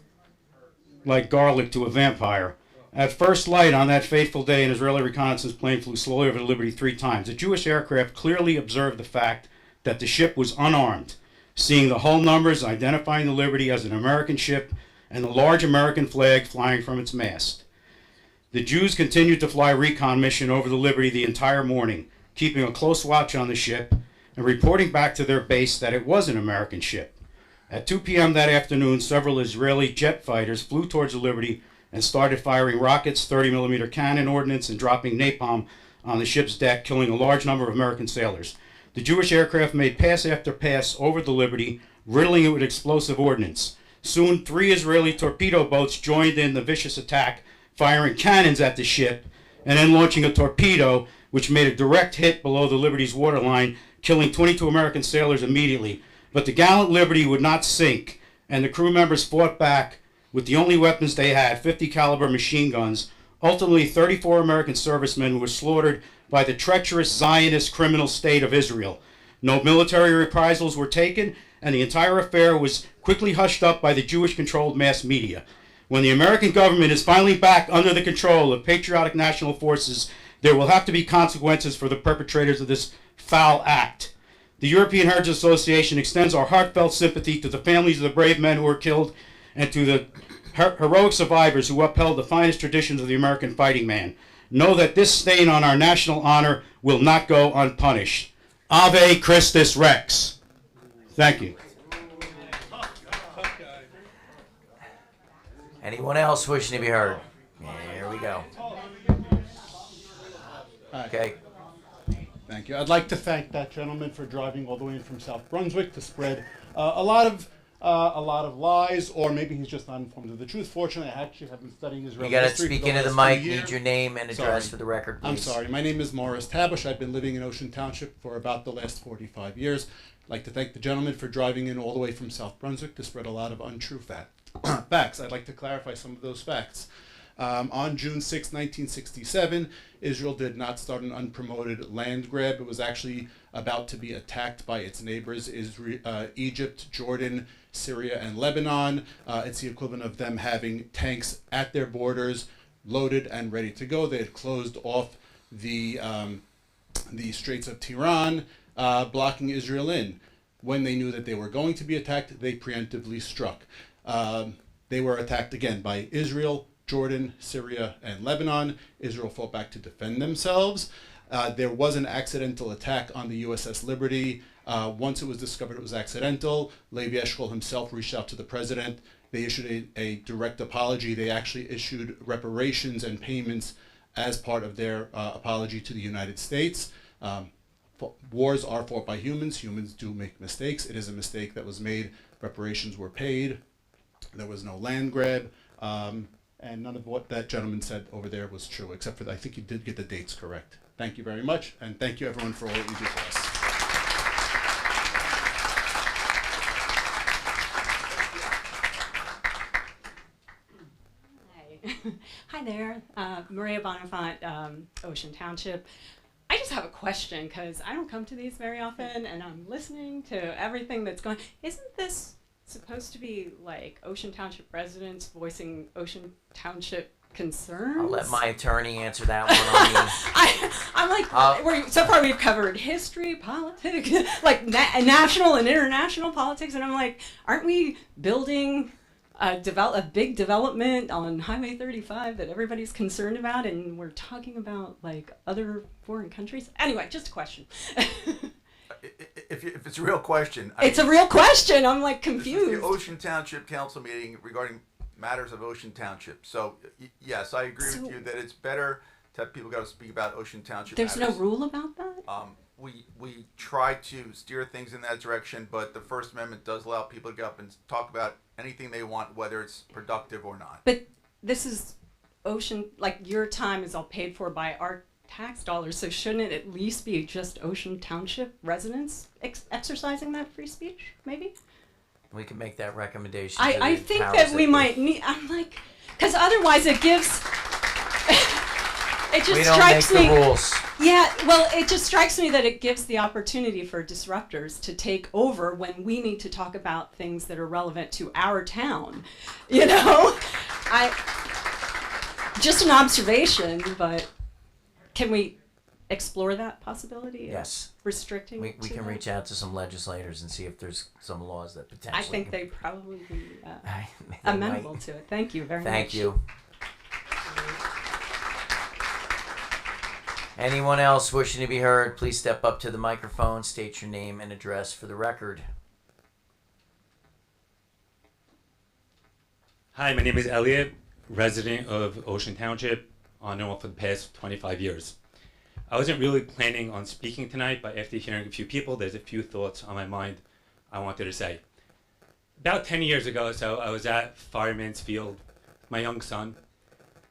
like garlic to a vampire. At first light on that fateful day, an Israeli reconnaissance plane flew slowly over the Liberty 3 times. The Jewish aircraft clearly observed the fact that the ship was unarmed, seeing the hull numbers, identifying the Liberty as an American ship, and the large American flag flying from its mast. The Jews continued to fly a recon mission over the Liberty the entire morning, keeping a close watch on the ship and reporting back to their base that it was an American ship. At 2 p.m. that afternoon, several Israeli jet fighters flew towards the Liberty and started firing rockets, 30mm cannon ordnance, and dropping napalm on the ship's deck, killing a large number of American sailors. The Jewish aircraft made pass after pass over the Liberty, riddling it with explosive ordnance. Soon, 3 Israeli torpedo boats joined in the vicious attack, firing cannons at the ship, and then launching a torpedo, which made a direct hit below the Liberty's waterline, killing 22 American sailors immediately. But the gallant Liberty would not sink, and the crew members fought back with the only weapons they had, 50 caliber machine guns. Ultimately, 34 American servicemen were slaughtered by the treacherous Zionist criminal state of Israel. No military reprisals were taken, and the entire affair was quickly hushed up by the Jewish-controlled mass media. When the American government is finally back under the control of patriotic national forces, there will have to be consequences for the perpetrators of this foul act. The European Heritage Association extends our heartfelt sympathy to the families of the brave men who were killed and to the heroic survivors who upheld the finest traditions of the American fighting man. Know that this stain on our national honor will not go unpunished. Ave Christus Rex. Thank you. Anyone else wishing to be heard? Here we go. Okay. Thank you. I'd like to thank that gentleman for driving all the way in from South Brunswick to spread a lot of lies, or maybe he's just not informed of the truth. Fortunately, I actually have been studying Israeli You got to history speak for the into the last mic. 2 years. Need your name and address for the record, please. I'm sorry. My name is Morris Tabush. I've been living in Ocean Township for about the last 45 years. I'd like to thank the gentleman for driving in all the way from South Brunswick to spread a lot of untrue facts. I'd like to clarify some of those facts. On June 6, 1967, Israel did not start an unpromoted land grab. It was actually about to be attacked by its neighbors, Egypt, Jordan, Syria, and Lebanon. It's the equivalent of them having tanks at their borders, loaded and ready to go. They had closed off the Straits of Tiran, blocking Israel in. When they knew that they were going to be attacked, they preemptively struck. They were attacked again by Israel, Jordan, Syria, and Lebanon. Israel fought back to defend themselves. There was an accidental attack on the USS Liberty. Once it was discovered it was accidental, Levi Eshkol himself reached out to the president. They issued a direct apology. They actually issued reparations and payments as part of their apology to the United States. Wars are fought by humans. Humans do make mistakes. It is a mistake that was made. Reparations were paid. There was no land grab. And none of what that gentleman said over there was true, except for I think you did get the dates correct. Thank you very much, and thank you everyone for all that you do for us. Hi there, Maria Bonifant, Ocean Township. I just have a question because I don't come to these very often and I'm listening to everything that's going. Isn't this supposed to be like Ocean Township residents voicing Ocean Township concerns? I'll let my attorney answer that one. I'm like, so far we've covered history, politics, like national and international politics, and I'm like, aren't we building a big development on Highway 35 that everybody's concerned about, and we're talking about like other foreign countries? Anyway, just a question. If it's a real question. It's a real question. I'm like confused. This is the Ocean Township Council meeting regarding matters of Ocean Township. So yes, I agree with you that it's better to have people go to speak about Ocean Township. There's matters. no rule about that? We try to steer things in that direction, but the First Amendment does allow people to get up and talk about anything they want, whether it's productive or not. But this is Ocean, like your time is all paid for by our tax dollars, so shouldn't it at least be just Ocean Township residents exercising that free speech, maybe? We can make that recommendation. I think that we might need, I'm like, because otherwise it gives, it just we don't strikes make me. The rules. Yeah, well, it just strikes me that it gives the opportunity for disruptors to take over when we need to talk about things that are relevant to our town. You know, just an observation, but can we explore that possibility? Yes. Restricting. We can reach out to some legislators and see if there's some laws that potentially. I think they probably be they amenable might. to it. Thank you very much. Thank you. Anyone else wishing to be heard, please step up to the microphone, state your name and address for the record. Hi, my name is Elliot, resident of Ocean Township, on and off for the past 25 years. I wasn't really planning on speaking tonight, but after hearing a few people, there's a few thoughts on my mind I wanted to say. About 10 years ago or so, I was at Fireman's Field with my young son,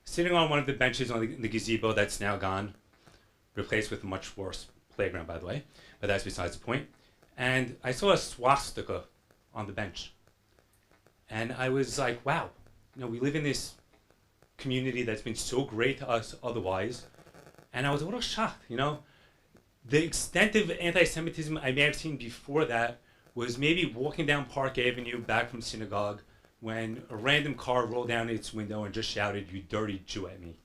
sitting on one of the benches on the gazebo that's now gone, replaced with a much worse playground, by the way, but that's besides the point. And I saw a swastika on the bench. And I was like, wow, we live in this community that's been so great to us otherwise. And I was a little shocked, The extent of anti-Semitism I may have seen before that was maybe walking down Park Avenue back from synagogue when a random car rolled down its window and just shouted, "You dirty Jew," at me.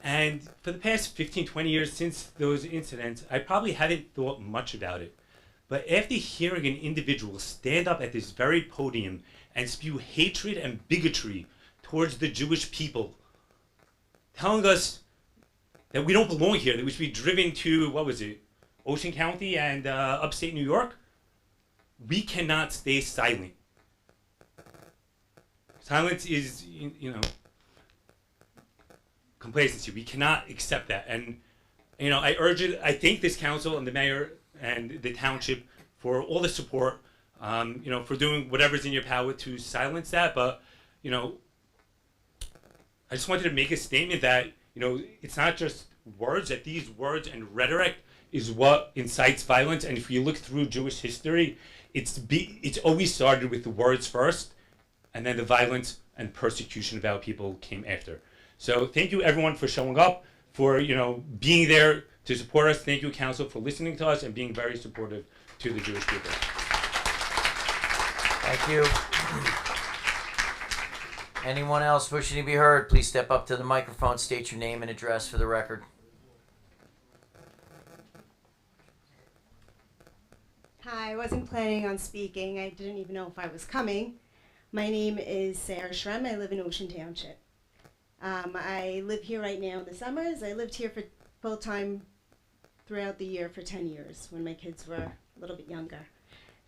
And for the past 15, 20 years since those incidents, I probably hadn't thought much about it. But after hearing an individual stand up at this very podium and spew hatred and bigotry towards the Jewish people, telling us that we don't belong here, that we should be driven to, Ocean County and upstate New York, we cannot stay silent. Silence is, complacency. We cannot accept that. And, I thank this council and the mayor and the township for all the support, for doing whatever's in your power to silence that. But, I just wanted to make a statement that, it's not just words, that these words and rhetoric is what incites violence. And if you look through Jewish history, it's always started with the words first, and then the violence and persecution of our people came after. So thank you everyone for showing up, for being there to support us. Thank you, council, for listening to us and being very supportive to the Jewish people. Thank you. Anyone else wishing to be heard, please step up to the microphone, state your name and address for the record. Hi, I wasn't planning on speaking. I didn't even know if I was coming. My name is Sarah Shrem. I live in Ocean Township. I live here right now in the summers. I lived here for full-time throughout the year for 10 years when my kids were a little bit younger.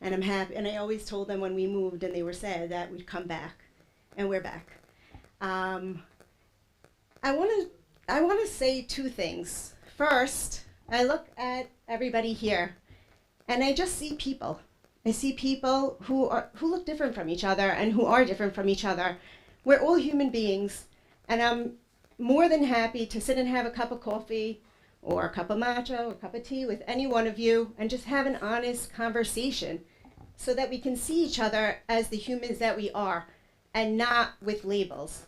And I'm happy, and I always told them when we moved and they were sad that we'd come back, and we're back. I want to say two things. First, I look at everybody here, and I just see people. I see people who look different from each other and who are different from each other. We're all human beings, and I'm more than happy to sit and have a cup of coffee or a cup of matcha or a cup of tea with any one of you and just have an honest conversation so that we can see each other as the humans that we are and not with labels.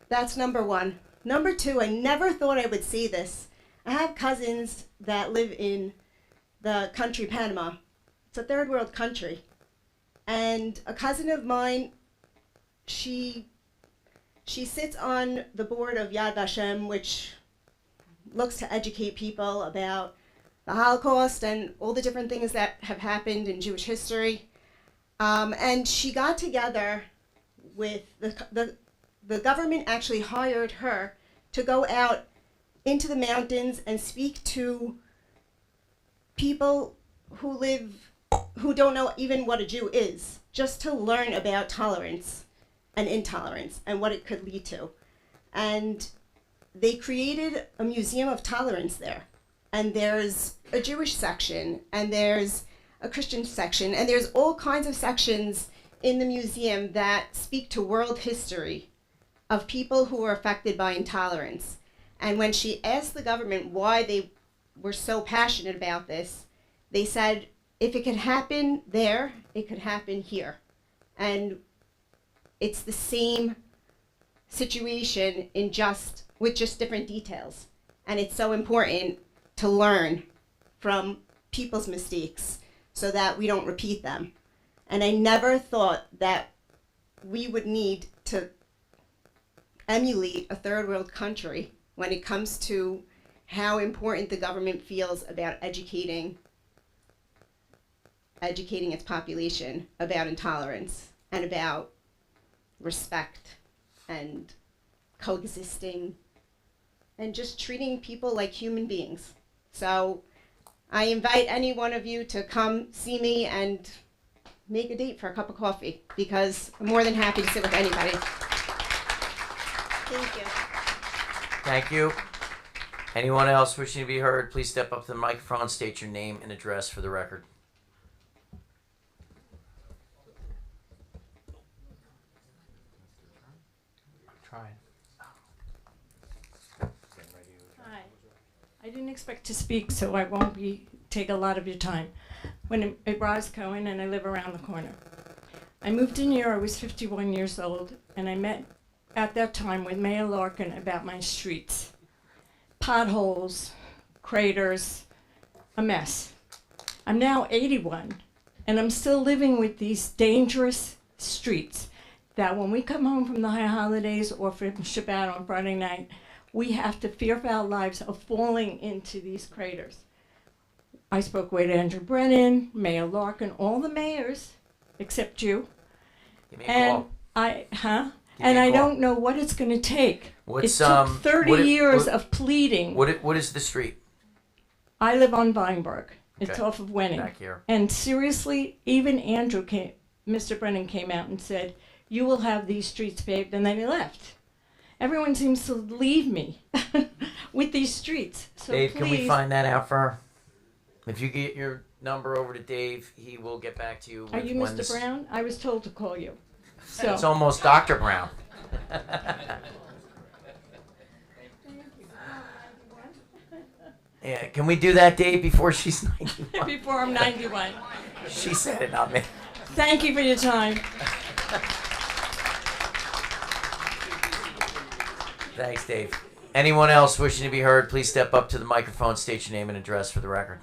That's number one. Number two, I never thought I would say this. I have cousins that live in the country Panama. It's a third world country. And a cousin of mine, she sits on the board of Yad Vashem, which looks to educate people about the Holocaust and all the different things that have happened in Jewish history. And she got together with the government actually hired her to go out into the mountains and speak to people who don't know even what a Jew is, just to learn about tolerance and intolerance and what it could lead to. And they created a museum of tolerance there. And there's a Jewish section, and there's a Christian section, and there's all kinds of sections in the museum that speak to world history of people who were affected by intolerance. And when she asked the government why they were so passionate about this, they said, if it could happen there, it could happen here. And it's the same situation with just different details. And it's so important to learn from people's mistakes so that we don't repeat them. And I never thought that we would need to emulate a third world country when it comes to how important the government feels about educating its population about intolerance and about respect and coexisting and just treating people like human beings. So I invite any one of you to come see me and make a date for a cup of coffee, because I'm more than happy to sit with anybody. Thank you. Thank you. Anyone else wishing to be heard, please step up to the microphone, state your name and address for the record. Trying. Hi. I didn't expect to speak, so I won't take a lot of your time. I'm Roz Cohen, and I live around the corner. I moved in here, I was 51 years old, and I met at that time with Mayor Larkin about my streets. Potholes, craters, a mess. I'm now 81, and I'm still living with these dangerous streets that when we come home from the high holidays or from Shabbat on Friday night, we have to fear for our lives of falling into these craters. I spoke with Andrew Brennan, Mayor Larkin, all the mayors, except you. Give me a call. I don't know what it's going to take. It took 30 years of pleading. What is the street? I live on Weinberg. It's Okay. off of Wenning. Back here. And seriously, even Mr. Brennan came out and said, you will have these streets paved, and then he left. Everyone seems to leave me with these streets. So Dave, please, can we find that out for her? If you get your number over to Dave, he will get back to you. Are you when Mr. this- Brown? I was told to call you. So. It's almost Dr. Brown. Yeah, can we do that, Dave, before she's 91? Before I'm 91. She said it, not me. Thank you for your time. Thanks, Dave. Anyone else wishing to be heard, please step up to the microphone, state your name and address for the record.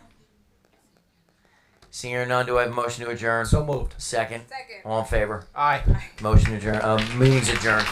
Seeing none, do I have a motion to adjourn? So moved. Second. Second. All in favor? Aye. Motion adjourned. Meeting's adjourned.